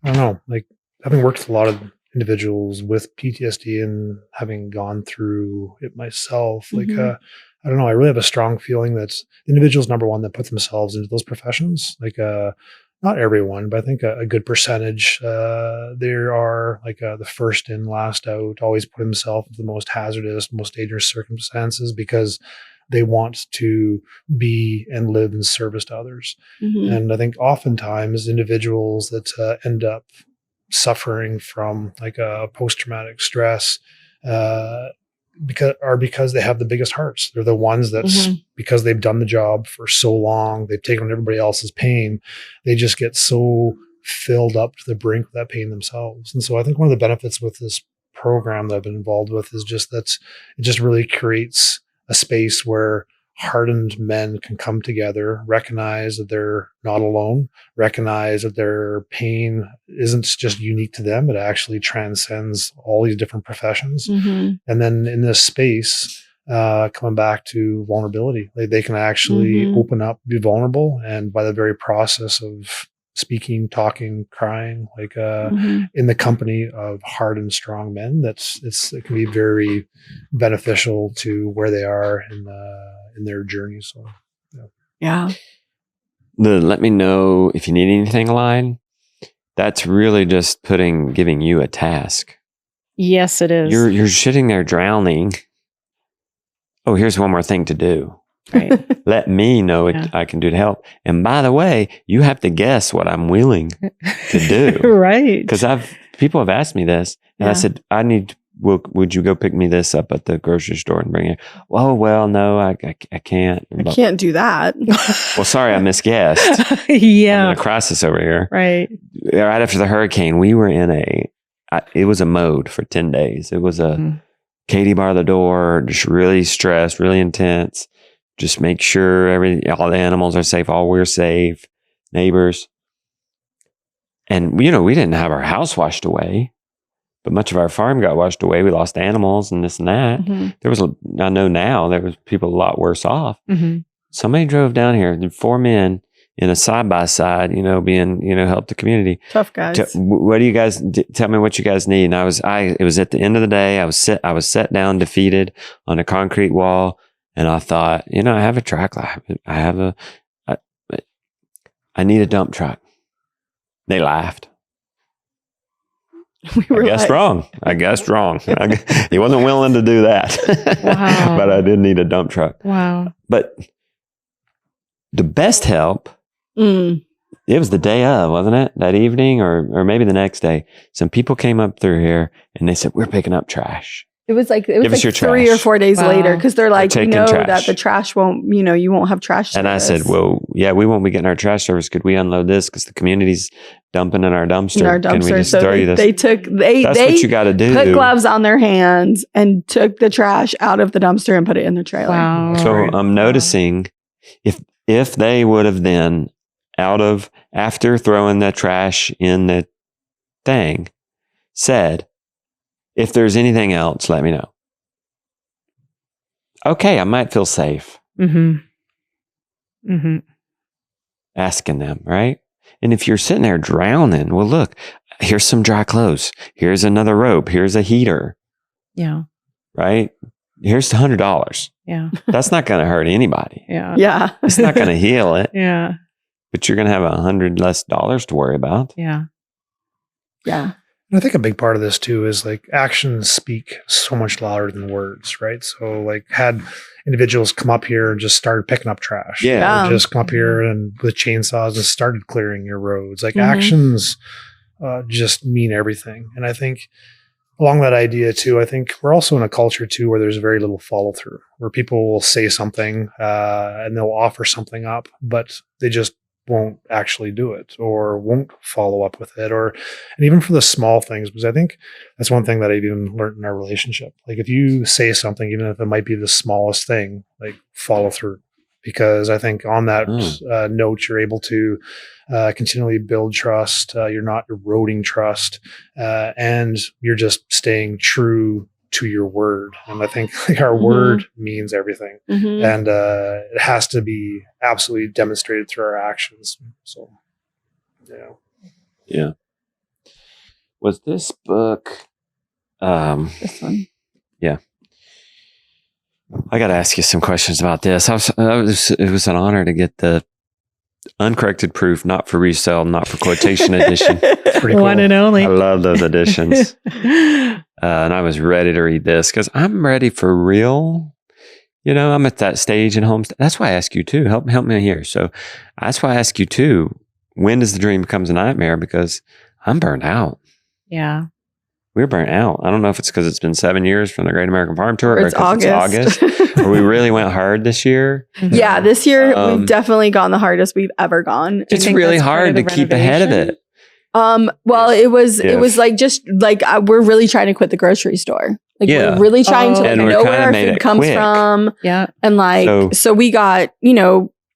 I don't know, like having worked with a lot of individuals with PTSD and having gone through it myself, like, I don't know, I really have a strong feeling that individuals, number one, that put themselves into those professions, like, not everyone, but I think a good percentage, there are like the first in, last out, always put himself into the most hazardous, most dangerous circumstances because they want to be and live in service to others. And I think oftentimes individuals that end up suffering from like a post-traumatic stress, because they have the biggest hearts. They're the ones that's because they've done the job for so long, they've taken on everybody else's pain. They just get so filled up to the brink with that pain themselves. And so I think one of the benefits with this program that I've been involved with is just that it just really creates a space where hardened men can come together, recognize that they're not alone, recognize that their pain isn't just unique to them, it actually transcends all these different professions. And then in this space, coming back to vulnerability, they can actually open up, be vulnerable, and by the very process of speaking, talking, crying, like in the company of hardened, strong men, it can be very beneficial to where they are in their journey. So, yeah. The let me know if you need anything line, that's really just giving you a task. Yes, it is. You're sitting there drowning. Oh, here's one more thing to do. Right. Let me know what I can do to help. And by the way, you have to guess what I'm willing to do. Right. Because people have asked me this, and I said, would you go pick me this up at the grocery store and bring it? Oh, well, no, I can't. I can't do that. Well, sorry, I misguessed. Yeah. I'm in a crisis over here. Right. Right after the hurricane, we were in it was a mode for 10 days. It was a Katie bar the door, just really stressed, really intense. Just make sure all the animals are safe, all we're safe, neighbors. And, we didn't have our house washed away, but much of our farm got washed away. We lost animals and this and that. I know now there was people a lot worse off. Somebody drove down here, 4 men in a side-by-side, being, help the community. Tough guys. What do you guys, tell me what you guys need. And it was at the end of the day, I was set down, defeated on a concrete wall. And I thought, I have a track light. I need a dump truck. They laughed. I guessed wrong. He wasn't willing to do that. Wow. But I did need a dump truck. Wow. But The best help, Mm. it was the day of, wasn't it? That evening or maybe the next day. Some people came up through here and they said, we're picking up trash. It was like Give us your 3 or trash. 4 days later because they're like, taking that trash. the trash won't, you won't have trash. And I said, well, yeah, we won't be getting our trash service. Could we unload this? Because the community's dumping in our dumpster. In our Can we dumpster. just So throw you this? That's what you got to do. put gloves on their hands and took the trash out of the dumpster and put it in the trailer. Wow. So I'm noticing if they would have then after throwing the trash in the thing, said, if there's anything else, let me know. Okay, I might feel safe asking them, right? And if you're sitting there drowning, well, look, here's some dry clothes. Here's another rope. Here's a heater. Yeah. Right? Here's $100. Yeah. That's not going to hurt anybody. Yeah. Yeah. It's not going to heal it. Yeah. But you're going to have $100 less to worry about. Yeah. Yeah. And I think a big part of this too is like actions speak so much louder than words, right? So like had individuals come up here and just started picking up trash. Yeah. Or just come up here and with chainsaws and started clearing your roads. Like Mhm. actions just mean everything. And I think along that idea too, I think we're also in a culture too where there's very little follow through, where people will say something and they'll offer something up, but they just won't actually do it or won't follow up with it, and even for the small things, because I think that's one thing that I've even learned in our relationship. Like if you say something, even if it might be the smallest thing, like follow through, because I think on that note, you're able to continually build trust. You're not eroding trust, and you're just staying true to your word. And I think like our word means everything. Mhm. And it has to be absolutely demonstrated through our actions. So, Yeah. Was this book? This one. Yeah. I got to ask you some questions about this. It was an honor to get the uncorrected proof, not for resale, not for quotation edition. pretty cool. One and only. I love those editions. And I was ready to read this because I'm ready for real. I'm at that stage in Homestead. That's why I ask you too. Help me here. So that's why I ask you too. When does the dream becomes a nightmare? Because I'm burnt out. Yeah. We're burnt out. I don't know if it's because it's been 7 years from the Great American Farm Tour or It's because it's August. Or we really went hard this year. Yeah, this year we've definitely gone the hardest we've ever gone. It's think really that's part hard of to the keep ahead of renovation? it. Well, it was like just like we're really trying to quit the grocery store. Like Yeah. we're really trying to Oh. like, And we're know kinda where our made food it comes quick. from, Yeah. and like so we got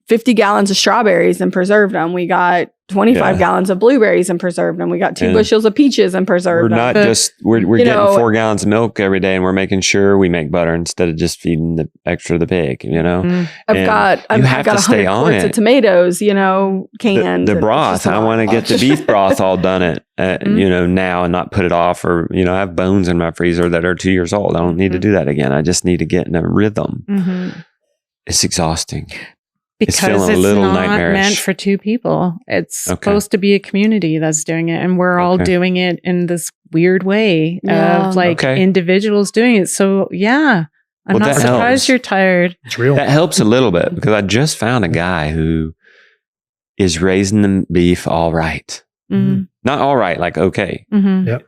50 gallons of strawberries and preserved them. We got 25 gallons of blueberries and preserved them. We got 2 And bushels of peaches and We're preserved them. not just we're You getting know, 4 gallons of milk every day, and we're making sure we make butter instead of just feeding the extra to the pig. Mm. I've And got you have I've got to stay 100 on quarts of it. tomatoes, canned. The and broth. it's just I a want to lot. get the beef broth all done now and not put it off. Or I have bones in my freezer that are 2 years old. I don't need to do that again. I just need to get in a rhythm. Mm-hmm. It's exhausting. Because feeling a it's little not nightmarish. meant for 2 people. It's Okay. supposed to be a community that's doing it. And we're all Okay. doing it in this weird way Yeah. of like Okay. individuals doing it. So yeah, I'm Well, not that surprised helps. you're tired. It's real. That helps a little bit because I just found a guy who is raising the beef all right. Mm-hmm. Not all right, like okay. Mm-hmm. Yep.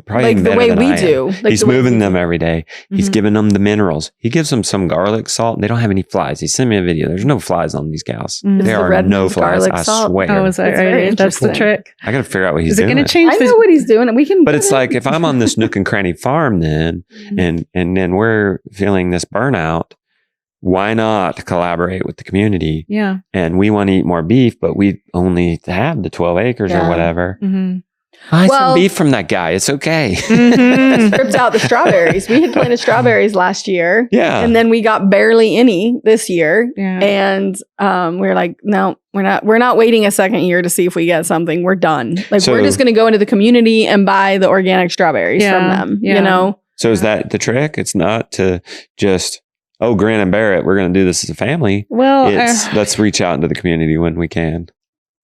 Probably Like even the better way than we I am. do. Like He's the way moving we them do. every day. He's Mhm. giving them the minerals. He gives them some garlic salt. They don't have any flies. He sent me a video. There's no flies on these cows. Mhm. It's There the are red no flies. garlic I salt. swear. Oh, is that It's very right? That's the interesting. trick. I got to figure out what he's Is it doing. going to change I the know what he's doing. We can. But it's like if I'm on this nook and cranny farm then, and then we're feeling this burnout, why not collaborate with the community? Yeah. And we want to eat more beef, but we only have the 12 acres or Yeah. whatever. Mm-hmm. Buy Well- some beef from that guy. It's okay. Mhm. stripped out the strawberries. We had planted strawberries last year, Yeah. and then we got barely any this year. Yeah. And we were like, no, we're not waiting a second year to see if we get something. We're done. Like So- we're just going to go into the community and buy the organic strawberries Yeah, from them. yeah. So is that the trick? It's not to just, grin and bear it. We're going to do this as a family. Well, It's let's reach out into the community when we can.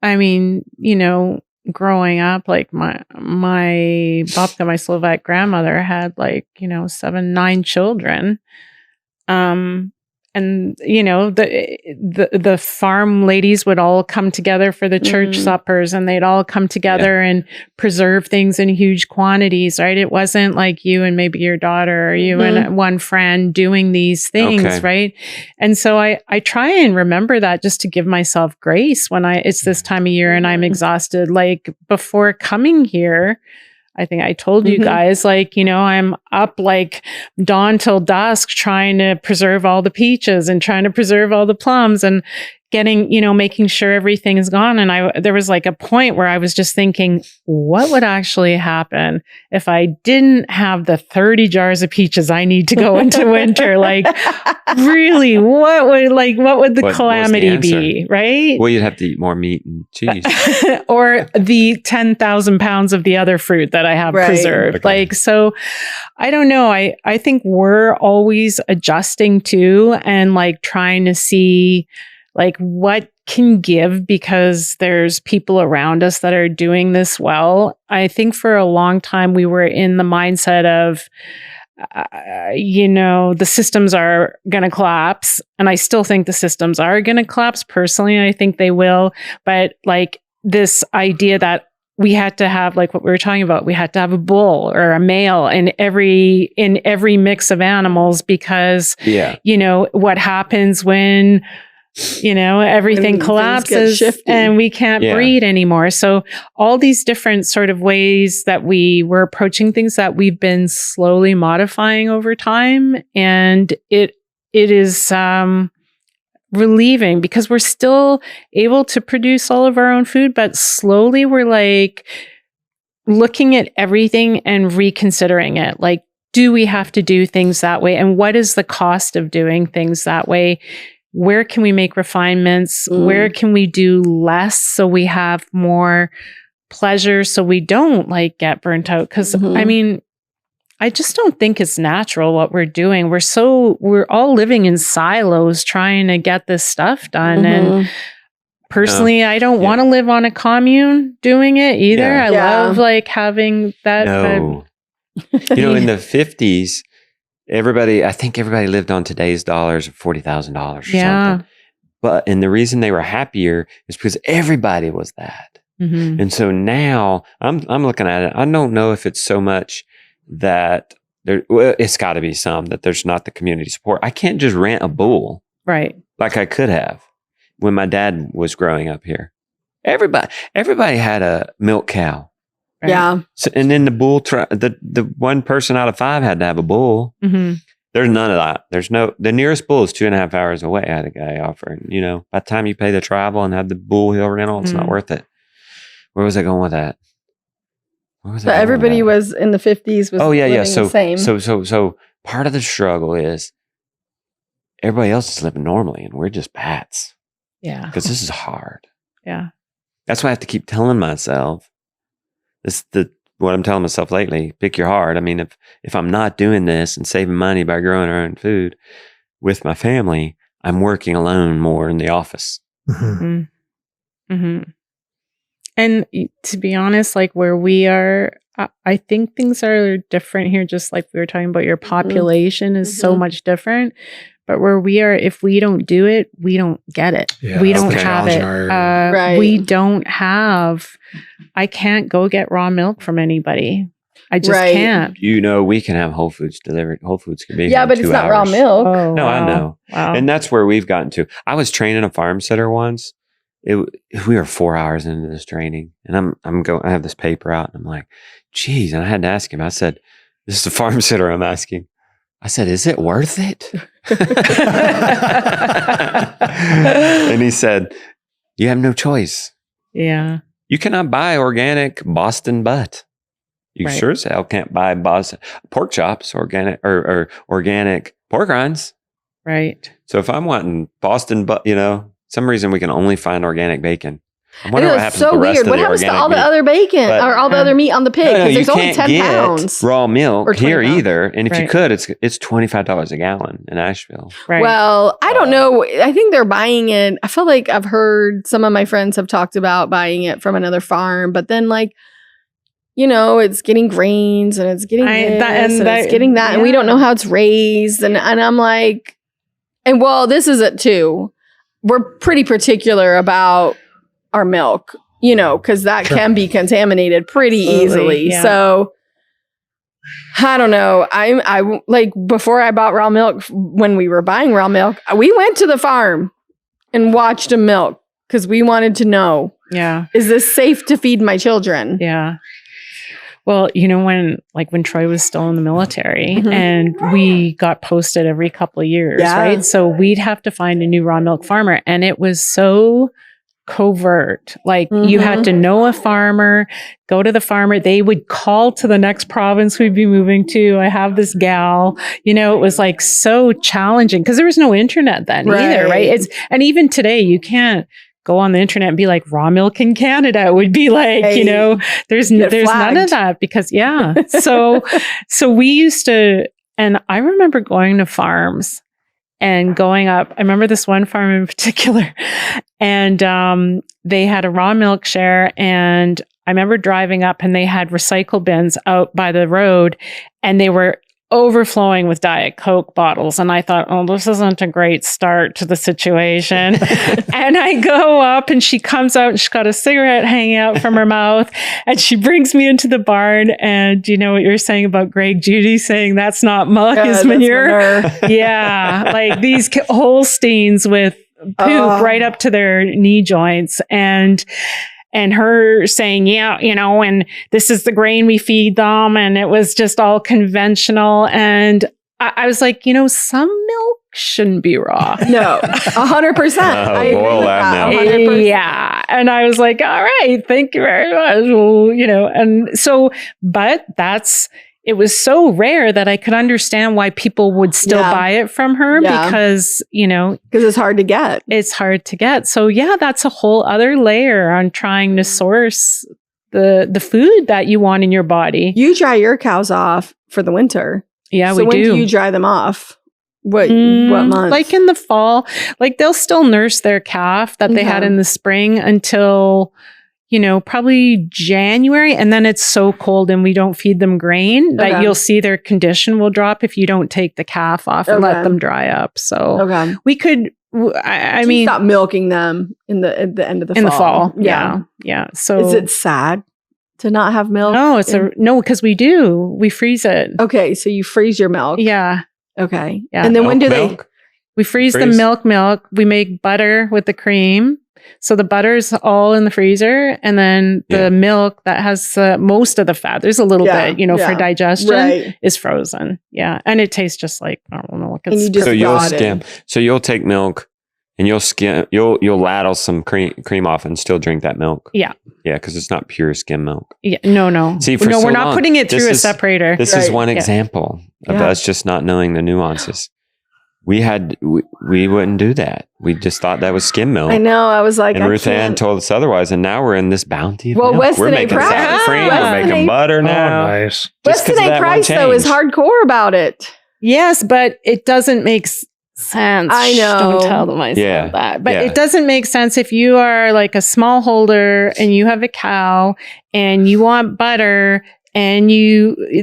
I mean, growing up, like my babka, my Slovak grandmother had 7, 9 children. the farm ladies would all come together for the church suppers, and they'd all come together and preserve things in huge quantities, right? It wasn't like you and maybe your daughter or you and one friend doing these things, right? And so I try and remember that, just to give myself grace when it's this time of year and I'm exhausted. Like before coming here, I think I told you guys, like, I'm up like dawn till dusk trying to preserve all the peaches and trying to preserve all the plums and getting, making sure everything is gone. And there was like a point where I was just thinking, what would actually happen if I didn't have the 30 jars of peaches I need to go into winter? Like, really, what would the calamity be, right? Well, you'd have to eat more meat and cheese. Or the 10,000 pounds of the other fruit that I have preserved. Okay. Like, so I don't know. I think we're always adjusting too, and like trying to see like what can give, because there's people around us that are doing this well. I think for a long time we were in the mindset of, the systems are going to collapse. And I still think the systems are going to collapse. Personally, I think they will. But like this idea that we had to have, like what we were talking about, we had to have a bull or a male in every mix of animals, because, what happens when everything collapses and we can't breed anymore. So all these different sort of ways that we were approaching things that we've been slowly modifying over time. And it is relieving, because we're still able to produce all of our own food, but slowly we're like looking at everything and reconsidering it. Like, do we have to do things that way? And what is the cost of doing things that way? Where can we make refinements? Where can we do less so we have more pleasure, so we don't like get burnt out? Because I mean, I just don't think it's natural what we're doing. We're all living in silos trying to get this stuff done. And personally, I don't want to live on a commune doing it either. I love like having that. No. In the 50s, I think everybody lived on today's dollars of $40,000 or something. And the reason they were happier is because everybody was that. And so now I'm looking at it. I don't know if it's so much that it's got to be some that there's not the community support. I can't just rent a bull, right? Like I could have when my dad was growing up here. Everybody had a milk cow. Right? Yeah. So, and then the bull, the one person out of 5 had to have a bull. There's none of that. The nearest bull is 2.5 hours away. I had a guy offering, by the time you pay the travel and have the bull hill rental, it's not worth it. Where was I going with that? So everybody was in the 50s was living the same. So part of the struggle is everybody else is living normally and we're just bats. Yeah. Because this is hard. Yeah. That's why I have to keep telling myself, what I'm telling myself lately, pick your heart. I mean, if I'm not doing this and saving money by growing our own food with my family, I'm working alone more in the office. And to be honest, like where we are, I think things are different here. Just like we were talking about, your population is so much different. But where we are, if we don't do it, we don't get it. Yeah, we don't have it. Right. We don't have, I can't go get raw milk from anybody. I just can't. We can have Whole Foods delivered. Whole Foods can be here in but 2 it's not hours. raw milk. Oh, no, wow. I know. Wow. And that's where we've gotten to. I was training a farm sitter once. We were 4 hours into this training, and I have this paper out, and I'm like, geez. And I had to ask him. I said, this is the farm sitter I'm asking. I said, is it worth it? And he said, you have no choice. Yeah. You cannot buy organic Boston butt. You sure as hell can't buy Boston pork chops, organic or organic pork rinds. Right. So if I'm wanting Boston butt, some reason we can only find organic bacon. I wonder what happens to the rest of the What happens to all the other bacon or all the other meat on the pig? Because there's only 10 pounds. Raw milk here either. And if you could, it's $25 a gallon in Asheville. Right. Well, I don't know. I think they're buying it. I feel like I've heard some of my friends have talked about buying it from another farm, but then it's getting grains and it's getting it's getting that, and we don't know how it's raised. And I'm like, And well, this is it too. We're pretty particular about our milk, because that can be contaminated pretty easily. Yeah. So I don't know. I like before I bought raw milk, when we were buying raw milk, we went to the farm and watched them milk because we wanted to know, is this safe to feed my children? Yeah. Well, when Troy was still in the military and we got posted every couple of years, right? So we'd have to find a new raw milk farmer, and it was so covert. Like you had to know a farmer, go to the farmer. They would call to the next province we'd be moving to. I have this gal, it was like so challenging because there was no internet then either, right? And even today you can't go on the internet and be like raw milk in Canada. It would be like, there's none of that because so we used to, and I remember going to farms and going up. I remember this one farm in particular, and they had a raw milk share, and I remember driving up and they had recycle bins out by the road, and they were overflowing with Diet Coke bottles. And I thought, oh, this isn't a great start to the situation. And I go up and she comes out and she's got a cigarette hanging out from her mouth. And she brings me into the barn. And you know what you're saying about Greg Judy saying that's not muck, is manure. Yeah. Like these Holsteins with poop right up to their knee joints. And her saying, and this is the grain we feed them. And it was just all conventional. And I was like, some milk shouldn't be raw. No, 100%. I boil that milk. 100%. Yeah. And I was like, all right, thank you very much. Well, and so, but it was so rare that I could understand why people would still buy it from her because, because it's hard to get. It's hard to get. So that's a whole other layer on trying to source the food that you want in your body. You dry your cows off for the winter. Yeah, so we do. When do you dry them off? What month? Like in the fall. Like they'll still nurse their calf that they had in the spring until probably January. And then it's so cold and we don't feed them grain that you'll see their condition will drop if you don't take the calf off and let them dry up. So we could, I mean, stop milking them at the end of the fall. In the fall. Yeah. So is it sad to not have milk? No, no, because we freeze it. Okay. So you freeze your milk. Yeah. Okay. Yeah. And then when do they? We freeze the milk. We make butter with the cream. So the butter's all in the freezer, and then the milk that has most of the fat, there's a little bit, for digestion, is frozen. Yeah. And it tastes just like normal milk. So you'll skim. So you'll take milk and you'll skim, you'll ladle some cream off and still drink that milk. Yeah. Yeah, because it's not pure skim milk. Yeah. No. See, we're not putting it through a separator. This is one example of us just not knowing the nuances. We wouldn't do that. We just thought that was skim milk. I know. I was like, and Ruth Ann told us otherwise. And now we're in this bounty of milk. Weston We're making sour cream. We're making butter now. Oh, nice. Weston A. Price, though, is hardcore about it. Yes, but it doesn't make sense. I know. Don't tell them I said that. But it doesn't make sense if you are like a smallholder and you have a cow and you want butter. And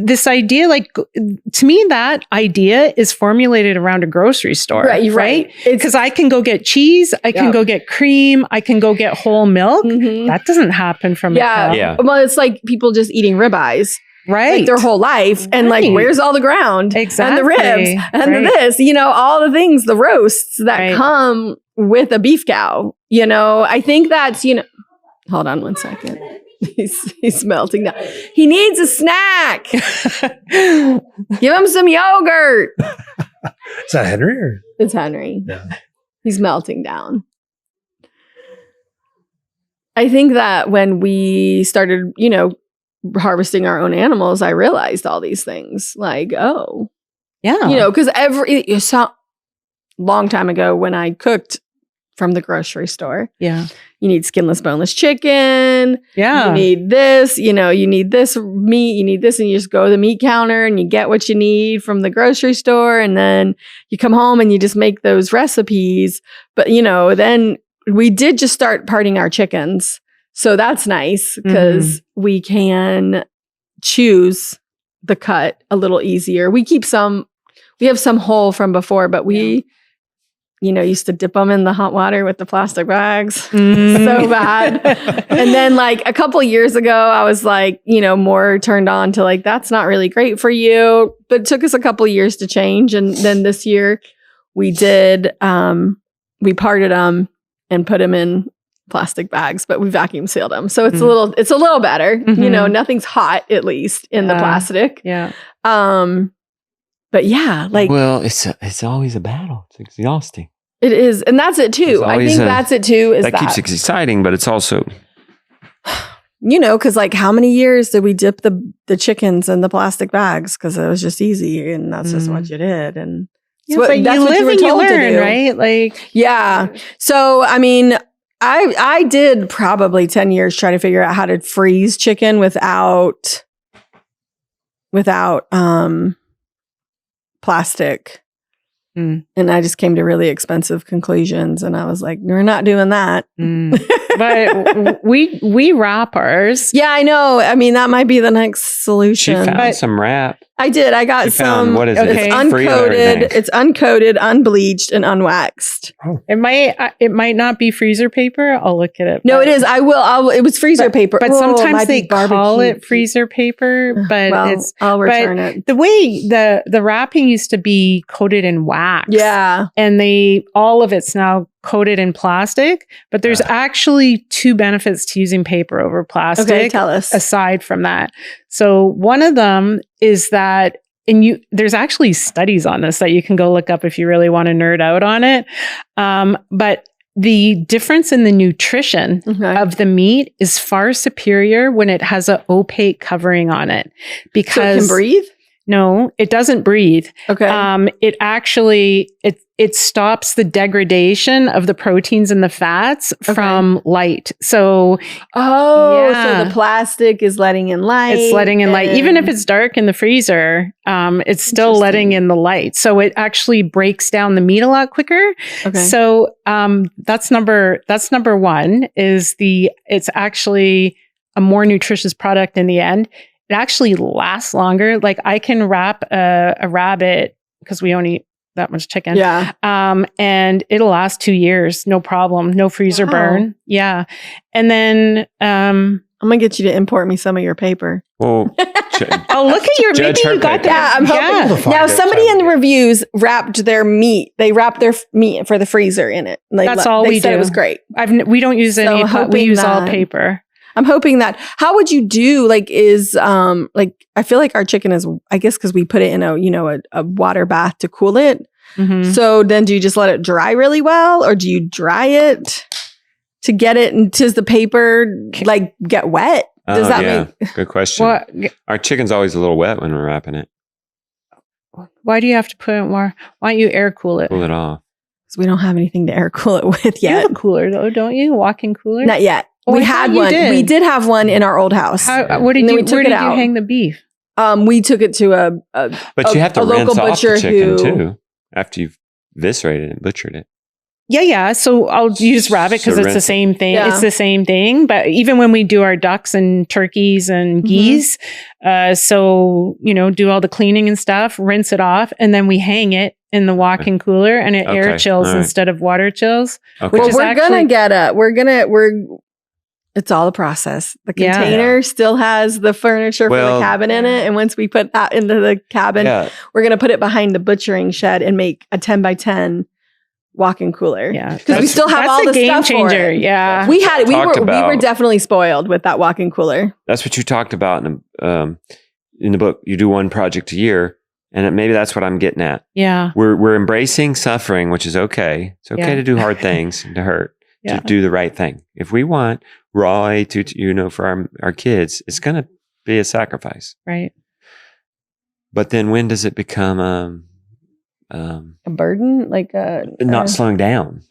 this idea, like, to me, that idea is formulated around a grocery store. Right? Because I can go get cheese, I can go get cream, I can go get whole milk. That doesn't happen from a cow. Yeah. Well, it's like people just eating ribeyes. Right. Like their whole life. And like, where's all the ground? Exactly. And the ribs and the this, all the things, the roasts that come with a beef cow. I think that's, hold on one second. He's melting down. He needs a snack. Give him some yogurt. Is that Henry? Or? It's Henry. Yeah. He's melting down. I think that when we started, harvesting our own animals, I realized all these things. Like, because long time ago when I cooked from the grocery store. Yeah. You need skinless, boneless chicken. Yeah. You need this, you need this meat, you need this, and you just go to the meat counter and you get what you need from the grocery store. And then you come home and you just make those recipes. But, then we did just start parting our chickens. So that's nice because we can choose the cut a little easier. We have some whole from before, but we used to dip them in the hot water with the plastic bags. Mm. So bad. And then like a couple years ago, I was like, more turned on to like, that's not really great for you. But it took us a couple years to change. And then this year we did, we parted them and put them in plastic bags, but we vacuum sealed them. So it's a little better. Mhm. Nothing's hot, at least in the plastic. Yeah. But yeah, like, well, it's always a battle. It's exhausting. it is. And that's it too. There's I always think that's it too. Is That keeps it exciting, but it's also because like how many years did we dip the chickens in the plastic bags? Because it was just easy and that's just what you did. And Yeah, but you live and you learn, right? Like, Yeah. So, I mean, I did probably 10 years try to figure out how to freeze chicken without plastic. Mm. And I just came to really expensive conclusions. And I was like, we're not doing that. But we wrap ours. Yeah, I know. I mean, that might be the next solution. she found But some wrap. I did. I got She found, some. what is it? It's It's free of everything. uncoated. It's uncoated, unbleached, and unwaxed. It might not be freezer paper. I'll look at it. No, but- it is. It was freezer paper. But Oh, it sometimes might they be call barbecue. it freezer paper, but Well, it's I'll return it. the way the wrapping used to be coated in wax. Yeah. And all of it's now coated in plastic, but there's actually two benefits to using paper over plastic. Okay, tell us. Aside from that. So one of them is that there's actually studies on this that you can go look up if you really want to nerd out on it. But the difference in the nutrition Okay. of the meat is far superior when it has an opaque covering on it, because So it can breathe? No, it doesn't breathe. Okay. It actually it stops the degradation of the proteins and the fats from light. So so yeah. the plastic is letting in light. it's letting in light. and- Even if it's dark in the freezer, it's still letting in the light. So it actually breaks down the meat a lot quicker. Okay. So that's number one is it's actually a more nutritious product in the end. It actually lasts longer. Like I can wrap a rabbit because we only eat that much chicken. Yeah. And it'll last 2 years. No problem. No freezer Wow. burn. Yeah. And then, I'm going to get you to import me some of your paper. Well, oh, look at your, Judge maybe her you got paper. that. Yeah, I'm hoping. Able to find Now, it, somebody in the so- reviews wrapped their meat. They wrapped their meat for the freezer in it. Like, That's all they we said do. it was great. We don't use So any, we hoping use all that- paper. I'm hoping that. How would you do? Like, I feel like our chicken is. I guess because we put it in a water bath to cool it. Mhm. So then, do you just let it dry really well, or do you dry it to get it? And does the paper like get wet? Does that make? Good question. What, Our chicken's always a little wet when we're wrapping it. why do you have to put it more? Why don't you air cool it? Pull it off. Because we don't have anything to air cool it with You yet. have a cooler though, don't you? Walk-in cooler? Not yet. Oh, We I had thought you one. did. We did have one in our old house. What did And then you? we took Where it did you out. hang the beef? We took it to a But you have to a local rinse off butcher the chicken who- too after you've eviscerated and butchered it. Yeah. So you just wrap it because So it's the rinse it. same thing. Yeah. It's the same thing. But even when we do our ducks and turkeys and Mhm. geese, do all the cleaning and stuff, rinse it off, and then we hang it in the walk-in cooler, and it air Okay, chills all right. instead of water chills. Okay. Which Well, is we're actually- gonna get it's all a process. The Yeah. container still has the furniture for Well- the cabin in it. And once we put that into the cabin, yeah. we're going to put it behind the butchering shed and make a 10 by 10 walk-in cooler. Yeah, Because we still have all a the game stuff changer. for it. Yeah, We had it. We Talked were about- definitely spoiled with that walk-in cooler. That's what you talked about in the book. You do one project a year, and maybe that's what I'm getting at. yeah, We're embracing suffering, which is okay. It's okay Yeah. to do hard things and to hurt, Yeah. to do the right thing. If we want Roy for our kids, it's going to be a sacrifice. right. But then when does it become A burden? Like not slowing down?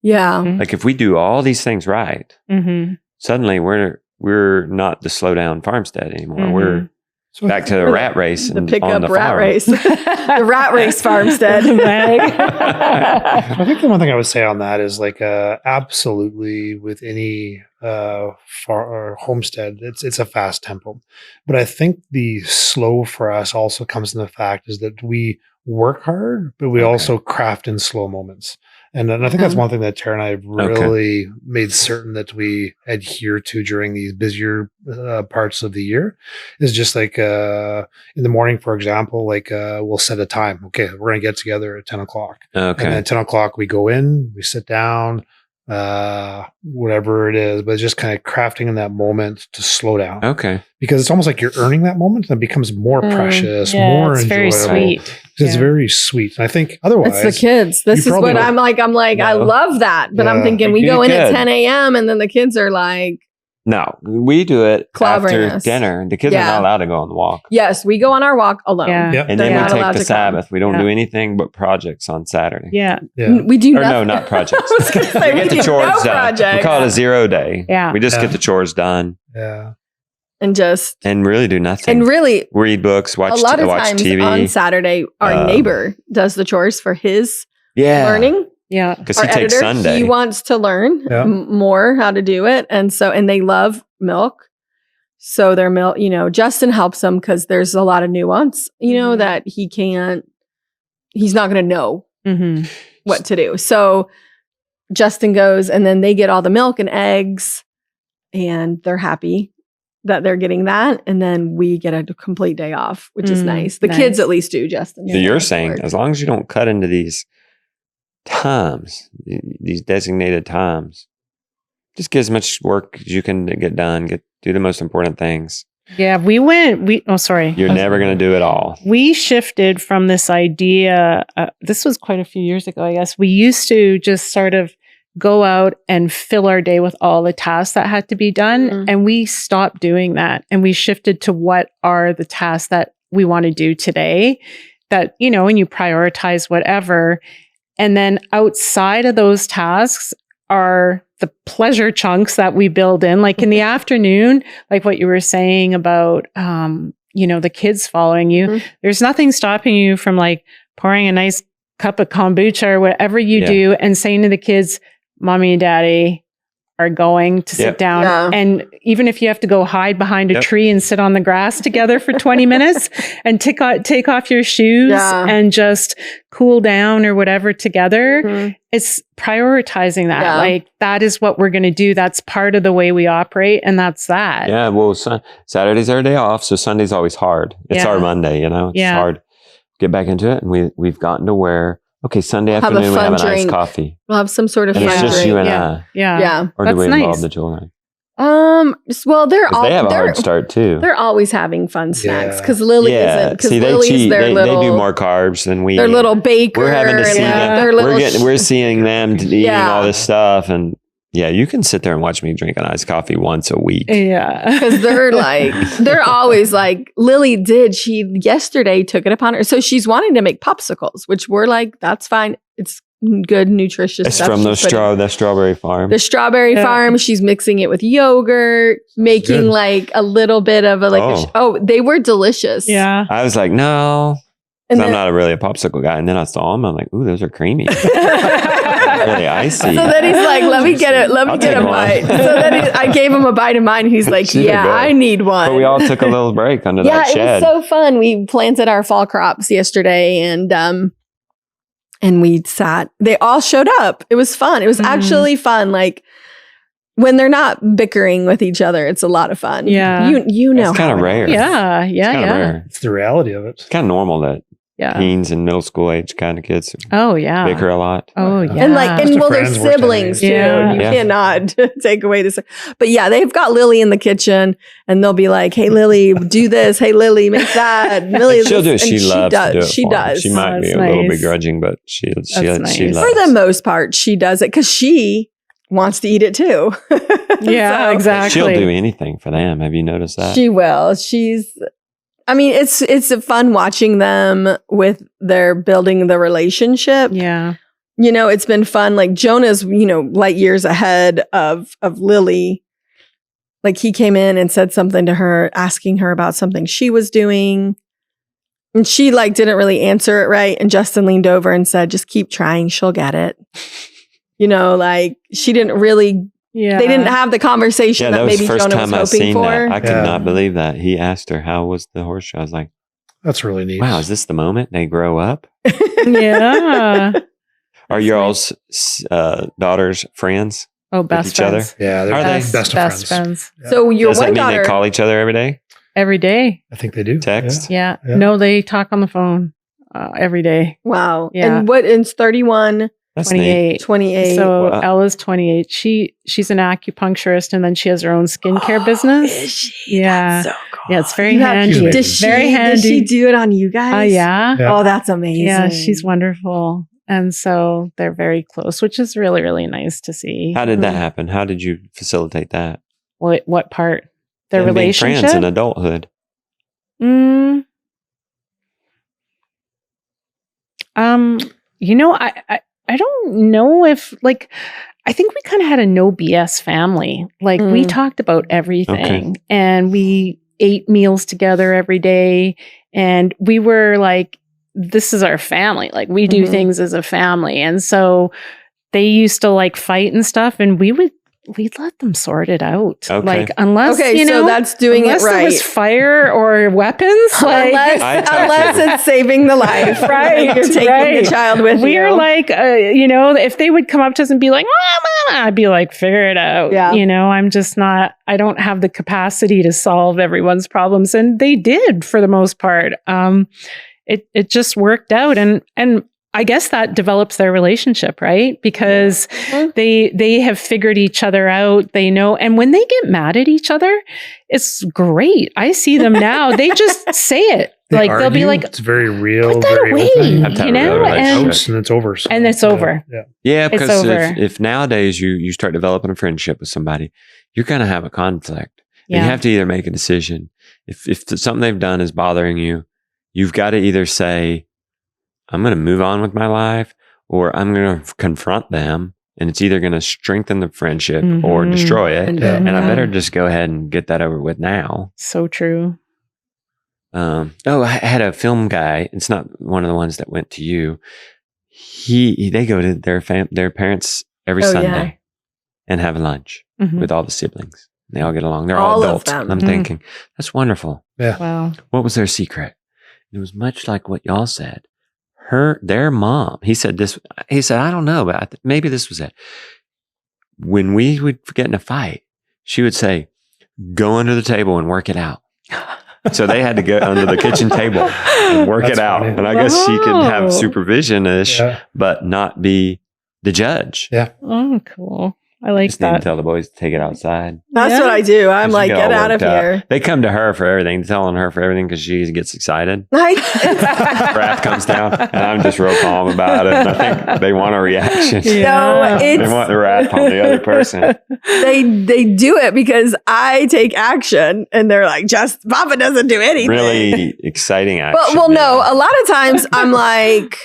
yeah. Mhm. Like if we do all these things right, Mm-hmm. suddenly we're not the slow down farmstead anymore. Mhm. We're So back to the rat race The and on pickup the rat farm. race. The rat race farmstead. I think the one thing I would say on that is like absolutely with any or homestead, it's a fast tempo. But I think the slow for us also comes in the fact is that we work hard, but we also craft in slow moments. And I think that's one thing that Tara and I have really made certain that we adhere to during these busier parts of the year is just like in the morning, for example, like we'll set a time. Okay, we're going to get together at 10 o'clock. Okay. And then at 10 o'clock, we go in, we sit down, whatever it is, but just kind of crafting in that moment to slow down. Okay. Because it's almost like you're earning that moment and it becomes more precious, more it's enjoyable. very sweet. It's very sweet. And I think otherwise. It's the kids. This is what I'm like, I love that. But I'm thinking we go in at 10 a.m. and then the kids are like. No, we do it after dinner. The kids are not allowed to go on the walk. Yes, we go on our walk alone. Yeah. And then we take the Sabbath. We don't do anything but projects on Saturday. Yeah. We do nothing. No, not projects. We get the chores done. We call it a 0 day. Yeah. We just get the chores done. Yeah. And really do nothing. And really read books, watch a lot of times TV. On Saturday, our neighbor does the chores for his learning. Yeah. Because he takes Sunday. He wants to learn more how to do it. And they love milk. So their milk, Justin helps them because there's a lot of nuance, that he's not going to know what to do. So Justin goes and then they get all the milk and eggs and they're happy that they're getting that. And then we get a complete day off, which is nice. The kids at least do, Justin. So you're saying as long as you don't cut into these times, these designated times, just get as much work as you can get done, do the most important things. Yeah, sorry. You're never going to do it all. We shifted from this idea, this was quite a few years ago, I guess. We used to just sort of go out and fill our day with all the tasks that had to be done. And we stopped doing that. And we shifted to what are the tasks that we want to do today that, and you prioritize whatever. And then outside of those tasks are the pleasure chunks that we build in, like in the afternoon, like what you were saying about, the kids following you. There's nothing stopping you from like pouring a nice cup of kombucha or whatever you do and saying to the kids, Mommy and Daddy are going to sit down. Yeah. And even if you have to go hide behind a tree and sit on the grass together for 20 minutes and take off your shoes and just cool down or whatever together, it's prioritizing that. Yeah. Like that is what we're going to do. That's part of the way we operate. And that's that. Yeah. Well, Saturday's our day off. So Sunday's always hard. It's our Monday, it's hard. Get back into it. And we've gotten to where, Sunday afternoon we have a nice coffee. We'll have some sort of fun drink. It's just you and I. Yeah. Or do we involve the children? Well, they have a hard start too. They're always having fun snacks because Lily isn't. Because they cheat. They do more carbs than we. Their little baker. We're having to see them. We're seeing them eating all this stuff, and you can sit there and watch me drink an iced coffee once a week. Yeah, because they're always like Lily did. She yesterday took it upon her, so she's wanting to make popsicles, which we're like, that's fine. It's good, nutritious it's stuff. From the strawberry farm. The strawberry farm. She's mixing it with yogurt, making like a little bit of they were delicious. Yeah. I was like, no. I'm not really a popsicle guy. And then I saw them. I'm like, ooh, those are creamy. Really icy. So then he's like, let me get a bite. So then I gave him a bite of mine. He's like, I need one. But we all took a little break under that shed. Yeah, it was so fun. We planted our fall crops yesterday and we sat. They all showed up. It was fun. It was actually fun. Like when they're not bickering with each other, it's a lot of fun. Yeah. You know. It's kind of rare. Yeah. Yeah. It's rare. It's the reality of it. It's kind of normal that teens and middle school age kind of kids bicker a lot. Oh, yeah. And they're siblings too. Yeah. You cannot take away this. But they've got Lily in the kitchen and they'll be like, hey, Lily, do this. Hey, Lily, make that. Lily, she'll do it. She loves to do it. She does. She might be a little begrudging, but she loves it. For the most part, she does it because she wants to eat it too. Yeah, exactly. She'll do anything for them. Have you noticed that? She will. It's fun watching them with their building the relationship. Yeah. It's been fun. Like Jonah's, light years ahead of Lily. Like he came in and said something to her, asking her about something she was doing. And she didn't really answer it right. And Justin leaned over and said, just keep trying. She'll get it. She didn't really. Yeah. They didn't have the conversation that maybe Jonah was hoping for. That. I could not believe that. He asked her, how was the horse show? I was like, that's really neat. Wow, is this the moment they grow up? Yeah. Are your all's daughters friends? Oh, with best each other? friends. Yeah, they're Best, best of friends. Yeah. So your Does that one mean daughter. they call each other every day? Every day. I think they do. Text? Yeah. Yeah. No, they talk on the phone every day. Wow. Yeah. And what is 31, That's neat. 28. 28? So Wow. Ella's 28. She's an acupuncturist, and then she has her own skincare business. Is she? Yeah. That's so cool. Yeah, it's very You have- handy. She's Does she, Very does she handy. do it on you guys? Oh, yeah. Yeah. Oh, that's amazing. Yeah, she's wonderful. And so they're very close, which is really, really nice to see. How did that happen? How did you facilitate that? What part? Their Them being relationship? friends in adulthood. I don't know if I think we kind of had a no BS family. We talked about everything and we ate meals together every day. And we were like, this is our family. We do things as a family. And so they used to fight and stuff, and we'd let them sort it out. Okay. Unless, so that's doing it unless there right. was fire or weapons. Unless it's saving the life, Right, You're taking right. the child with We're you. if they would come up to us and be like, Mama, I'd be like, figure it out. Yeah. I'm just not, I don't have the capacity to solve everyone's problems. And they did for the most part. It just worked out. And I guess that develops their relationship, right? Because they have figured each other out. They know. And when they get mad at each other, it's great. I see them now. They just say it. They they'll be argue. like, it's very real, put that very away, open. That's how you know? real And Outs and it's over. And it's over. Yeah. Yeah, It's because over. if nowadays you start developing a friendship with somebody, you're going to have a conflict. And Yeah. you have to either make a decision. If something they've done is bothering you, you've got to either say, I'm going to move on with my life, or I'm going to confront them. And it's either going to strengthen the friendship or Mhm. destroy it. And, And I Yeah. better just go ahead and get that over with now. So true. I had a film guy. It's not one of the ones that went to you. They go to their parents every Oh, Sunday yeah. and have lunch Mhm. with all the siblings. They all get along. They're All all of adults. them. And I'm Mhm. thinking, that's wonderful. Wow. What was their secret? It was much like what y'all said. Their mom, he said, I don't know, but maybe this was it. When we would get in a fight, she would say, go under the table and work it out. So they had to go under the kitchen table and work That's it out. funny. And I guess she could Wow. have supervision-ish, Yeah. but not be the judge. Oh, cool. I like Just didn't that. tell the boys to take it outside. That's Yeah. what I do. I'm She like, get all out of worked out. here. They come to her for everything, telling her for everything because she gets excited. Wrath comes down, and I'm just real calm about it. And I think they want a reaction. No, They want the wrath on the other person. they do it because I take action, and they're like, just Papa doesn't do anything. Really exciting action. Well, no. A lot of times I'm like,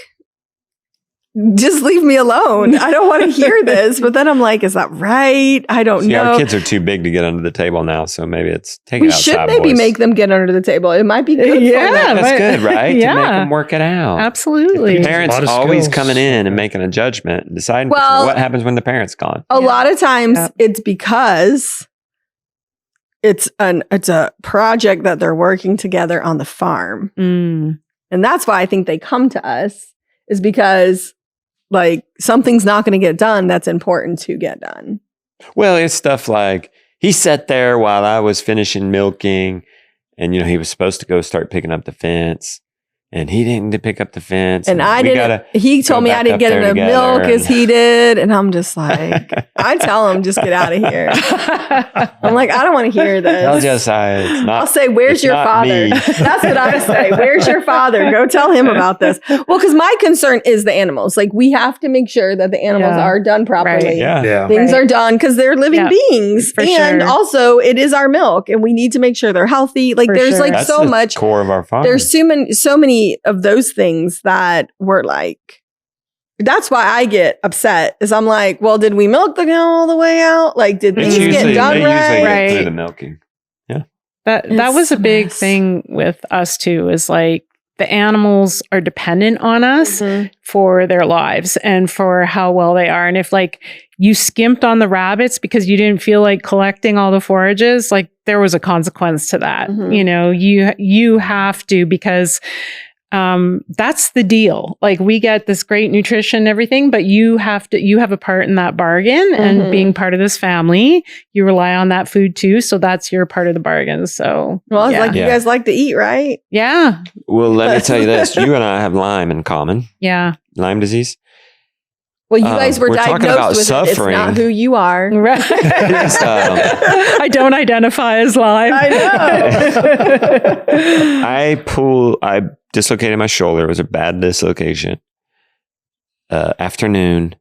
just leave me alone. I don't want to hear this. But then I'm like, is that right? I don't See, know. our kids are too big to get under the table now, so maybe it's take We it outside. should maybe boys. make them get under the table. It might be good. Yeah, For them. That's but- good, right? To make yeah. them work it out. Absolutely. If Parents A lot of always skills. coming in and making a judgment and deciding Well- what happens when the parent's gone. A Yeah. lot of times Yep. it's because it's a project that they're working together on the farm. Mm. And that's why I think they come to us, is because something's not going to get done that's important to get done. Well, it's stuff like he sat there while I was finishing milking, and he was supposed to go start picking up the fence, and he didn't pick up the fence, And I we didn't, he told me I back didn't up get there enough together milk as and- he did. And I'm just like, I tell him, just get out of here. I'm like, I don't want to hear Tell this. Josiah it's not. I'll say, where's it's your not father? me. That's what I say. Where's your father? Go tell him about this. Well, because my concern is the animals. We have to make sure that the animals Yeah. are done properly. Right. Yeah. Yeah. Things Right. are done because they're living Yeah, beings. for And sure. also it is our milk and we need to make sure they're healthy. For There's sure. That's so the much. core of our farm. There's so many of those things that were that's why I get upset is I'm like, well, did we milk the cow all the way out? Did It's things get done they right? usually get Right. through the milking. That It's was a a big mess. thing with us too, is the animals are dependent on us Mhm. for their lives and for how well they are. And if you skimped on the rabbits because you didn't feel like collecting all the forages, there was a consequence to that. Mhm. You have to, because that's the deal. Like we get this great nutrition and everything, but you have a part in that bargain and being part of this family, you rely on that food too. So that's your part of the bargain. So, well, it's like you guys like to eat, right? Yeah. Well, let me tell you this. You and I have Lyme in common. Yeah. Lyme didisease. Well, you guys were diagnosed with suffering. It. It's not who you are. Right. I don't identify as Lyme. I know. I dislocated my shoulder. It was a bad dislocation. Afternoon.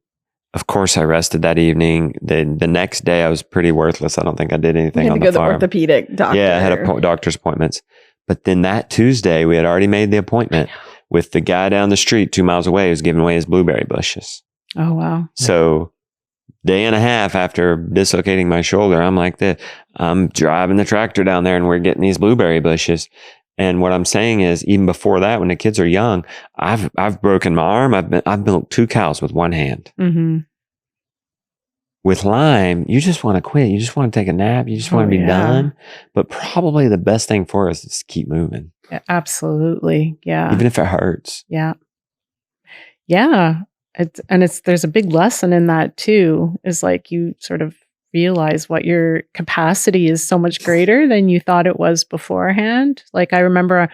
Of course, I rested that evening. The next day, I was pretty worthless. I don't think I did anything on the farm. To go to the orthopedic doctor. Yeah, I had doctor's appointments. But then that Tuesday, we had already made the appointment with the guy down the street 2 miles away who's giving away his blueberry bushes. Oh, wow. So day and a half after dislocating my shoulder, I'm like this. I'm driving the tractor down there and we're getting these blueberry bushes. And what I'm saying is, even before that, when the kids are young, I've broken my arm. I've milked 2 cows with one hand. Mm-hmm. With Lyme, you just want to quit. You just want to take a nap. You just want to be done. But probably the best thing for us is to keep moving. Yeah, absolutely. Yeah. Even if it hurts. Yeah. Yeah. There's a big lesson in that too, is like you sort of realize what your capacity is so much greater than you thought it was beforehand. Like I remember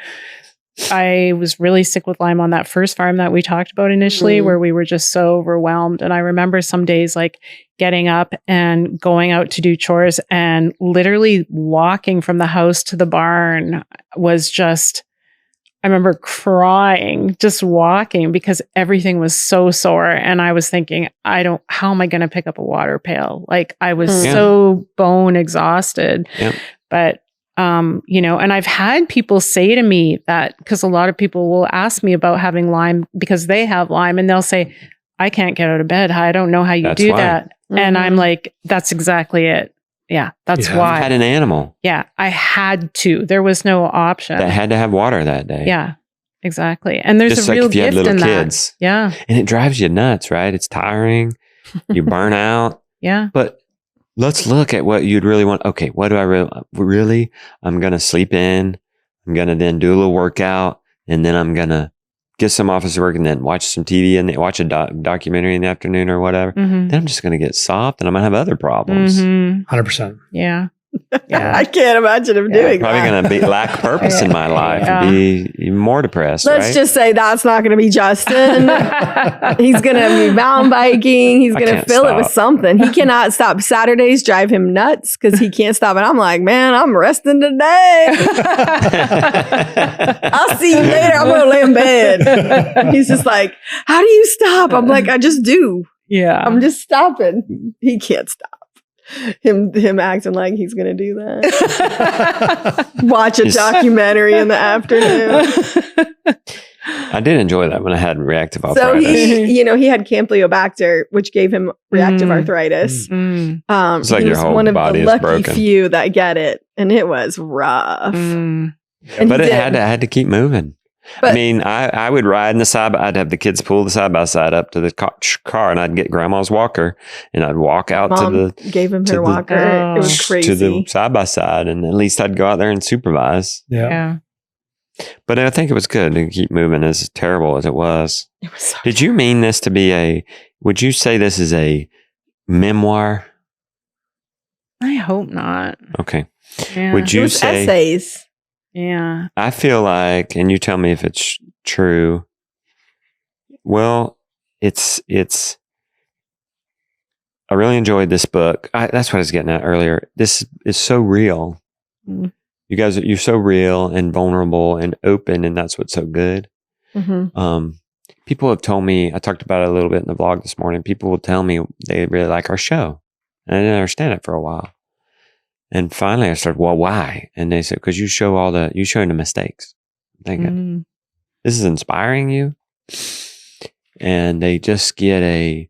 I was really sick with Lyme on that first farm that we talked about initially, where we were just so overwhelmed. And I remember some days like getting up and going out to do chores and literally walking from the house to the barn was just, I remember crying, just walking because everything was so sore. And I was thinking, how am I going to pick up a water pail? Like I was so bone exhausted. Yep. But, and I've had people say to me that, because a lot of people will ask me about having Lyme because they have Lyme and they'll say, I can't get out of bed. I don't know how you do that. Mm-hmm. And I'm like, that's exactly it. Yeah, that's why. I had an animal. Yeah, I had to. There was no option. That had to have water that day. Yeah, exactly. And there's just a real like if you gift had little in kids. that. Yeah. And it drives you nuts, right? It's tiring. You burn out. Yeah. But let's look at what you'd really want. Okay, what do I really? I'm going to sleep in. I'm going to then do a little workout. And then I'm going to get some office work and then watch some TV and watch a documentary in the afternoon or whatever. Mm-hmm. Then I'm just going to get soft and I'm going to have other problems. 100%. Yeah. Yeah. I can't imagine him doing probably that. Probably going to lack purpose in my life and be even more depressed. Let's just say that's not going to be Justin. He's going to be mountain biking. He's going to fill it with something. He cannot stop. Saturdays drive him nuts because he can't stop. And I'm like, man, I'm resting today. I'll see you later. I'm going to lay in bed. He's just like, how do you stop? I'm like, I just do. Yeah. I'm just stopping. He can't stop. Him acting like he's gonna do that. Watch a documentary in the afternoon. I did enjoy that when I had reactive arthritis. So he had Campylobacter, which gave him reactive arthritis. It's like your whole one of body the is lucky broken. few that get it, and it was rough. But I had to keep moving. But, I mean, I would ride in the side. I'd have the kids pull the side by side up to the car, and I'd get Grandma's walker, and I'd walk out Mom gave him her walker. It was crazy to the side by side, and at least I'd go out there and supervise. Yeah. But I think it was good to keep moving, as terrible as it was. It was. So Did you mean this to be would you say this is a memoir? I hope not. Okay. Yeah. Would you say essays? Yeah. I feel like, and you tell me if it's true. Well, it's. I really enjoyed this book. That's what I was getting at earlier. This is so real. Mm. You guys, you're so real and vulnerable and open, and that's what's so good. Mm-hmm. People have told me, I talked about it a little bit in the vlog this morning. People will tell me they really like our show, and I didn't understand it for a while. And finally I started, well, why? And they said, because you show the mistakes. I'm thinking, this is inspiring you. And they just get then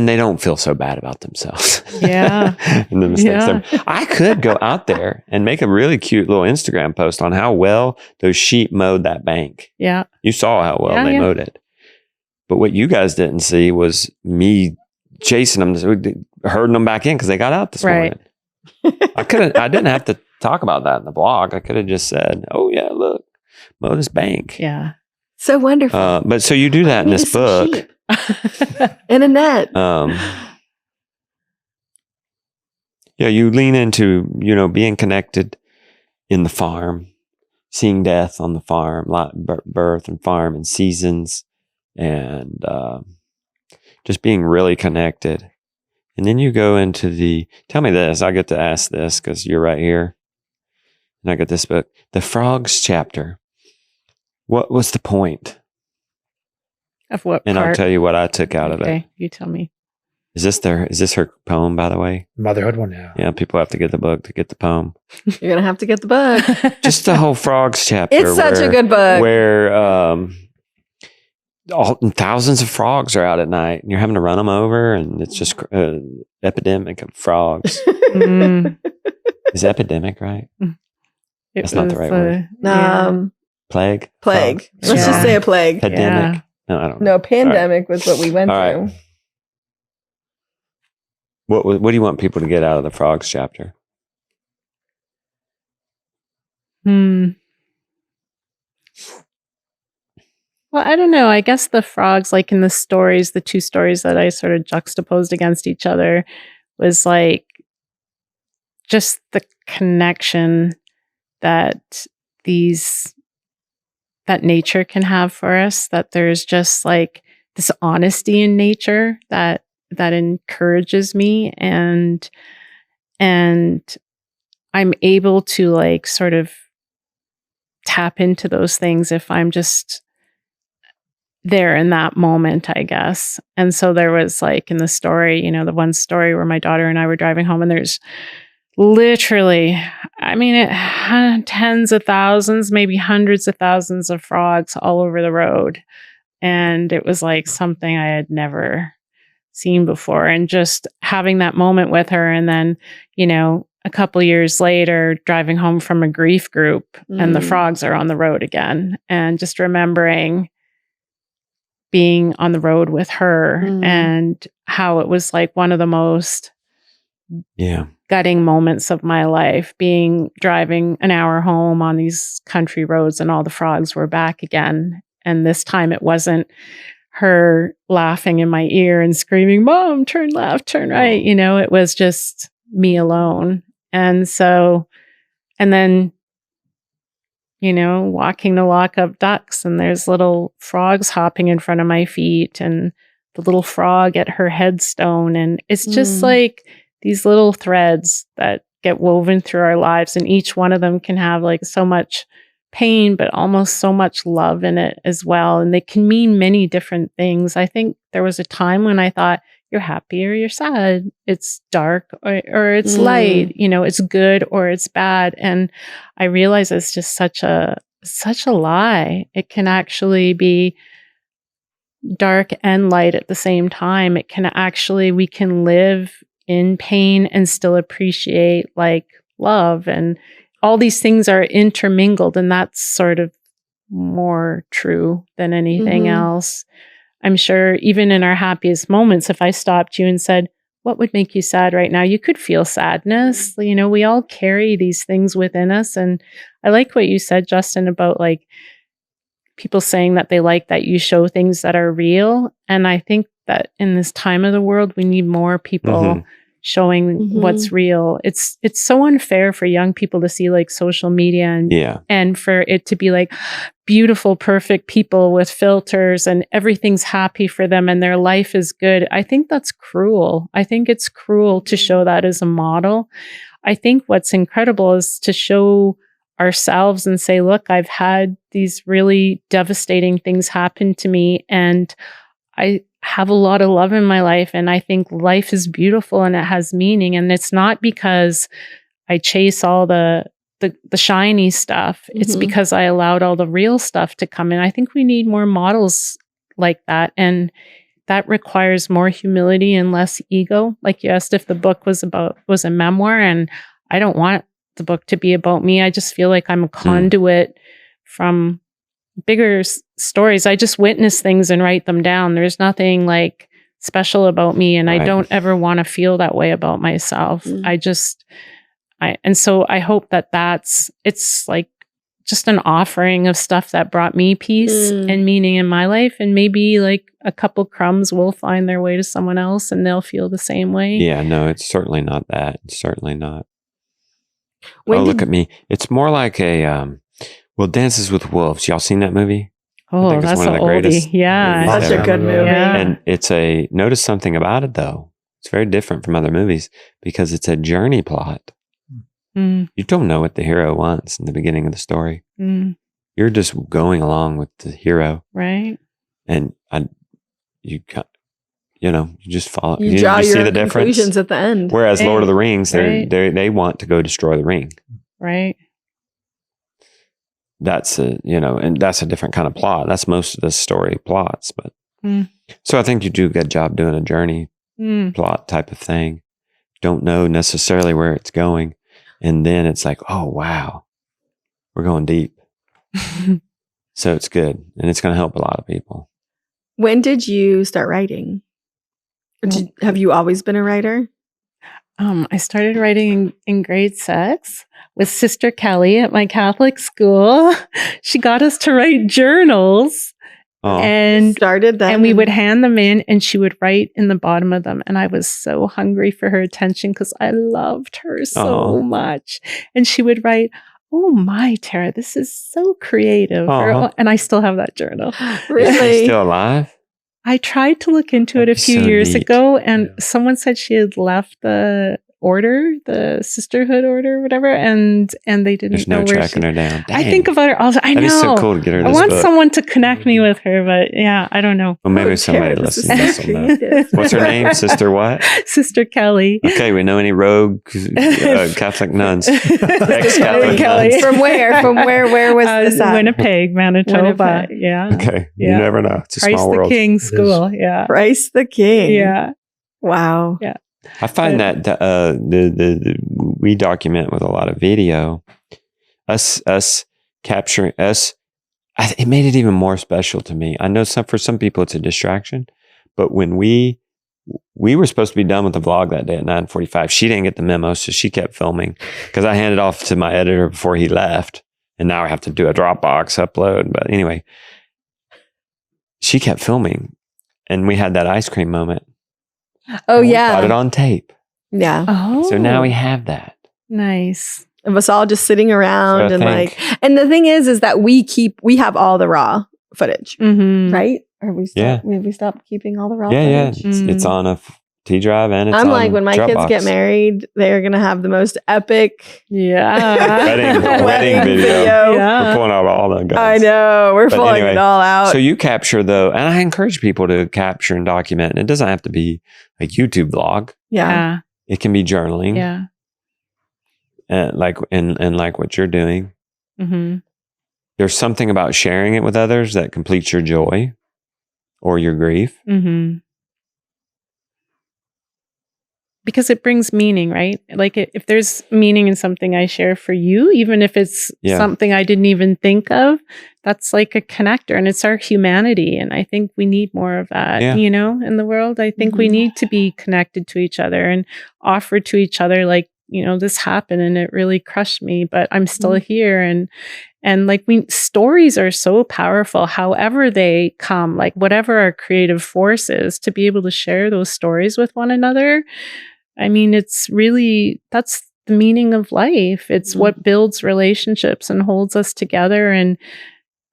they don't feel so bad about themselves. Yeah. And the mistakes. I could go out there and make a really cute little Instagram post on how well those sheep mowed that bank. Yeah. You saw how well they mowed it. But what you guys didn't see was me chasing them, herding them back in because they got out this morning. I didn't have to talk about that in the blog. I could have just said, oh yeah, look, mow this bank. Yeah. So wonderful. But so you do that in Maybe this some book. sheep. In a net. Yeah, you lean into, being connected in the farm, seeing death on the farm, birth and farm and seasons, and just being really connected. And then you go into tell me this, I get to ask this because you're right here. And I got this book, the frogs chapter. What was the point? Of what And part? I'll tell you what I took out of it. Okay, you tell me. Is this her poem, by the way? Motherhood one, yeah. Yeah, people have to get the book to get the poem. You're going to have to get the book. Just the whole frogs chapter. It's such a good book. Where thousands of frogs are out at night and you're having to run them over, and it's just epidemic of frogs. Is epidemic right? That's not the right word. Plague? Plague. Frogs. Let's just say a plague. Pandemic? Yeah. No, I don't know. No, pandemic was what we went All through. right. What do you want people to get out of the frogs chapter? Well, I don't know. I guess the frogs, like in the stories, the two stories that I sort of juxtaposed against each other, was like just the connection that nature can have for us, that there's just like this honesty in nature that encourages me, and I'm able to like sort of tap into those things if I'm just there in that moment, I guess. And so there was like in the story, the one story where my daughter and I were driving home, and there's literally, tens of thousands, maybe hundreds of thousands of frogs all over the road. And it was like something I had never seen before. And just having that moment with her, and then, a couple years later, driving home from a grief group, and the frogs are on the road again. And just remembering being on the road with her and how it was like one of the most gutting moments of my life, driving an hour home on these country roads, and all the frogs were back again. And this time it wasn't her laughing in my ear and screaming, "Mom, turn left, turn right." It was just me alone. And so, and then, walking to lock up ducks, and there's little frogs hopping in front of my feet, and the little frog at her headstone. And it's just like these little threads that get woven through our lives, and each one of them can have like so much pain, but almost so much love in it as well. And they can mean many different things. I think there was a time when I thought, you're happy or you're sad. It's dark or it's light, it's good or it's bad. And I realize it's just such a lie. It can actually be dark and light at the same time. We can live in pain and still appreciate like love, and all these things are intermingled, and that's sort of more true than anything else. I'm sure even in our happiest moments, if I stopped you and said, what would make you sad right now? You could feel sadness. We all carry these things within us. And I like what you said, Justin, about like people saying that they like that you show things that are real. And I think that in this time of the world, we need more people showing what's real. It's so unfair for young people to see like social media and for it to be like beautiful, perfect people with filters and everything's happy for them and their life is good. I think that's cruel. I think it's cruel to show that as a model. I think what's incredible is to show ourselves and say, look, I've had these really devastating things happen to me, and I have a lot of love in my life, and I think life is beautiful and it has meaning. And it's not because I chase all the shiny stuff. It's because I allowed all the real stuff to come in. I think we need more models like that. And that requires more humility and less ego. Like you asked if the book was a memoir, and I don't want the book to be about me. I just feel like I'm a conduit from bigger stories. I just witness things and write them down. There's nothing like special about me, and I don't ever want to feel that way about myself. And so I hope it's like just an offering of stuff that brought me peace and meaning in my life. And maybe like a couple crumbs will find their way to someone else and they'll feel the same way. Yeah, no, it's certainly not that. It's certainly not. Look at me. It's more like a, Dances with Wolves. Y'all seen that movie? Oh, that's an oldie. Yeah. Such a good movie. Yeah. And notice something about it though. It's very different from other movies because it's a journey plot. You don't know what the hero wants in the beginning of the story. You're just going along with the hero. Right. And you just follow. You draw your see the conclusions difference at the end. Whereas Lord of the Rings, Right. they want to go destroy the ring. Right. That's and that's a different kind of plot. That's most of the story plots. But so I think you do a good job doing a journey plot type of thing. Don't know necessarily where it's going. And then it's like, oh, wow, we're going deep. So it's good. And it's going to help a lot of people. When did you start writing? Have you always been a writer? I started writing in grade 6 with Sister Kelly at my Catholic school. She got us to write journals. And started that, and we would hand them in and she would write in the bottom of them. And I was so hungry for her attention because I loved her so much. And she would write, "Oh my, Tara, this is so creative." And I still have that journal. Really? Is she still alive? I tried to look into it a few years ago, and someone said she had left the order, the sisterhood order, whatever, and they didn't. There's no know where tracking her down. Dang. I think about her also. I know. That'd be so cool to get her. I want someone to connect me with her, but yeah, I don't know. Well, maybe somebody listening to this will know. What's her name? Sister what? Sister Kelly. Okay, we know any rogue Catholic nuns? Ex-Catholic Kelly. nuns. From where? Where was this at? Winnipeg, Manitoba. Yeah. Okay, you never know. It's a Christ small the world. King School. Yeah. Christ the King. Yeah. Wow. Yeah. I find that we document with a lot of video, us capturing us. It made it even more special to me. I know for some people it's a distraction, but when we were supposed to be done with the vlog that day at 9:45, she didn't get the memo, so she kept filming because I handed off to my editor before he left, and now I have to do a Dropbox upload. But anyway, she kept filming, and we had that ice cream moment. Oh, yeah. Got it on tape. Yeah. Oh. So now we have that. Nice. Of us all just sitting around So and the thing is that we have all the raw footage, Mm-hmm. right? Have we stopped keeping all the raw Yeah. footage? It's on a T drive and it's I'm on like, when my kids Dropbox. get married, they're going to have the most epic Yeah. wedding video. Yeah. We're pulling out all the guns. I know. We're But pulling anyway, it all out. So you capture though, and I encourage people to capture and document. And it doesn't have to be a YouTube vlog. yeah. It can be journaling. Yeah. And like what you're doing. Mm-hmm. There's something about sharing it with others that completes your joy or your grief. Mm-hmm. Because it brings meaning, right? Like if there's meaning in something I share for you, even if it's something I didn't even think of, that's like a connector and it's our humanity. And I think we need more of that, in the world. I think we need to be connected to each other and offer to each other, like, this happened and it really crushed me, but I'm still here. And like stories are so powerful, however they come, like whatever our creative force is, to be able to share those stories with one another. I mean, that's the meaning of life. It's what builds relationships and holds us together and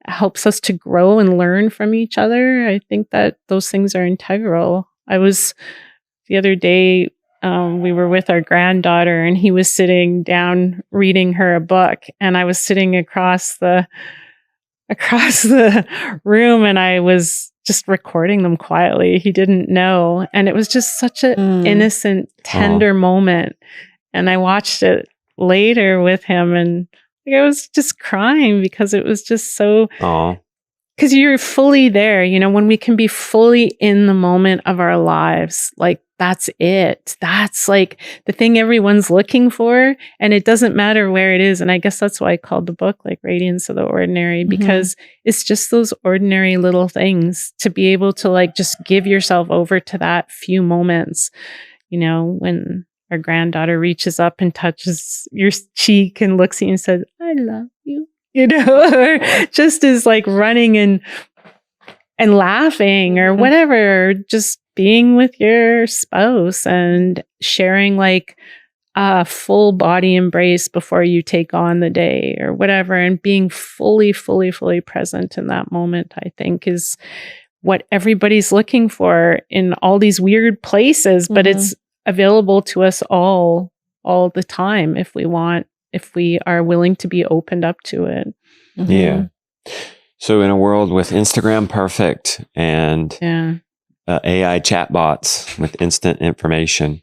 helps us to grow and learn from each other. I think that those things are integral. The other day, we were with our granddaughter and he was sitting down reading her a book and I was sitting across the room and I was just recording them quietly. He didn't know. And it was just such an innocent, tender moment. And I watched it later with him and I was just crying because it was just so, because you're fully there, when we can be fully in the moment of our lives, like that's it. That's like the thing everyone's looking for. And it doesn't matter where it is. And I guess that's why I called the book like Radiance of the Ordinary, because it's just those ordinary little things to be able to like just give yourself over to that few moments, when our granddaughter reaches up and touches your cheek and looks at you and says, "I love you." or just as like running and laughing or whatever, just being with your spouse and sharing like a full body embrace before you take on the day or whatever, and being fully present in that moment, I think is what everybody's looking for in all these weird places, but it's available to us all the time if we are willing to be opened up to it. Yeah. So in a world with Instagram perfect and AI chatbots with instant information,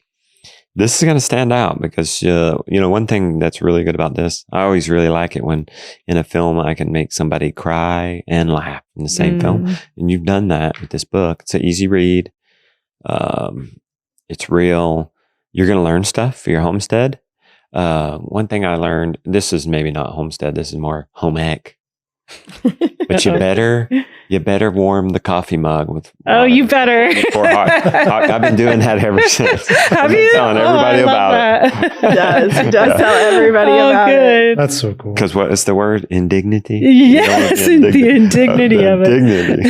this is going to stand out because, one thing that's really good about this, I always really like it when in a film I can make somebody cry and laugh in the same film. And you've done that with this book. It's an easy read. It's real. You're going to learn stuff for your homestead. One thing I learned, this is maybe not homestead, this is more home ec. But you better warm the coffee mug with water. Oh, you better. I've been doing that ever since. Have you? Telling everybody about it. He does tell everybody about it. That's so cool. Because what is the word? Indignity? Yes, the indignity of it. Indignity.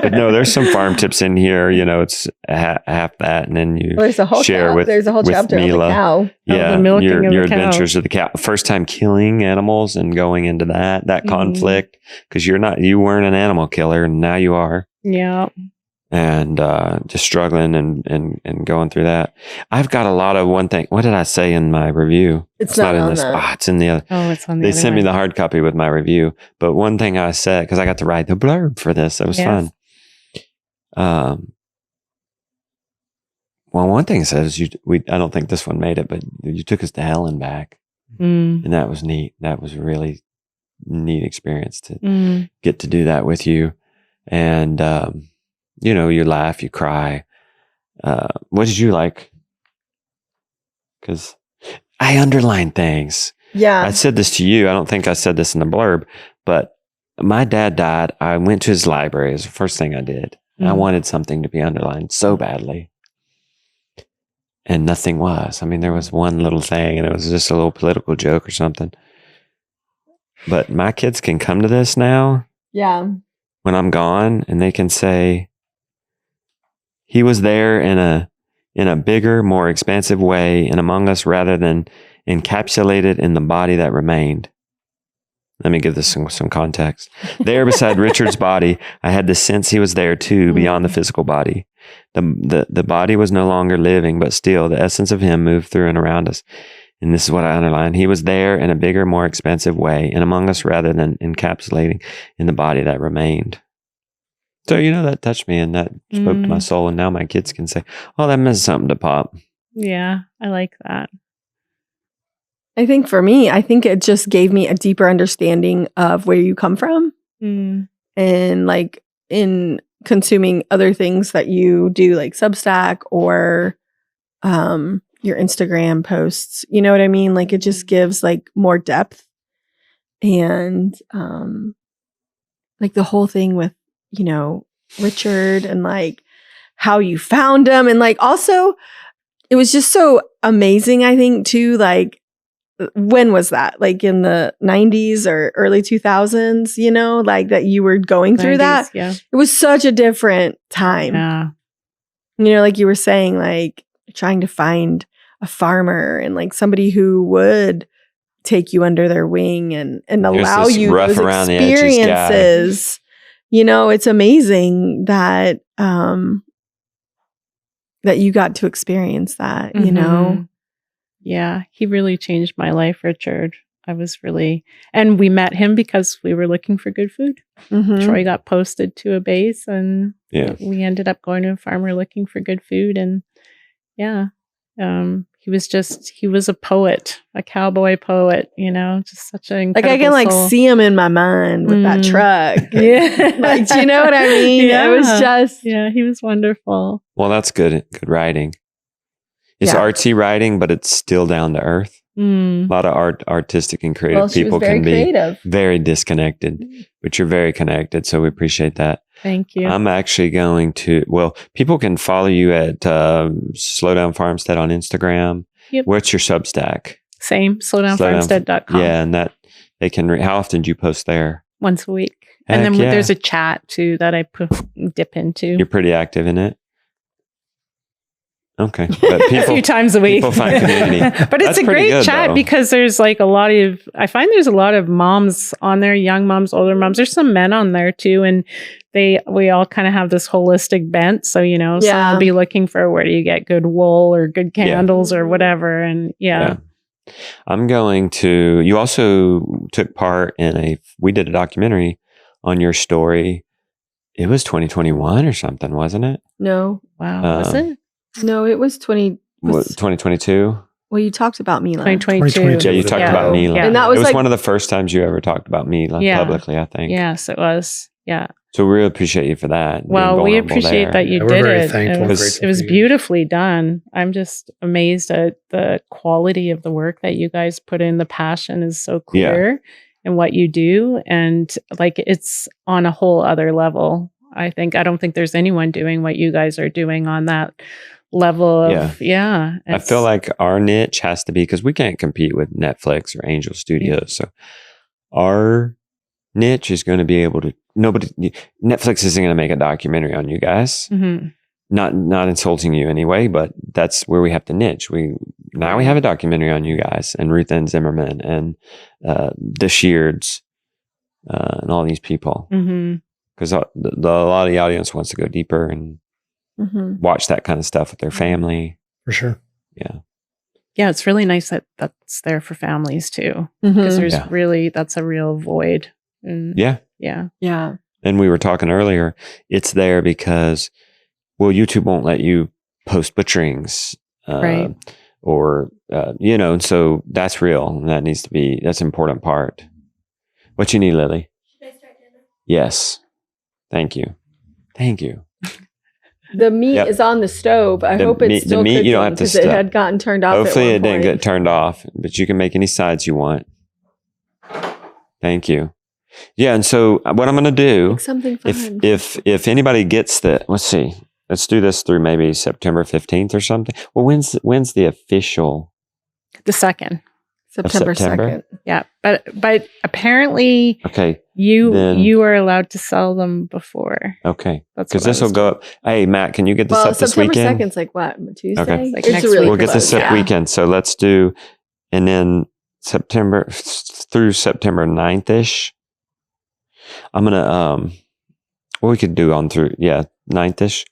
But no, there's some farm tips in here. It's half that, and then you there's a whole share with there's a whole chapter on the cow. Yeah, the milking your of the adventures of the cow. First time killing animals and going into that conflict, because you weren't an animal killer and now you are. Yeah. And just struggling and going through that. I've got a lot of one thing. What did I say in my review? It's not in this. It's in the other. Oh, it's on the They other sent me one. the hard copy with my review. But one thing I said, because I got to write the blurb for this. It was fun. Well, one thing it says, I don't think this one made it, but you took us to hell and back. And that was neat. That was a really neat experience to get to do that with you. And, you laugh, you cry. What did you like? Because I underline things. Yeah. I said this to you. I don't think I said this in the blurb, but my dad died. I went to his library. It was the first thing I did. I wanted something to be underlined so badly. And nothing was. I mean, there was one little thing and it was just a little political joke or something. But my kids can come to this now. Yeah. When I'm gone, and they can say, he was there in a bigger, more expansive way and among us rather than encapsulated in the body that remained. Let me give this some context. There beside Richard's body, I had the sense he was there too, beyond the physical body. The body was no longer living, but still the essence of him moved through and around us. And this is what I underlined. He was there in a bigger, more expansive way and among us rather than encapsulating in the body that remained. So, that touched me and that spoke to my soul. And now my kids can say, oh, that meant something to Pop. Yeah, I like that. I think for me, it just gave me a deeper understanding of where you come from and like in consuming other things that you do, like Substack or your Instagram posts. You know what I mean? Like it just gives like more depth and like the whole thing with, Richard and like how you found him. And like also it was just so amazing, I think too, like when was that? Like in the 90s or early 2000s, like that you were going through 90s, that. Yeah. It was such a different time. Yeah. Like you were saying, like trying to find a farmer and like somebody who would take you under their wing and allow you those experiences. It's amazing that that you got to experience that, Yeah, he really changed my life, Richard. And we met him because we were looking for good food. Troy got posted to a base and we ended up going to a farmer looking for good food. And he was a poet, a cowboy poet, just such an incredible like I can like soul. see him in my mind with that truck. Yeah. Like, do you know what I mean? Yeah. It was just, he was wonderful. Well, that's good writing. It's artsy writing, but it's still down to earth. A lot of artistic and creative people can be very disconnected, but you're very connected. So we appreciate that. Thank you. I'm actually going to, people can follow you at Slow Down Farmstead on Instagram. Yep. What's your Substack? Same, slowdownfarmstead.com. Yeah, and they can, how often do you post there? Once a week. And Heck then yeah. there's a chat too that I dip into. You're pretty active in it. Okay. But a few times a week. People find community. But it's That's a pretty great good, chat though. because there's like I find there's a lot of moms on there, young moms, older moms. There's some men on there too. And we all kind of have this holistic bent. So, some will be looking for where do you get good wool or good candles or whatever. And I'm going to, you also took part in we did a documentary on your story. It was 2021 or something, wasn't it? No. Wow. Was it? No, it was 2022. Well, you talked about Mila. 2022. Yeah, you talked about Mila. Yeah. And that it was was like one of the first times you ever talked about Mila publicly, I think. Yes, it was. Yeah. So we really appreciate you for that. Well, we appreciate that you did very it. Thankful It was beautifully done. I'm just amazed at the quality of the work that you guys put in. The passion is so clear in what you do. And like, it's on a whole other level. I don't think there's anyone doing what you guys are doing on that level of, I feel like our niche has to be, because we can't compete with Netflix or Angel Studios. So our niche is going to be able to, Netflix isn't going to make a documentary on you guys. Mm-hmm. Not insulting you anyway, but that's where we have to niche. We have a documentary on you guys and Ruth Ann Zimmerman and the Sheards and all these people. Because a lot of the audience wants to go deeper and watch that kind of stuff with their family. For sure. Yeah. Yeah, it's really nice that that's there for families too. Because there's that's a real void. And Yeah. And we were talking earlier, it's there because, YouTube won't let you post butcherings. Right. Or, and so that's real. And that's an important part. What you need, Lily? Should I start dinner? Yes. Thank you. The meat is on the stove. I hope it's still cooking, you don't have to because it had gotten turned off. Hopefully it didn't get turned off, but you can make any sides you want. Thank you. Yeah, and so what I'm going to do, Make something fun. if anybody gets let's see, let's do this through maybe September 15th or something. Well, when's the official? The 2nd. September 2nd. Yeah, but apparently, you are allowed to sell them before. Okay, that's because this will go up. Hey, Matt, can you get this up this weekend? September 2nd's like what, Tuesday? Okay, like next week. We'll get this up weekend. So let's do, and then September through September 9th-ish. I'm gonna what we could do on through 9th-ish.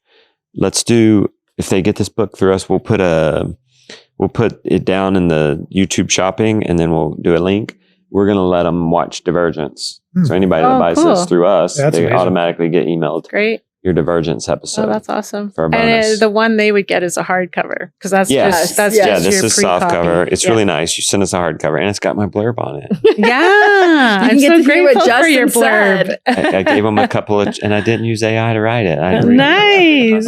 Let's do, if they get this book through us, we'll put it down in the YouTube shopping, and then we'll do a link. We're going to let them watch Divergence. So anybody that buys this through us, they amazing. automatically get emailed Great. your Divergence episode. Oh, that's awesome. For a bonus. And the one they would get is a hardcover, because that's Yes. just this your is soft pre-copy. cover. It's really nice. You send us a hardcover, and it's got my blurb on it. Yeah. I'm get so to hear what grateful for your Justin blurb. said. I gave them a couple of, and I didn't use AI to write it. I didn't Nice.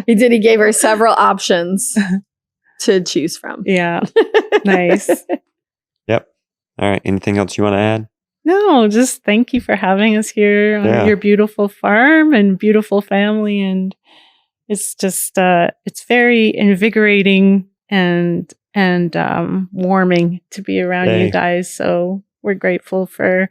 He did. He gave her several options to choose from. Yeah. Nice. Yep. All right. Anything else you want to add? No, just thank you for having us here on your beautiful farm and beautiful family. And it's just, it's very invigorating and warming to be around you guys. So we're grateful for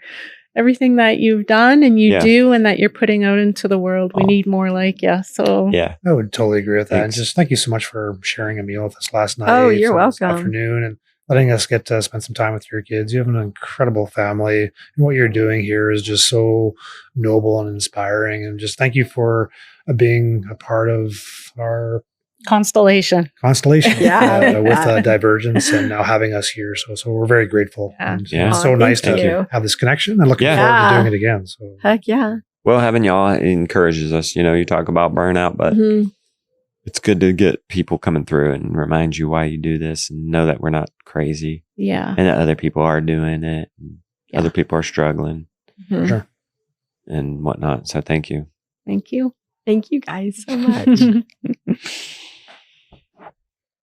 everything that you've done and you do, and that you're putting out into the world. We need more like you. So I would totally agree with that. And just thank you so much for sharing a meal with us last night. Oh, you're and this welcome. afternoon, and letting us get to spend some time with your kids. You have an incredible family, and what you're doing here is just so noble and inspiring. And just thank you for being a part of our constellation with Divergence, and now having us here. So we're very grateful. And it's so nice to have this connection, and looking forward to doing it again. So heck yeah. Well, having y'all encourages us. You talk about burnout, but it's good to get people coming through and remind you why you do this, and know that we're not crazy. Yeah. And that other people are doing it. And other people are struggling. Sure. And whatnot. So thank you. Thank you. Thank you guys so much.